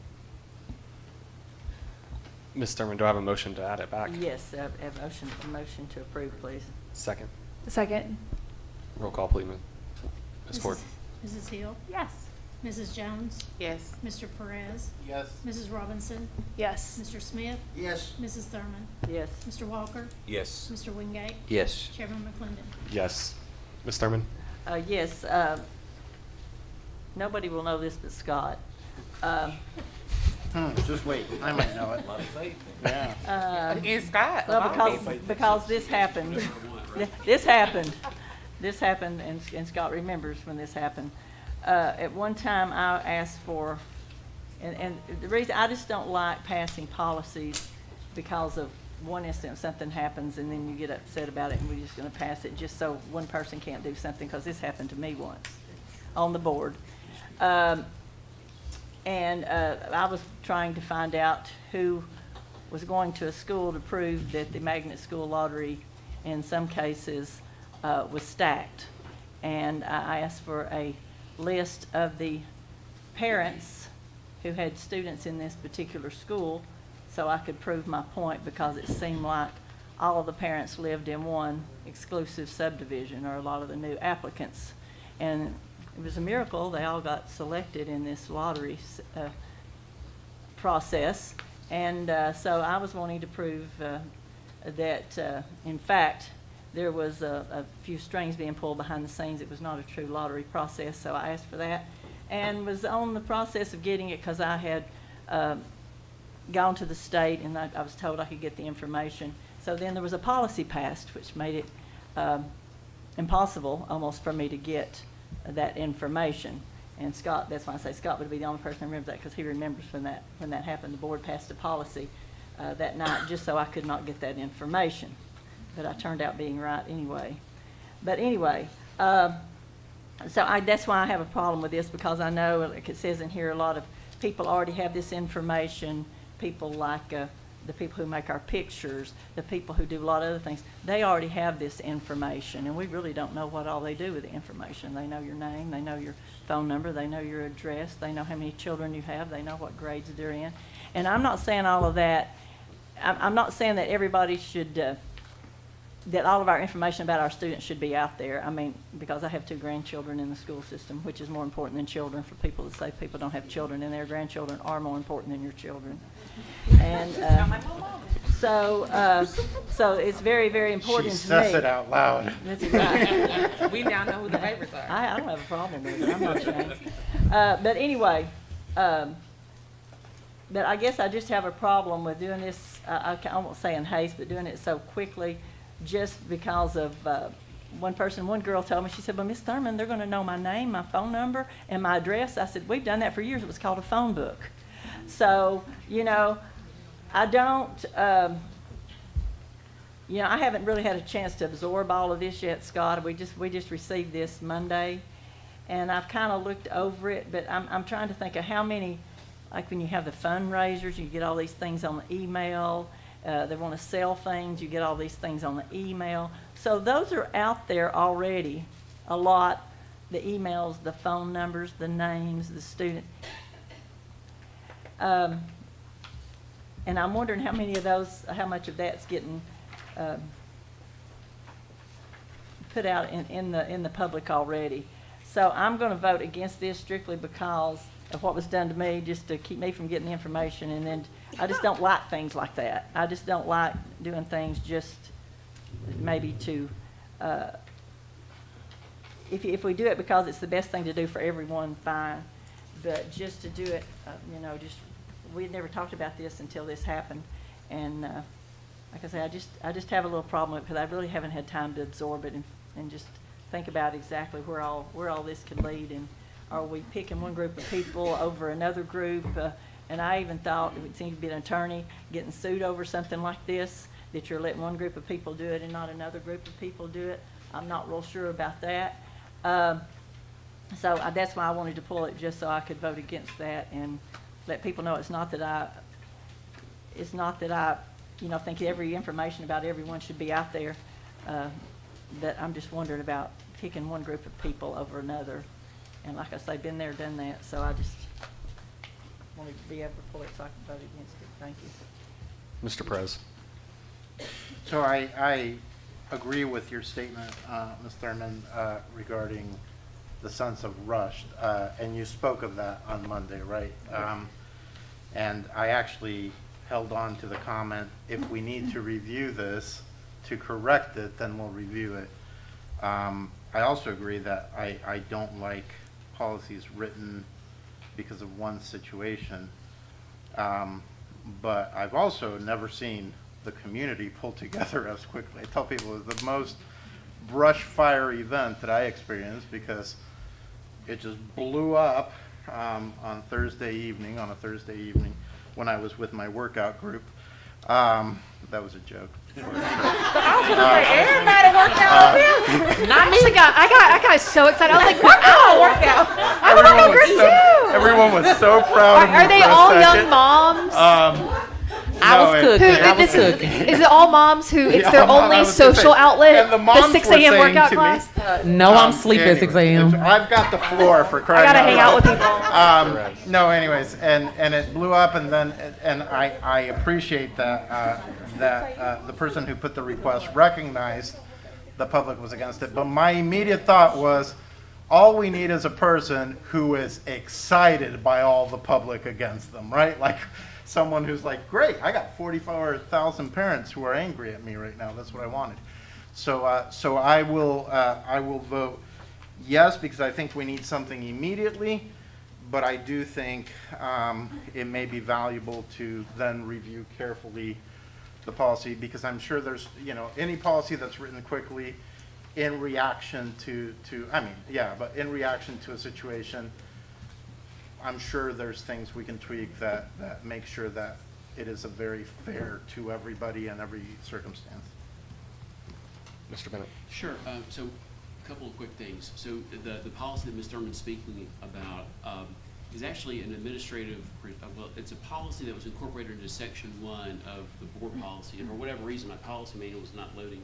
Ms. Thurman, do I have a motion to add it back? Yes, a motion to approve, please. Second. Second. Roll call, please, Ms. Ford. Mrs. Hill? Yes. Mrs. Jones? Yes. Mr. Perez? Yes. Mrs. Robinson? Yes. Mr. Smith? Yes. Mrs. Thurman? Yes. Mr. Walker? Yes. Mr. Wingate? Yes. Chairman McClendon? Yes. Ms. Thurman? Yes, nobody will know this but Scott. Just wait, I might know it. Yeah. It's Scott. Well, because this happened. This happened, and Scott remembers when this happened. At one time, I asked for, and the reason, I just don't like passing policies because of one instance, something happens, and then you get upset about it, and we're just gonna pass it just so one person can't do something, because this happened to me once on the board. I was trying to find out who was going to a school to prove that the magnet school lottery, in some cases, was stacked. And I asked for a list of the parents who had students in this particular school so I could prove my point, because it seemed like all of the parents lived in one exclusive subdivision, or a lot of the new applicants. And it was a miracle they all got selected in this lottery process. And so I was wanting to prove that, in fact, there was a few strings being pulled behind the scenes. It was not a true lottery process, so I asked for that, and was on the process of getting it because I had gone to the state, and I was told I could get the information. So then there was a policy passed which made it impossible almost for me to get that information. And Scott, that's why I say Scott would be the only person who remembers that, because he remembers when that happened. The board passed a policy that night just so I could not get that information. But I turned out being right anyway. But anyway, so that's why I have a problem with this, because I know, like it says in here, a lot of people already have this information. People like the people who make our pictures, the people who do a lot of other things, they already have this information, and we really don't know what all they do with the information. They know your name, they know your phone number, they know your address, they know how many children you have, they know what grades they're in. And I'm not saying all of that, I'm not saying that everybody should, that all of our information about our students should be out there. I mean, because I have 2 grandchildren in the school system, which is more important than children, for people to say people don't have children, and their grandchildren are more important than your children. And so it's very, very important She to me. says it out loud. That's right. We now know who the favorites are. I don't have a problem with it. I'm not ashamed. But anyway, but I guess I just have a problem with doing this, I won't say in haste, but doing it so quickly, just because of one girl told me, she said, well, Miss Thurman, they're going to know my name, my phone number, and my address. I said, we've done that for years. It was called a phone book. So, I don't, I haven't really had a chance to absorb all of this yet, Scott. We just received this Monday, and I've kind of looked over it, but I'm trying to think of how many, like when you have the fundraisers, you get all these things on the email. They want to sell things, you get all these things on the email. So those are out there already, a lot, the emails, the phone numbers, the names, the student. And I'm wondering how many of those, how much of that's getting put out in the public already. So I'm going to vote against this strictly because of what was done to me, just to keep me from getting the information. And then I just don't like things like that. I just don't like doing things just maybe to, if we do it because it's the best thing to do for everyone, fine. But just to do it, we had never talked about this until this happened. And like I say, I just have a little problem with it because I really haven't had time to absorb it and just think about exactly where all this could lead. And are we picking one group of people over another group? And I even thought it would seem to be an attorney getting sued over something like this, that you're letting one group of people do it and not another group of people do it. I'm not real sure about that. So that's why I wanted to pull it, just so I could vote against that and let people know it's not that I think every information about everyone should be out there. But I'm just wondering about picking one group of people over another. And like I say, been there, done that. So I just wanted to be able to pull it so I can vote against it. Thank you. Mr. Prez. So I agree with your statement, Ms. Thurman, regarding the sense of rushed. And you spoke of that on Monday, right? And I actually held on to the comment, if we need to review this to correct it, then we'll review it. I also agree that I don't like policies written because of one situation. But I've also never seen the community pull together as quickly. I tell people it was the most brush fire event that I experienced because it just blew up on a Thursday evening when I was with my workout group. That was a joke. Everybody worked out with you. I got so excited. I was like, workout. I would like a group too. Everyone was so proud of me. Are they for a all second. young moms? Is it all moms who it's their only social outlet? And the moms 6 were a.m. saying workout to class? me, No, I'm asleep at 6 a.m. I've got the floor for crying I gotta out hang loud. out with people. No, anyways, and it blew up, and I appreciate that the person who put the request recognized the public was against it. But my immediate thought was, all we need is a person who is excited by all the public against them, right? Like someone who's like, great, I got 44,000 parents who are angry at me right now. That's what I wanted. So I will vote yes, because I think we need something immediately, but I do think it may be valuable to then review carefully the policy, because I'm sure there's, any policy that's written quickly in reaction to in reaction to a situation, I'm sure there's things we can tweak that make sure that it is a very fair to everybody in every circumstance. Mr. Bennett. Sure. So a couple of quick things. So the policy that Ms. Thurman's speaking about is actually an administrative, it's a policy that was incorporated into Section 1 of the board policy. And for whatever reason, my policy manual is not loading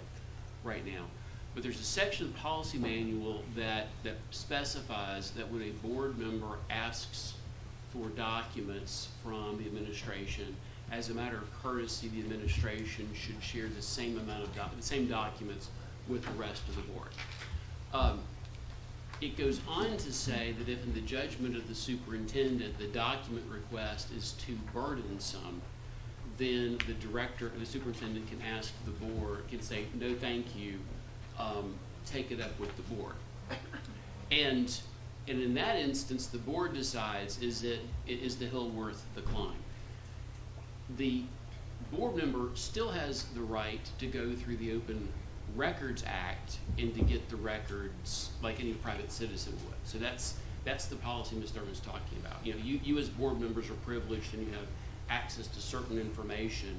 right now. But there's a section of the policy manual that specifies that when a board member asks for documents from the administration, as a matter of courtesy, the administration should share the same amount of the same documents with the rest of the board. It goes on to say that if in the judgment of the superintendent the document request is too burdensome, then the director or the superintendent can ask the board, can say, no thank you, take it up with the board. And in that instance, the board decides, is the hill worth the climb? The board member still has the right to go through the Open Records Act and to get the records like any private citizen would. So that's the policy Ms. Thurman's talking about. You as board members are privileged and you have access to certain information.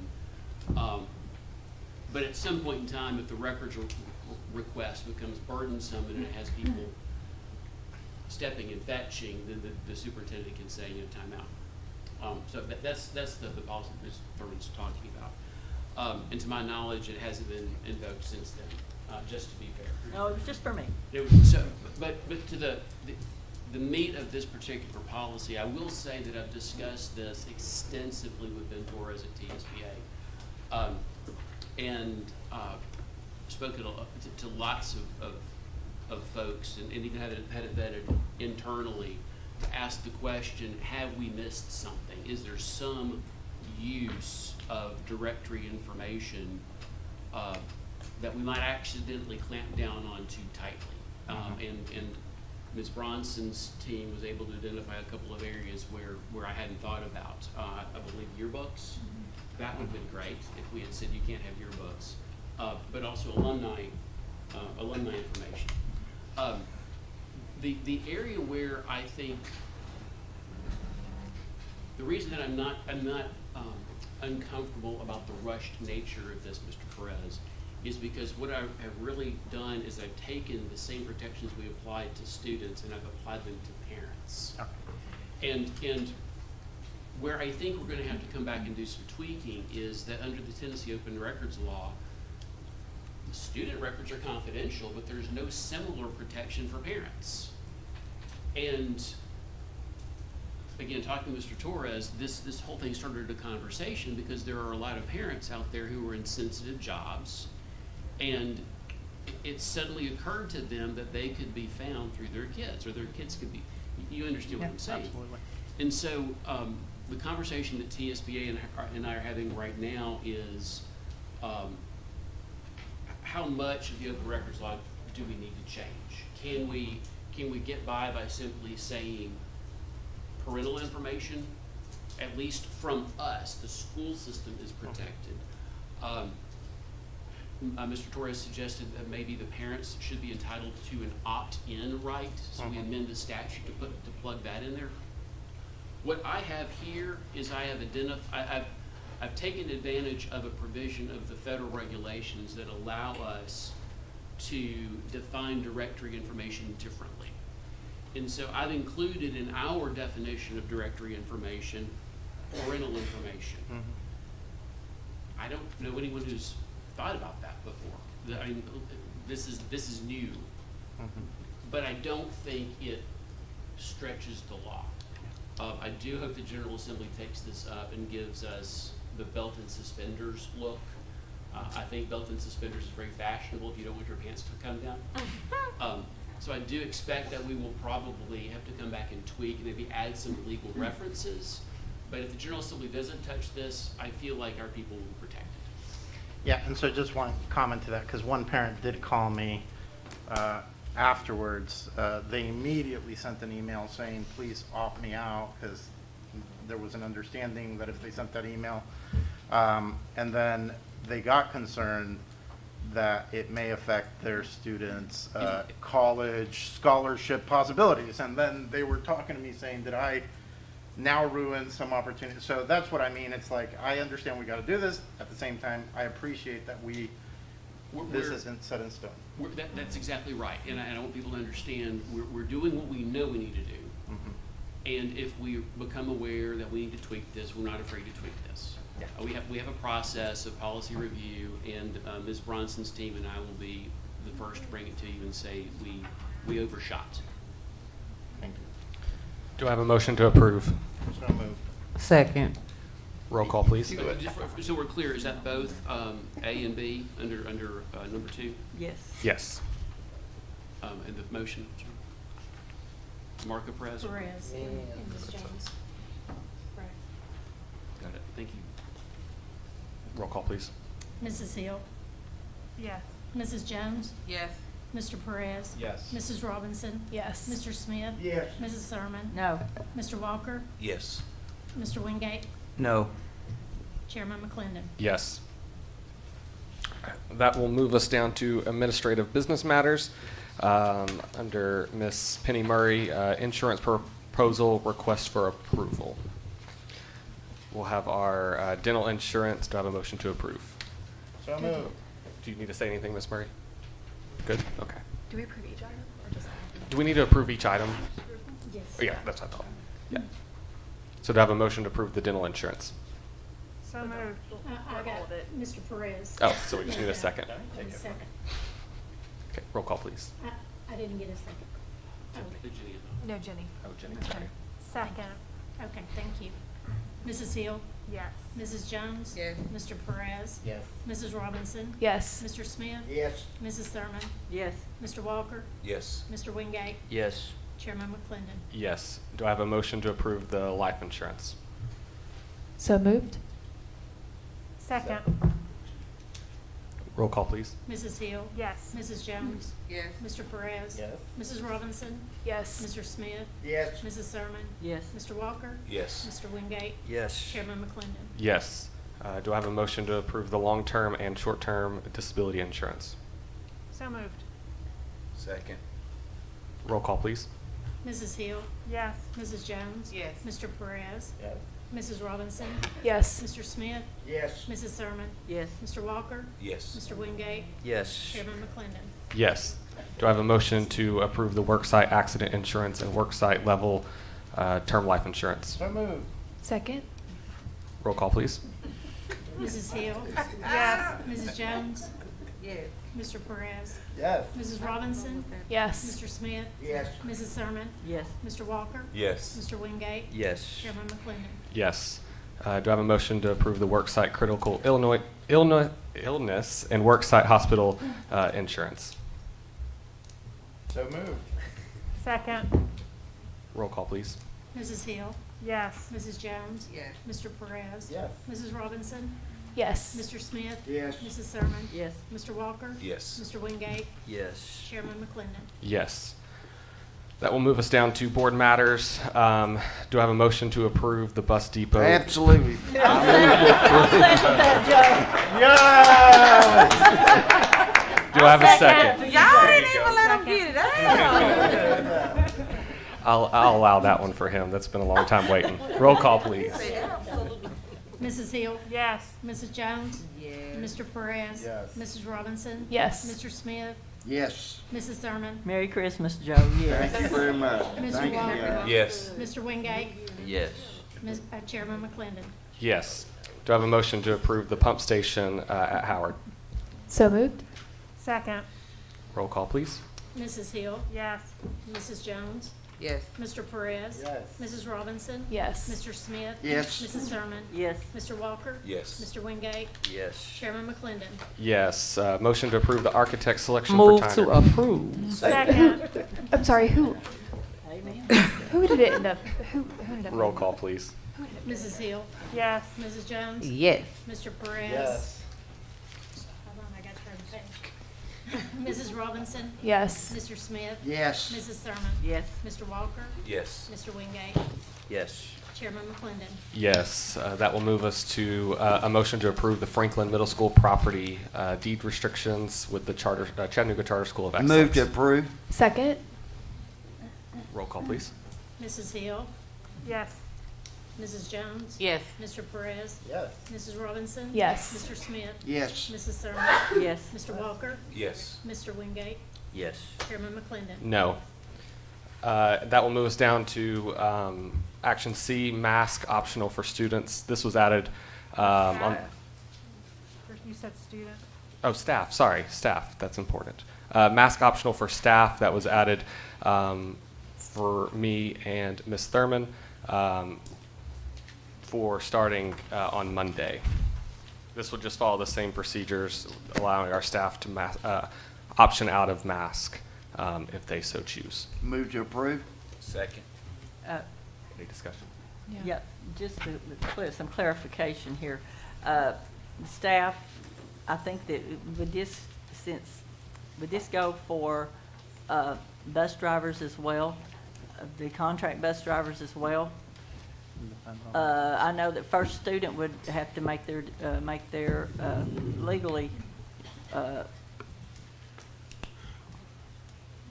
But at some point in time, if the records request becomes burdensome and it has people stepping and fetching, then the superintendent can say, time out. So that's the policy Ms. Thurman's talking about. And to my knowledge, it hasn't been invoked since then, just to be fair. No, it was just for me. But to the meat of this particular policy, I will say that I've discussed this extensively with Ben Torres at TSBA, and spoken to lots of of folks, and even had it vetted internally, to ask the question, have we missed something? Is there some use of directory information that we might accidentally clamp down on too tightly? And Ms. Bronson's team was able to identify a couple of areas where I hadn't thought about. I believe yearbooks. That would have been great if we had said you can't have yearbooks, but also alumni information. The area where I think the reason that I'm not uncomfortable about the rushed nature of this, Mr. Perez, is because what I have really done is I've taken the same protections we applied to students and I've applied them to parents. And where I think we're going to have to come back and do some tweaking is that under the Tennessee Open Records Law, student records are confidential, but there's no similar protection for parents. And again, talking to Mr. Torres, this whole thing started a conversation because there are a lot of parents out there who are in sensitive jobs, and it suddenly occurred to them that they could be found through their kids, or their kids could be. You understand what I'm saying? Absolutely. And so the conversation that TSBA and I are having right now is how much of the Open Records Law do we need to change? Can we get by simply saying parental information, at least from us, the school system is protected? Mr. Torres suggested that maybe the parents should be entitled to an opt-in right, so we amend the statute to plug that in there. What I have here is I've taken advantage of a provision of the federal regulations that allow us to define directory information differently. And so I've included in our definition of directory information, parental information. I don't know anyone who's thought about that before. I mean, this is new, but I don't think it stretches the law. I do hope the General Assembly takes this up and gives us the belt and suspenders look. I think belt and suspenders is very fashionable if you don't want your pants to come down. So I do expect that we will probably have to come back and tweak and maybe add some legal references. But if the General Assembly doesn't touch this, I feel like our people will be protected. Yeah, and so just one comment to that, because one parent did call me afterwards. They immediately sent an email saying, please opt me out, because there was an understanding that if they sent that email, and then they got concerned that it may affect their students' college scholarship possibilities. And then they were talking to me saying, did I now ruin some opportunity? So that's what I mean. It's like, I understand we got to do this. At the same time, I appreciate that this isn't set in stone. That's exactly right. And I want people to understand we're doing what we know we need to do. And if we become aware that we need to tweak this, we're not afraid to tweak this. Yeah. We have a process of policy review, and Ms. Bronson's team and I will be the first to bring it to you and say we overshot. Thank you. Do I have a motion to approve? So moved. Second. Roll call, please. So we're clear, is that both A and B under number 2? Yes. Yes. And the motion, Marco Perez? Perez and Ms. Jones. Right. Got it, thank you. Roll call, please. Mrs. Hill? Yes. Mrs. Jones? Yes. Mr. Perez? Yes. Mrs. Robinson? Yes. Mr. Smith? Yes. Mrs. Sermon? No. Mr. Walker? Yes. Mr. Wingate? No. Chairman McClendon? Yes. That will move us down to administrative business matters. Under Ms. Penny Murray, insurance proposal request for approval. We'll have our dental insurance. Do I have a motion to approve? So moved. Do you need to say anything, Ms. Murray? Good? Okay. Do we approve each item or just? Do we need to approve each item? Yes. Oh, yeah, that's what I thought. Yeah. So do I have a motion to approve the dental insurance? So moved. I got Mr. Perez. Oh, so we just need a second. A second. Okay, roll call, please. I didn't get a second. No, Jenny. Oh, Jenny, Okay. sorry. Second. Okay, thank you. Mrs. Hill? Yes. Mrs. Jones? Yes. Mr. Perez? Yes. Mrs. Robinson? Yes. Mr. Smith? Yes. Mrs. Thurman? Yes. Mr. Walker? Yes. Mr. Wingate? Yes. Chairman McClendon? Yes. Do I have a motion to approve the life insurance? So moved. Second. Roll call, please. Mrs. Hill? Yes. Mrs. Jones? Yes. Mr. Perez? Yes. Mrs. Robinson? Yes. Mr. Smith? Yes. Mrs. Thurman? Yes. Mr. Walker? Yes. Mr. Wingate? Yes. Chairman McClendon? Yes. Do I have a motion to approve the long-term and short-term disability insurance? So moved. Second. Roll call, please. Mrs. Hill? Yes. Mrs. Jones? Yes. Mr. Perez? Yes. Mrs. Robinson? Yes. Mr. Smith? Yes. Mrs. Thurman? Yes. Mr. Walker? Yes. Mr. Wingate? Yes. Chairman McClendon? Yes. Do I have a motion to approve the worksite accident insurance and worksite level term life insurance? So moved. Second. Roll call, please. Mrs. Hill? Yes. Mrs. Jones? Yes. Mr. Perez? Yes. Mrs. Robinson? Yes. Mr. Smith? Yes. Mrs. Thurman? Yes. Mr. Walker? Yes. Mr. Wingate? Yes. Chairman McClendon? Yes. Do I have a motion to approve the worksite critical illness and worksite hospital insurance? So moved. Second. Roll call, please. Mrs. Hill? Yes. Mrs. Jones? Yes. Mr. Perez? Yes. Mrs. Robinson? Yes. Mr. Smith? Yes. Mrs. Thurman? Yes. Mr. Walker? Yes. Mr. Wingate? Yes. Chairman McClendon? Yes. That will move us down to board matters. Do I have a motion to approve the bus depot? Absolutely. Do I have a second? Y'all didn't even let him get it out. I'll allow that one for him. That's been a long time waiting. Roll call, please. Mrs. Hill? Yes. Mrs. Jones? Yes. Mr. Perez? Yes. Mrs. Robinson? Yes. Mr. Smith? Yes. Mrs. Thurman? Merry Christmas, Joe. Yes. Thank you very much. Mr. Thank you, Walker? guys. Yes. Mr. Wingate? Yes. Chairman McClendon? Yes. Do I have a motion to approve the pump station at Howard? So moved. Second. Roll call, please. Mrs. Hill? Yes. Mrs. Jones? Yes. Mr. Perez? Yes. Mrs. Robinson? Yes. Mr. Smith? Yes. Mrs. Thurman? Yes. Mr. Walker? Yes. Mr. Wingate? Yes. Chairman McClendon? Yes. Motion to approve the architect selection Move for to Tyner. approve. Second. I'm sorry, who Amen. who did it end up who ended up Roll call, please. Mrs. Hill? Yes. Mrs. Jones? Yes. Mr. Perez? Yes. Hold on, I got to turn the page. Mrs. Robinson? Yes. Mr. Smith? Yes. Mrs. Thurman? Yes. Mr. Walker? Yes. Mr. Wingate? Yes. Chairman McClendon? Yes. That will move us to a motion to approve the Franklin Middle School property deed restrictions with the Chattanooga Charter School of Excellence. Move to approve. Second. Roll call, please. Mrs. Hill? Yes. Mrs. Jones? Yes. Mr. Perez? Yes. Mrs. Robinson? Yes. Mr. Smith? Yes. Mrs. Thurman? Yes. Mr. Walker? Yes. Mr. Wingate? Yes. Chairman McClendon? No. That will move us down to action C, mask optional for students. This was added on. You said student. Oh, staff. Sorry, staff. That's important. Mask optional for staff. That was added for me and Ms. Thurman for starting on Monday. This will just follow the same procedures, allowing our staff to option out of mask if they so choose. Move to approve. Second. Any discussion? Yeah, just to clear some clarification here. Staff, I think that would this go for bus drivers as well, the contract bus drivers as well? I know that first student would have to make their legally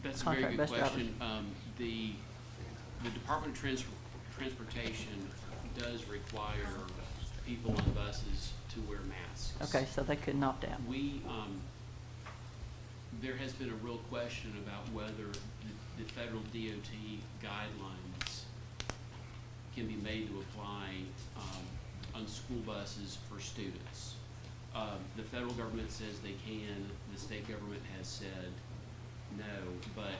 That's a contract very good bus drivers. question. The Department of Transportation does require people on buses to wear masks. Okay, so they couldn't opt out. There has been a real question about whether the federal DOT guidelines can be made to apply on school buses for students. The federal government says they can, the state government has said no, but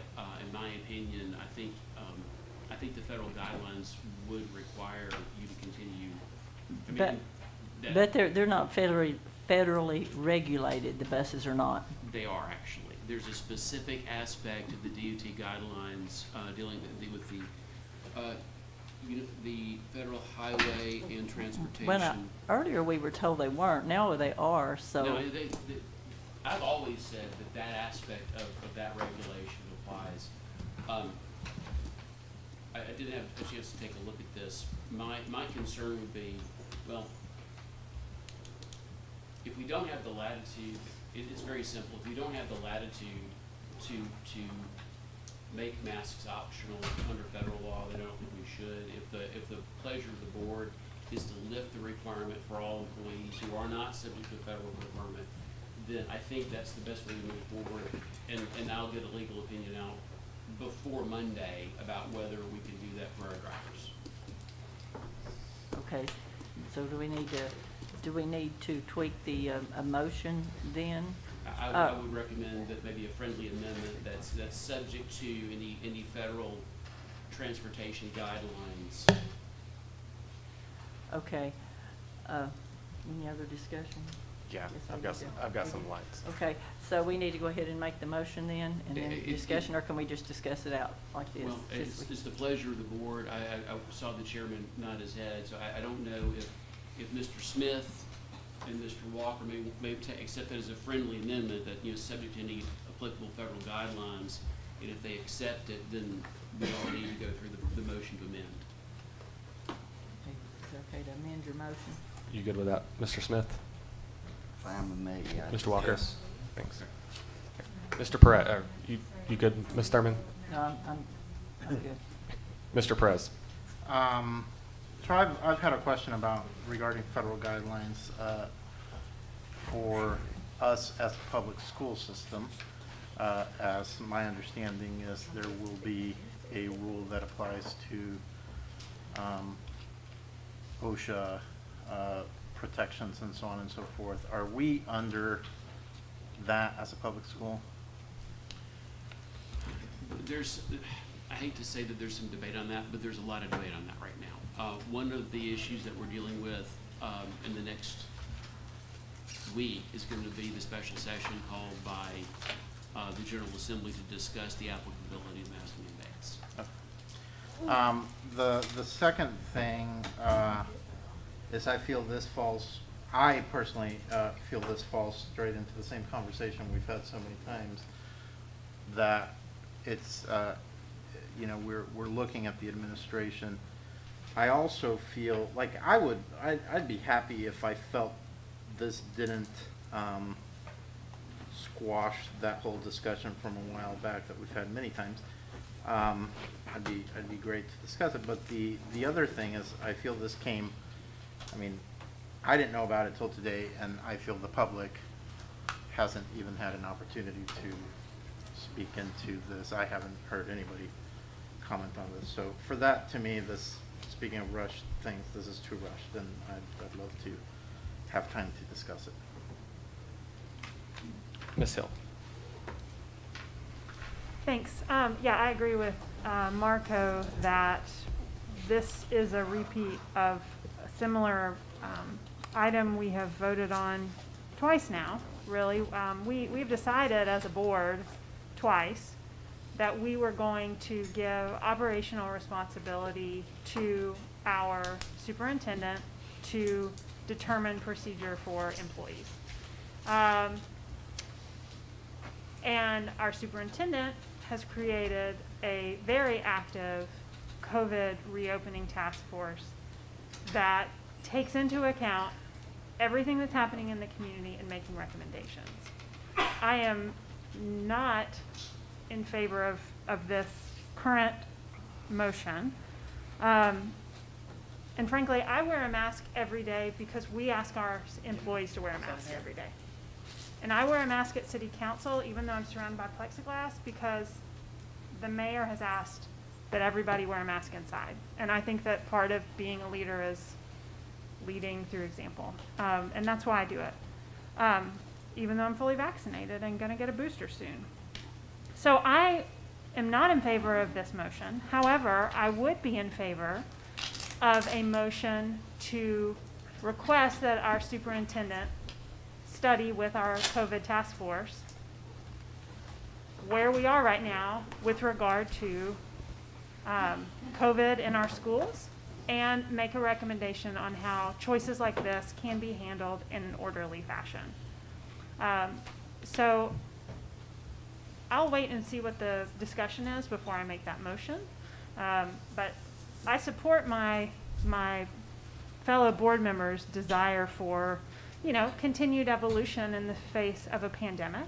in my opinion, I think the federal guidelines would require you to continue I But, mean, that- but they're not federally regulated, the buses are not. They are actually. There's a specific aspect of the DOT guidelines dealing with the Federal Highway and Transportation. When earlier we were told they weren't, now they are, so. No, I've always said that aspect of that regulation applies. I didn't have a chance to take a look at this. My concern would be, well, if we don't have the latitude, it's very simple. If we don't have the latitude to make masks optional under federal law, then I don't think we should. If the pleasure of the board is to lift the requirement for all employees who are not subject to a federal requirement, then I think that's the best way to move forward. And I'll get a legal opinion out before Monday about whether we can do that for our drivers. Okay, so do we need to tweak the motion then? I would recommend that maybe a friendly amendment that's subject to any federal transportation guidelines. Okay. Any other discussion? Yeah, Yes, I've got some lights. Okay, so we need to go ahead and make the motion then, and then It- discussion, or can we just discuss it out like this? Well, it's the pleasure of the board. I saw the chairman nod his head, so I don't know if Mr. Smith and Mr. Walker may accept that as a friendly amendment that, subject to any applicable federal guidelines, and if they accept it, then we all need to go through the motion to amend. Okay, is it okay to amend your motion? You good with that, Mr. Smith? Fine with me, yeah. Mr. Walker? Thanks. Mr. Perez, you good, Ms. Thurman? No, I'm good. Mr. Perez? So I've had a question regarding federal guidelines for us as a public school system. As my understanding is, there will be a rule that applies to OSHA protections and so on and so forth. Are we under that as a public school? I hate to say that there's some debate on that, but there's a lot of debate on that right now. One of the issues that we're dealing with in the next week is going to be the special session called by the General Assembly to discuss the applicability of mask mandates. The second thing is I personally feel this falls straight into the same conversation we've had so many times, that it's, we're looking at the administration. I also feel like I'd be happy if I felt this didn't squash that whole discussion from a while back that we've had many times. I'd be great to discuss it, but the other thing is I feel this came, I didn't know about it till today, and I feel the public hasn't even had an opportunity to speak into this. I haven't heard anybody comment on this. So for that, to me, speaking of rushed things, this is too rushed, and I'd love to have time to discuss it. Ms. Hill? Thanks. Yeah, I agree with Marco that this is a repeat of a similar item we have voted on twice now, really. We've decided as a board twice that we were going to give operational responsibility to our superintendent to determine procedure for employees. And our superintendent has created a very active COVID reopening task force that takes into account everything that's happening in the community and making recommendations. I am not in favor of this current motion. And frankly, I wear a mask every day because we ask our employees to wear a mask every day. And I wear a mask at city council, even though I'm surrounded by plexiglass, because the mayor has asked that everybody wear a mask inside. And I think that part of being a leader is leading through example. And that's why I do it, even though I'm fully vaccinated and gonna get a booster soon. So I am not in favor of this motion. However, I would be in favor of a motion to request that our superintendent study with our COVID task force where we are right now with regard to COVID in our schools and make a recommendation on how choices like this can be handled in an orderly fashion. So I'll wait and see what the discussion is before I make that motion. But I support my fellow board members' desire for, continued evolution in the face of a pandemic.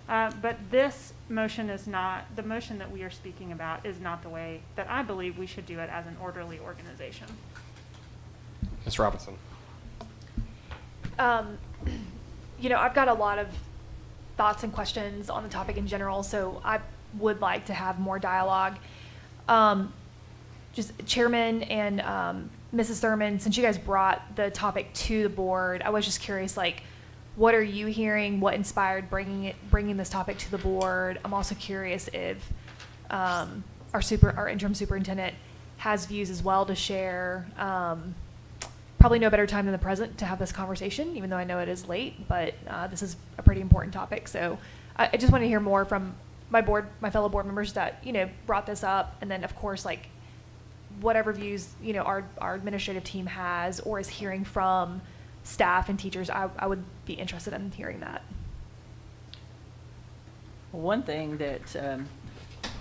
But this motion is not, the motion that we are speaking about is not the way that I believe we should do it as an orderly organization. Ms. Robinson. I've got a lot of thoughts and questions on the topic in general, so I would like to have more dialogue. Just Chairman and Mrs. Thurman, since you guys brought the topic to the board, I was just curious, what are you hearing? What inspired bringing this topic to the board? I'm also curious if our interim superintendent has views as well to share. Probably no better time than the present to have this conversation, even though I know it is late, but this is a pretty important topic. So I just want to hear more from my fellow board members that, brought this up. And then of course, whatever views, our administrative team has or is hearing from staff and teachers, I would be interested in hearing that. One thing that,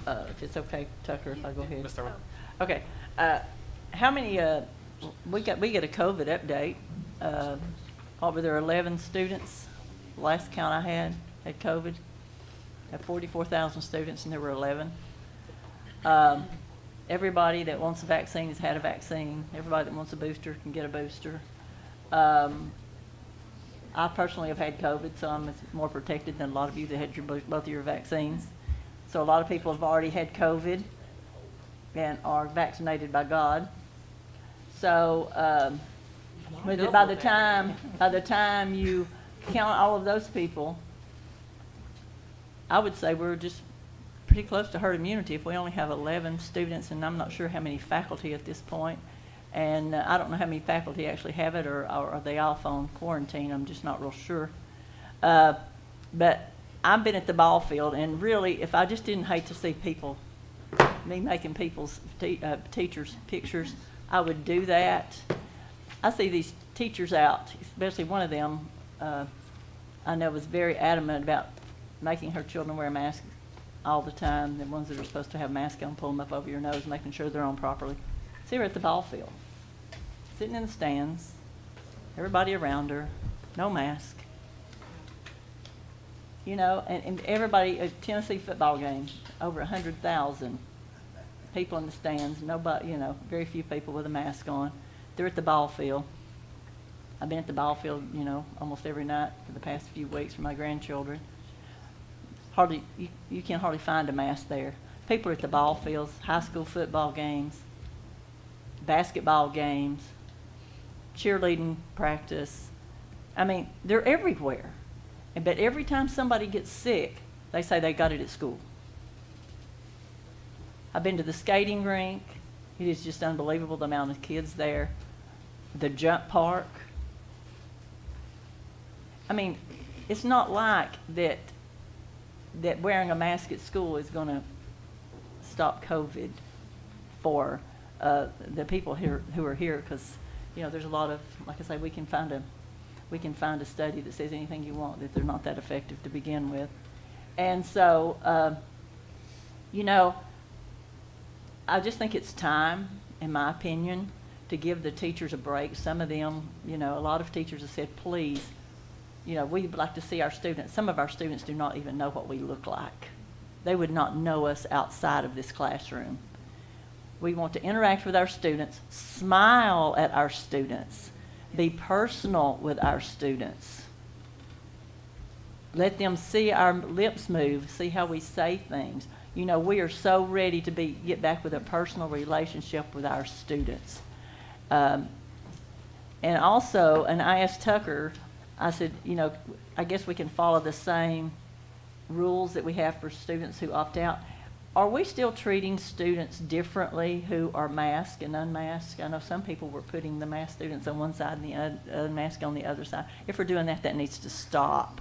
if it's okay, Tucker, if I go ahead. Ms. Thurman. Okay. How many, we get a COVID update. What were there, 11 students? Last count I had COVID. Had 44,000 students and there were 11. Everybody that wants a vaccine has had a vaccine. Everybody that wants a booster can get a booster. I personally have had COVID, so I'm more protected than a lot of you that had both of your vaccines. So a lot of people have already had COVID and are vaccinated by God. So by the time you count all of those people, I would say we're just pretty close to herd immunity if we only have 11 students, and I'm not sure how many faculty at this point. And I don't know how many faculty actually have it, or are they off on quarantine? I'm just not real sure. But I've been at the ball field, and really, if I just didn't hate to see me making people's teachers' pictures, I would do that. I see these teachers out, especially one of them, I know was very adamant about making her children wear masks all the time. The ones that are supposed to have masks on, pull them up over your nose, making sure they're on properly. See her at the ball field, sitting in the stands, everybody around her, no mask. And everybody, a Tennessee football game, over 100,000 people in the stands, nobody, very few people with a mask on. They're at the ball field. I've been at the ball field, almost every night for the past few weeks for my grandchildren. You can hardly find a mask there. People are at the ball fields, high school football games, basketball games, cheerleading practice. I mean, they're everywhere. But every time somebody gets sick, they say they got it at school. I've been to the skating rink. It is just unbelievable the amount of kids there. The jump park. I mean, it's not like that wearing a mask at school is going to stop COVID for the people here who are here, because there's a lot of, like I say, we can find a study that says anything you want, that they're not that effective to begin with. And so I just think it's time, in my opinion, to give the teachers a break. Some of them, a lot of teachers have said, please, we'd like to see our students. Some of our students do not even know what we look like. They would not know us outside of this classroom. We want to interact with our students, smile at our students, be personal with our students. Let them see our lips move, see how we say things. We are so ready to get back with a personal relationship with our students. And also, and I asked Tucker, I said, I guess we can follow the same rules that we have for students who opt out. are we still treating students differently who are masked and unmasked? I know some people were putting the masked students on one side and the unmasked on the other side. If we're doing that, that needs to stop.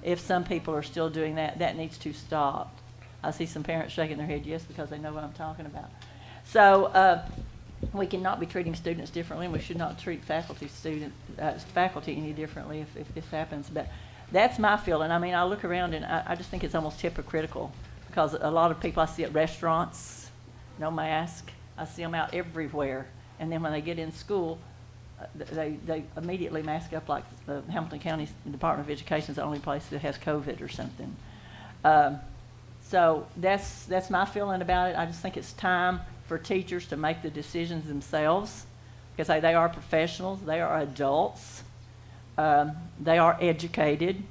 If some people are still doing that, that needs to stop. I see some parents shaking their head yes because they know what I'm talking about. So we cannot be treating students differently, and we should not treat faculty any differently if this happens. But that's my feeling. I mean, I look around and I just think it's almost hypocritical, because a lot of people I see at restaurants, no mask. I see them out everywhere. And then when they get in school, they immediately mask up, like the Hamilton County Department of Education is the only place that has COVID or something. So that's my feeling about it. I just think it's time for teachers to make the decisions themselves, because they are professionals, they are adults, they are educated,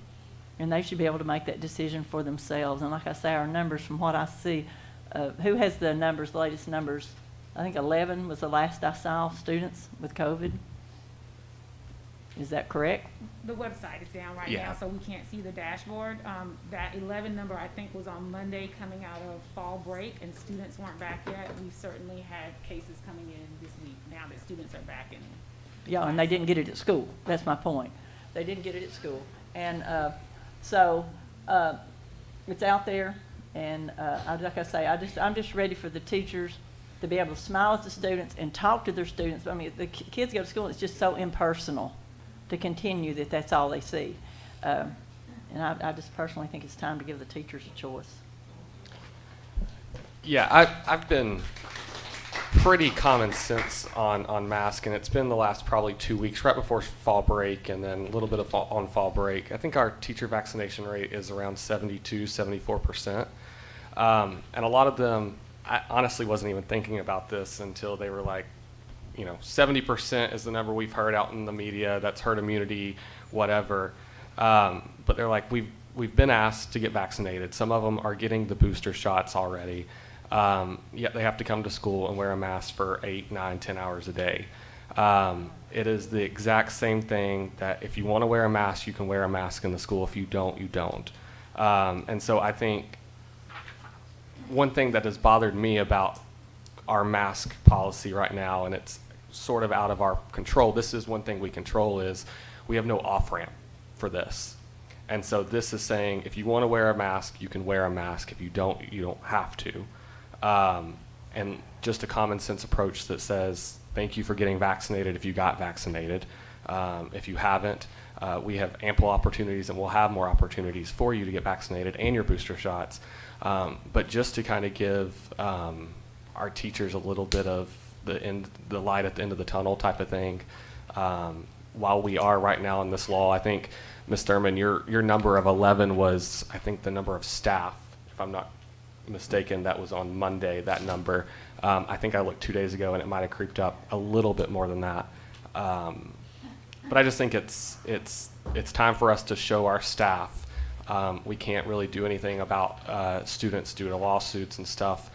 and they should be able to make that decision for themselves. And like I say, our numbers, from what I see, who has the numbers, the latest numbers? I think 11 was the last I saw students with COVID. Is that correct? The website is down right Yeah. now, so we can't see the dashboard. That 11 number, I think, was on Monday coming out of fall break, and students weren't back yet. We've certainly had cases coming in this week now that students are back in. Yeah, and they didn't get it at school. That's my point. They didn't get it at school. And so it's out there, and like I say, I'm just ready for the teachers to be able to smile at the students and talk to their students. I mean, the kids go to school, it's just so impersonal to continue that's all they see. And I just personally think it's time to give the teachers a choice. Yeah, I've been pretty common sense on mask, and it's been the last probably 2 weeks, right before fall break, and then a little bit of on fall break. I think our teacher vaccination rate is around 72, 74%. And a lot of them, I honestly wasn't even thinking about this until they were like, 70% is the number we've heard out in the media, that's herd immunity, whatever. But they're like, we've been asked to get vaccinated. Some of them are getting the booster shots already. Yet they have to come to school and wear a mask for 8, 9, 10 hours a day. It is the exact same thing that if you want to wear a mask, you can wear a mask in the school. If you don't, you don't. And so I think one thing that has bothered me about our mask policy right now, and it's sort of out of our control, this is one thing we control, is we have no off-ramp for this. And so this is saying if you want to wear a mask, you can wear a mask. If you don't, you don't have to. And just a common sense approach that says, thank you for getting vaccinated if you got vaccinated. If you haven't, we have ample opportunities, and we'll have more opportunities for you to get vaccinated and your booster shots. But just to kind of give our teachers a little bit of the light at the end of the tunnel type of thing, while we are right now in this law, I think, Ms. Thurman, your number of 11 was, I think, the number of staff, if I'm not mistaken, that was on Monday, that number. I think I looked 2 days ago, and it might have creeped up a little bit more than that. But I just think it's time for us to show our staff. We can't really do anything about students due to lawsuits and stuff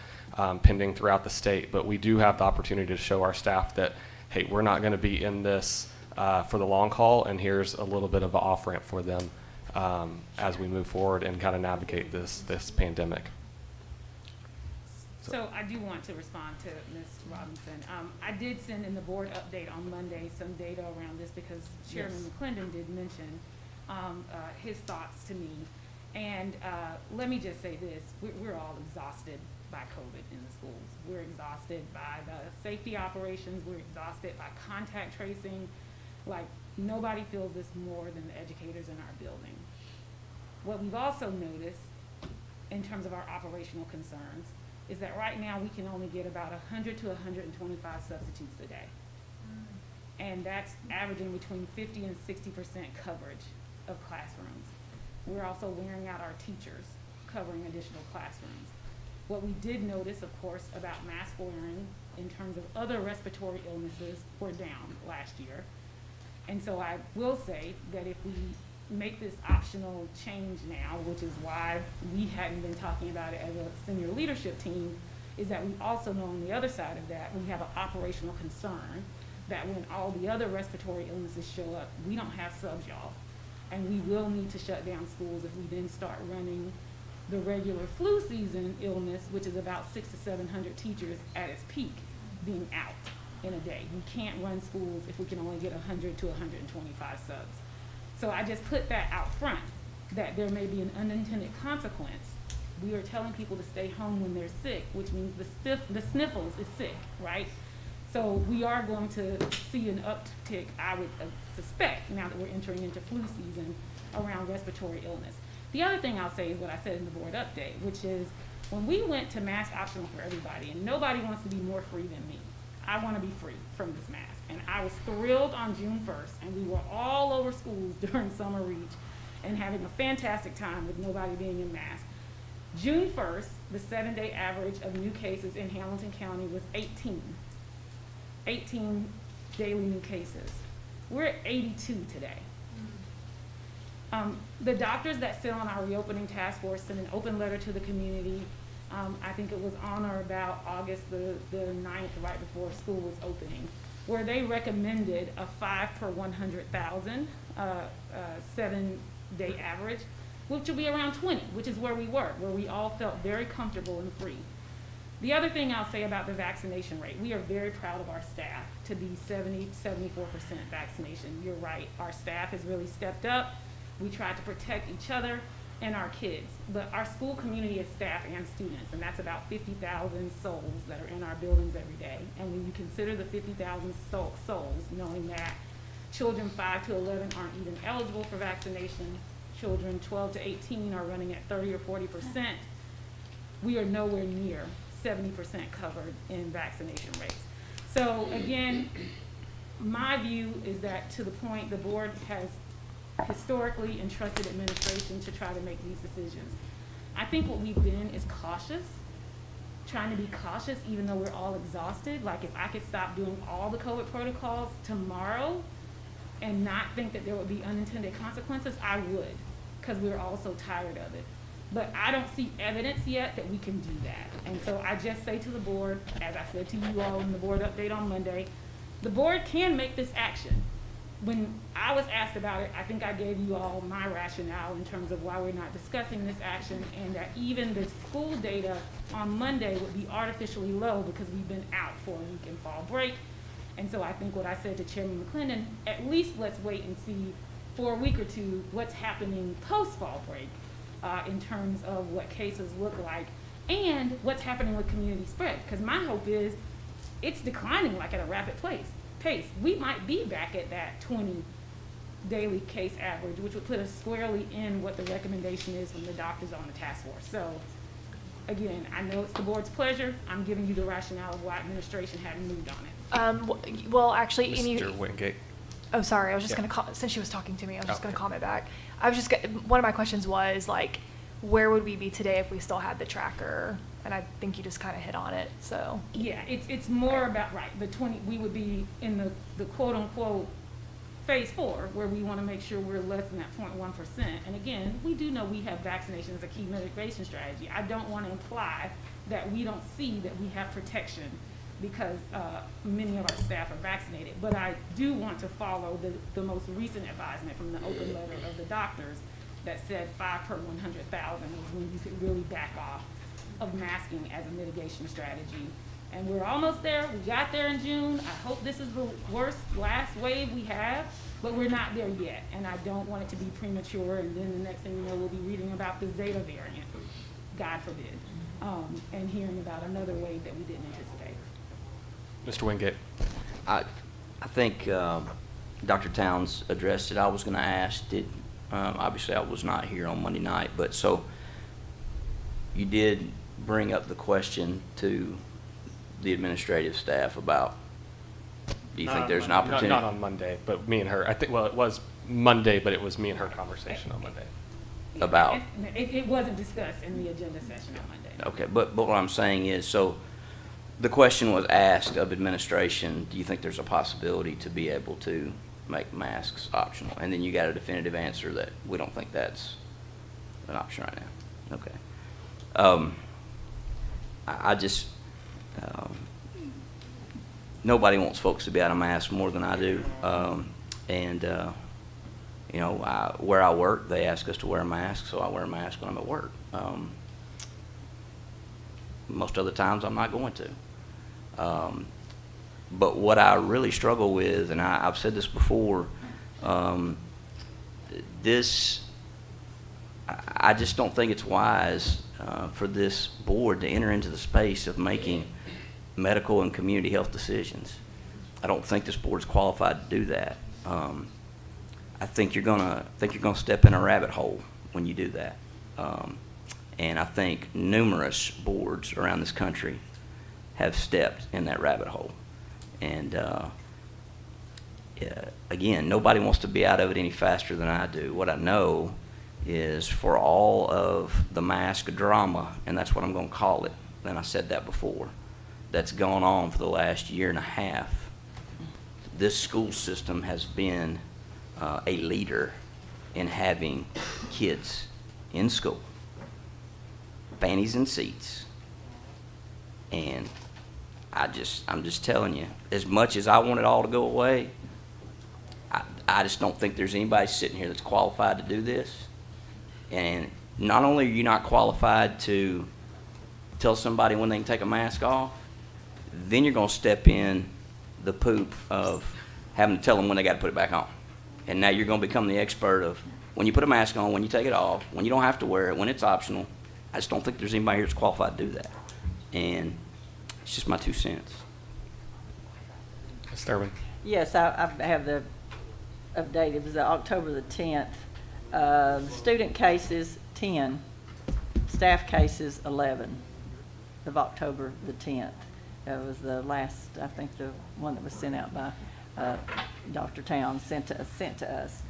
pending throughout the state, but we do have the opportunity to show our staff that, hey, we're not going to be in this for the long haul, and here's a little bit of an off-ramp for them as we move forward and kind of navigate this pandemic. So I do want to respond to Ms. Robinson. I did send in the board update on Monday some data around this, because Chairman McClendon did mention his thoughts to me. And let me just say this, we're all exhausted by COVID in the schools. We're exhausted by the safety operations. We're exhausted by contact tracing. Like, nobody feels this more than the educators in our building. What we've also noticed in terms of our operational concerns is that right now we can only get about 100 to 125 substitutes a day. And that's averaging between 50 and 60% coverage of classrooms. We're also wearing out our teachers, covering additional classrooms. What we did notice, of course, about mask wearing in terms of other respiratory illnesses were down last year. And so I will say that if we make this optional change now, which is why we hadn't been talking about it as a senior leadership team, is that we also know on the other side of that, we have an operational concern that when all the other respiratory illnesses show up, we don't have subs, y'all. And we will need to shut down schools if we then start running the regular flu season illness, which is about 600 to 700 teachers at its peak being out in a day. We can't run schools if we can only get 100 to 125 subs. So I just put that out front, that there may be an unintended consequence. We are telling people to stay home when they're sick, which means the sniffles is sick, right? So we are going to see an uptick, I would suspect, now that we're entering into flu season, around respiratory illness. The other thing I'll say is what I said in the board update, which is when we went to mask optional for everybody, and nobody wants to be more free than me. I want to be free from this mask. And I was thrilled on June 1st, and we were all over schools during summer reach and having a fantastic time with nobody being in mask. June 1st, the 7-day average of new cases in Hamilton County was 18. 18 daily new cases. We're at 82 today. The doctors that sit on our reopening task force sent an open letter to the community. I think it was on or about August the 9th, right before school was opening, where they recommended a 5 per 100,000 7-day average, which will be around 20, which is where we were, where we all felt very comfortable and free. The other thing I'll say about the vaccination rate, we are very proud of our staff to be 70, 74% vaccination. You're right, our staff has really stepped up. We tried to protect each other and our kids, but our school community is staff and students, and that's about 50,000 souls that are in our buildings every day. And when you consider the 50,000 souls, knowing that children 5 to 11 aren't even eligible for vaccination, children 12 to 18 are running at 30 or 40%, we are nowhere near 70% covered in vaccination rates. So again, my view is that, to the point, the board has historically entrusted administration to try to make these decisions. I think what we've been is cautious, trying to be cautious even though we're all exhausted. Like, if I could stop doing all the COVID protocols tomorrow and not think that there would be unintended consequences, I would, because we're all so tired of it. But I don't see evidence yet that we can do that. And so I just say to the board, as I said to you all in the board update on Monday, the board can make this action. When I was asked about it, I think I gave you all my rationale in terms of why we're not discussing this action, and that even the school data on Monday would be artificially low because we've been out for a week in fall break. And so I think what I said to Chairman McClendon, at least let's wait and see for a week or two what's happening post-fall break in terms of what cases look like and what's happening with community spread. Because my hope is it's declining like at a rapid pace. We might be back at that 20 daily case average, which would put us squarely in what the recommendation is from the doctors on the task force. So again, I know it's the board's pleasure. I'm giving you the rationale of why administration hadn't moved on it. Well, actually, Amy. Mr. Wingate. Oh, sorry. I was just Yeah. going to since she was talking to me, I was just going Okay. to comment back. I was just one of my questions was, like, where would we be today if we still had the tracker? And I think you just kind of hit on it. So Yeah, it's more about, right, the 20, we would be in the quote unquote phase 4, where we want to make sure we're less than that 0.1%. And again, we do know we have vaccination as a key mitigation strategy. I don't want to imply that we don't see that we have protection because many of our staff are vaccinated. But I do want to follow the most recent advisement from the open letter of the doctors that said 5 per 100,000 is when you could really back off of masking as a mitigation strategy. And we're almost there. We got there in June. I hope this is the worst last wave we have, but we're not there yet. And I don't want it to be premature, and then the next thing you know, we'll be reading about the Zeta variant, God forbid, and hearing about another wave that we didn't anticipate. Mr. Wingate. I think Dr. Towns addressed it. I was going to ask, obviously I was not here on Monday night, but so you did bring up the question to the administrative staff about, do you think there's an opportunity? Not on Monday, but me and her. I think, well, it was Monday, but it was me and her conversation on Monday. About? It wasn't discussed in the agenda session on Monday. Okay, but what I'm saying is, so the question was asked of administration, do you think there's a possibility to be able to make masks optional? And then you got a definitive answer that we don't think that's an option right now. Okay. I just, nobody wants folks to be out of masks more than I do. And You know, where I work, they ask us to wear a mask, so I wear a mask when I'm at work. Most other times I'm not going to. But what I really struggle with, and I've said this before, I just don't think it's wise for this board to enter into the space of making medical and community health decisions. I don't think this board's qualified to do that. I think you're gonna step in a rabbit hole when you do that. And I think numerous boards around this country have stepped in that rabbit hole. And again, nobody wants to be out of it any faster than I do. What I know is for all of the mask drama, and that's what I'm going to call it, and I said that before, that's gone on for the last year and a half, this school system has been a leader in having kids in school, panties in seats. And I'm just telling you, as much as I want it all to go away, I just don't think there's anybody sitting here that's qualified to do this. And not only are you not qualified to tell somebody when they can take a mask off, then you're going to step in the poop of having to tell them when they got to put it back on. And now you're going to become the expert of when you put a mask on, when you take it off, when you don't have to wear it, when it's optional. I just don't think there's anybody here that's qualified to do that. And it's just my 2 cents. Ms. Thurman. Yes, I have the update. It was October the 10th. Student cases, 10. Staff cases, 11 of October the 10th. That was the last, I think, the one that was sent out by Dr. Towns, sent to us.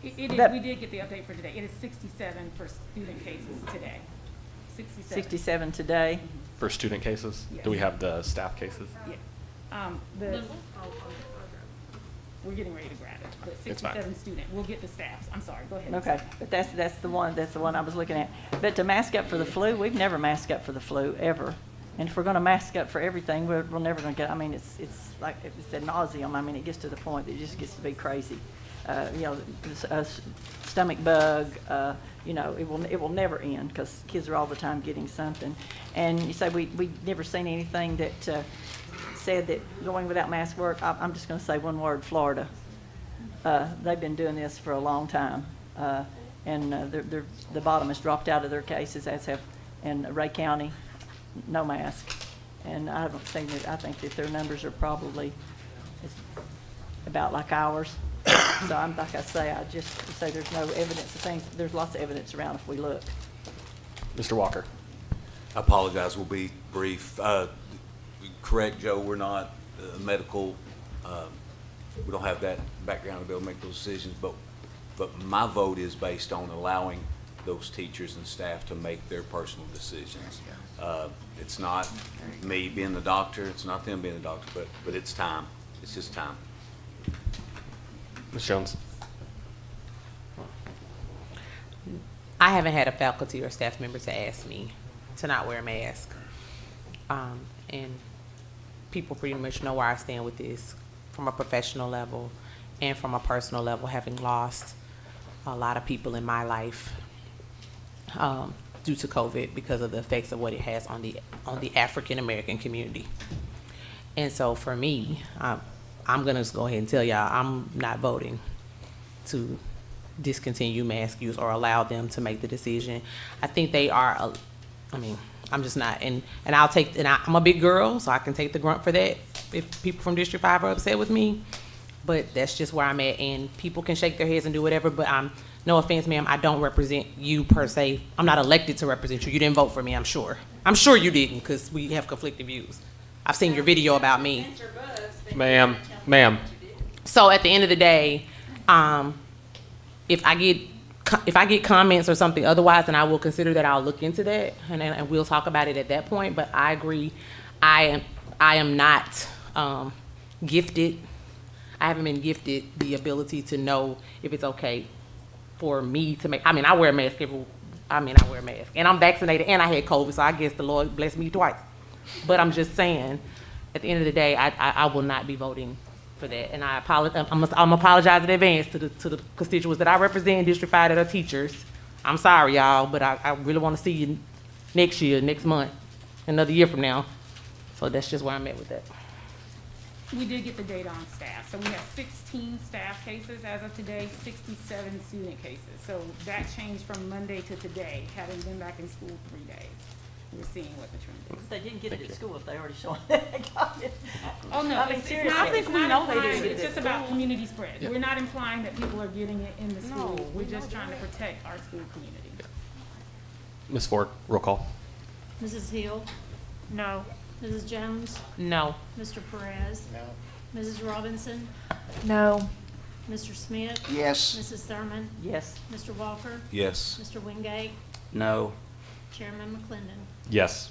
We did get the update for today. It is 67 for student cases today. 67 today. For student cases? Yes. Do we have the staff cases? Yeah. We're getting ready to grab it, but It's fine. 67 student. We'll get the staffs. I'm sorry, go ahead. Okay, but that's the one I was looking at. But to mask up for the flu, we've never masked up for the flu, ever. And if we're gonna mask up for everything, we're never gonna get, I mean, it's like, it's ad nauseum. I mean, it gets to the point that it just gets to be crazy. You know, stomach bug, you know, it will never end, because kids are all the time getting something. And you say we've never seen anything that said that going without mask work. I'm just gonna say one word: Florida. They've been doing this for a long time, and the bottom has dropped out of their cases, as have in Ray County, no mask. And I haven't seen it. I think that their numbers are probably about like ours. So I'm like I say, I just say there's no evidence. I think there's lots of evidence around if we look. Mr. Walker. I apologize, we'll be brief. Correct, Joe, we're not medical, we don't have that background to be able to make those decisions, but my vote is based on allowing those teachers and staff to make their personal decisions. It's not me being the doctor, it's not them being the doctor, but it's time. It's just time. Ms. Jones. I haven't had a faculty or staff member to ask me to not wear a mask. And people pretty much know where I stand with this from a professional level and from a personal level, having lost a lot of people in my life due to COVID because of the effects of what it has on the African American community. And so for me, I'm gonna just go ahead and tell y'all, I'm not voting to discontinue mask use or allow them to make the decision. I think they are, I'm just not, and I'm a big girl, so I can take the grunt for that if people from District 5 are upset with me, but that's just where I'm at, and people can shake their heads and do whatever, but no offense, ma'am, I don't represent you per se. I'm not elected to represent you. You didn't vote for me, I'm sure. I'm sure you didn't, because we have conflicting views. I've seen your video about me. Ma'am. So at the end of the day, if I get comments or something otherwise, then I will consider that. I'll look into that, and we'll talk about it at that point. But I agree, I am not gifted. I haven't been gifted the ability to know if it's okay for me to make. I wear a mask I wear a mask, and I'm vaccinated, and I had COVID, so I guess the Lord blessed me twice. But I'm just saying, at the end of the day, I will not be voting for that. And I apologize. I'm apologize in advance to the constituents that I represent in District 5 that are teachers. I'm sorry, y'all, but I really want to see you next year, next month, another year from now. So that's just where I'm at with that. We did get the data on staff. So we have 16 staff cases as of today, 67 student cases. So that changed from Monday to today, having been back in school 3 days. We're seeing what the trend is. They didn't get it at school if they already showing Oh, no, I mean, it's seriously. not, I think it's we not know they implying, didn't get it's it. just about community spread. Yeah. We're not implying that people are getting it in the school. No, We're just trying to protect our school community. Ms. Ford, roll call. Mrs. Hill, No. Mrs. Jones, No. Mr. Perez, No. Mrs. Robinson, No. Mr. Smith, Yes. Mrs. Thurman, Yes. Mr. Walker, Yes. Mr. Wingate, No. Chairman McClendon. Yes.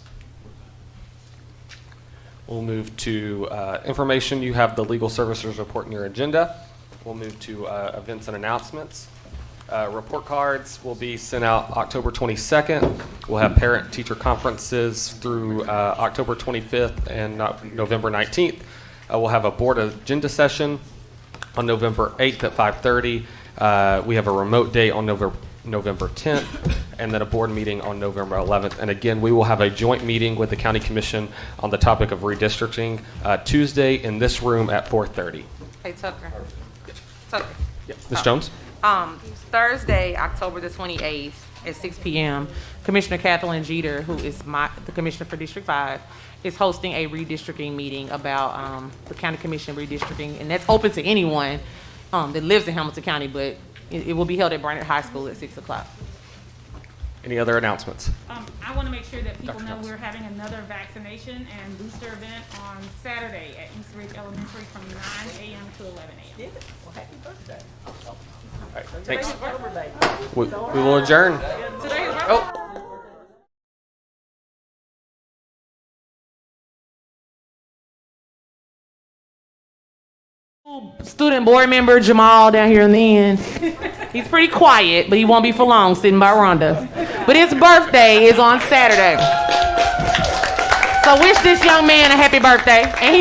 We'll move to information. You have the legal services report in your agenda. We'll move to events and announcements. Report cards will be sent out October 22nd. We'll have parent-teacher conferences through October 25th and November 19th. We'll have a board agenda session on November 8th at 5:30. We have a remote day on November 10th, and then a board meeting on November 11th. And again, we will have a joint meeting with the County Commission on the topic of redistricting Tuesday in this room at 4:30. Hey, Tucker. Tucker. Ms. Jones? Thursday, October the 28th at 6 p.m., Commissioner Kathleen Jeter, who is the Commissioner for District 5, is hosting a redistricting meeting about the County Commission redistricting, and that's open to anyone that lives in Hamilton County, but it will be held at Barnett High School at 6 o'clock. Any other announcements? I want to make sure that people Dr. know Jones. we're having another vaccination and booster event on Saturday at East Ridge Elementary from 9 a.m. to 11 a.m. Well, happy birthday. All right, Today's thanks. his birthday. We will adjourn. Today's Oh. Student board member Jamal down here in the end. He's pretty quiet, but he won't be for long sitting by Rhonda. But his birthday is on Saturday. So wish this young man a happy birthday. And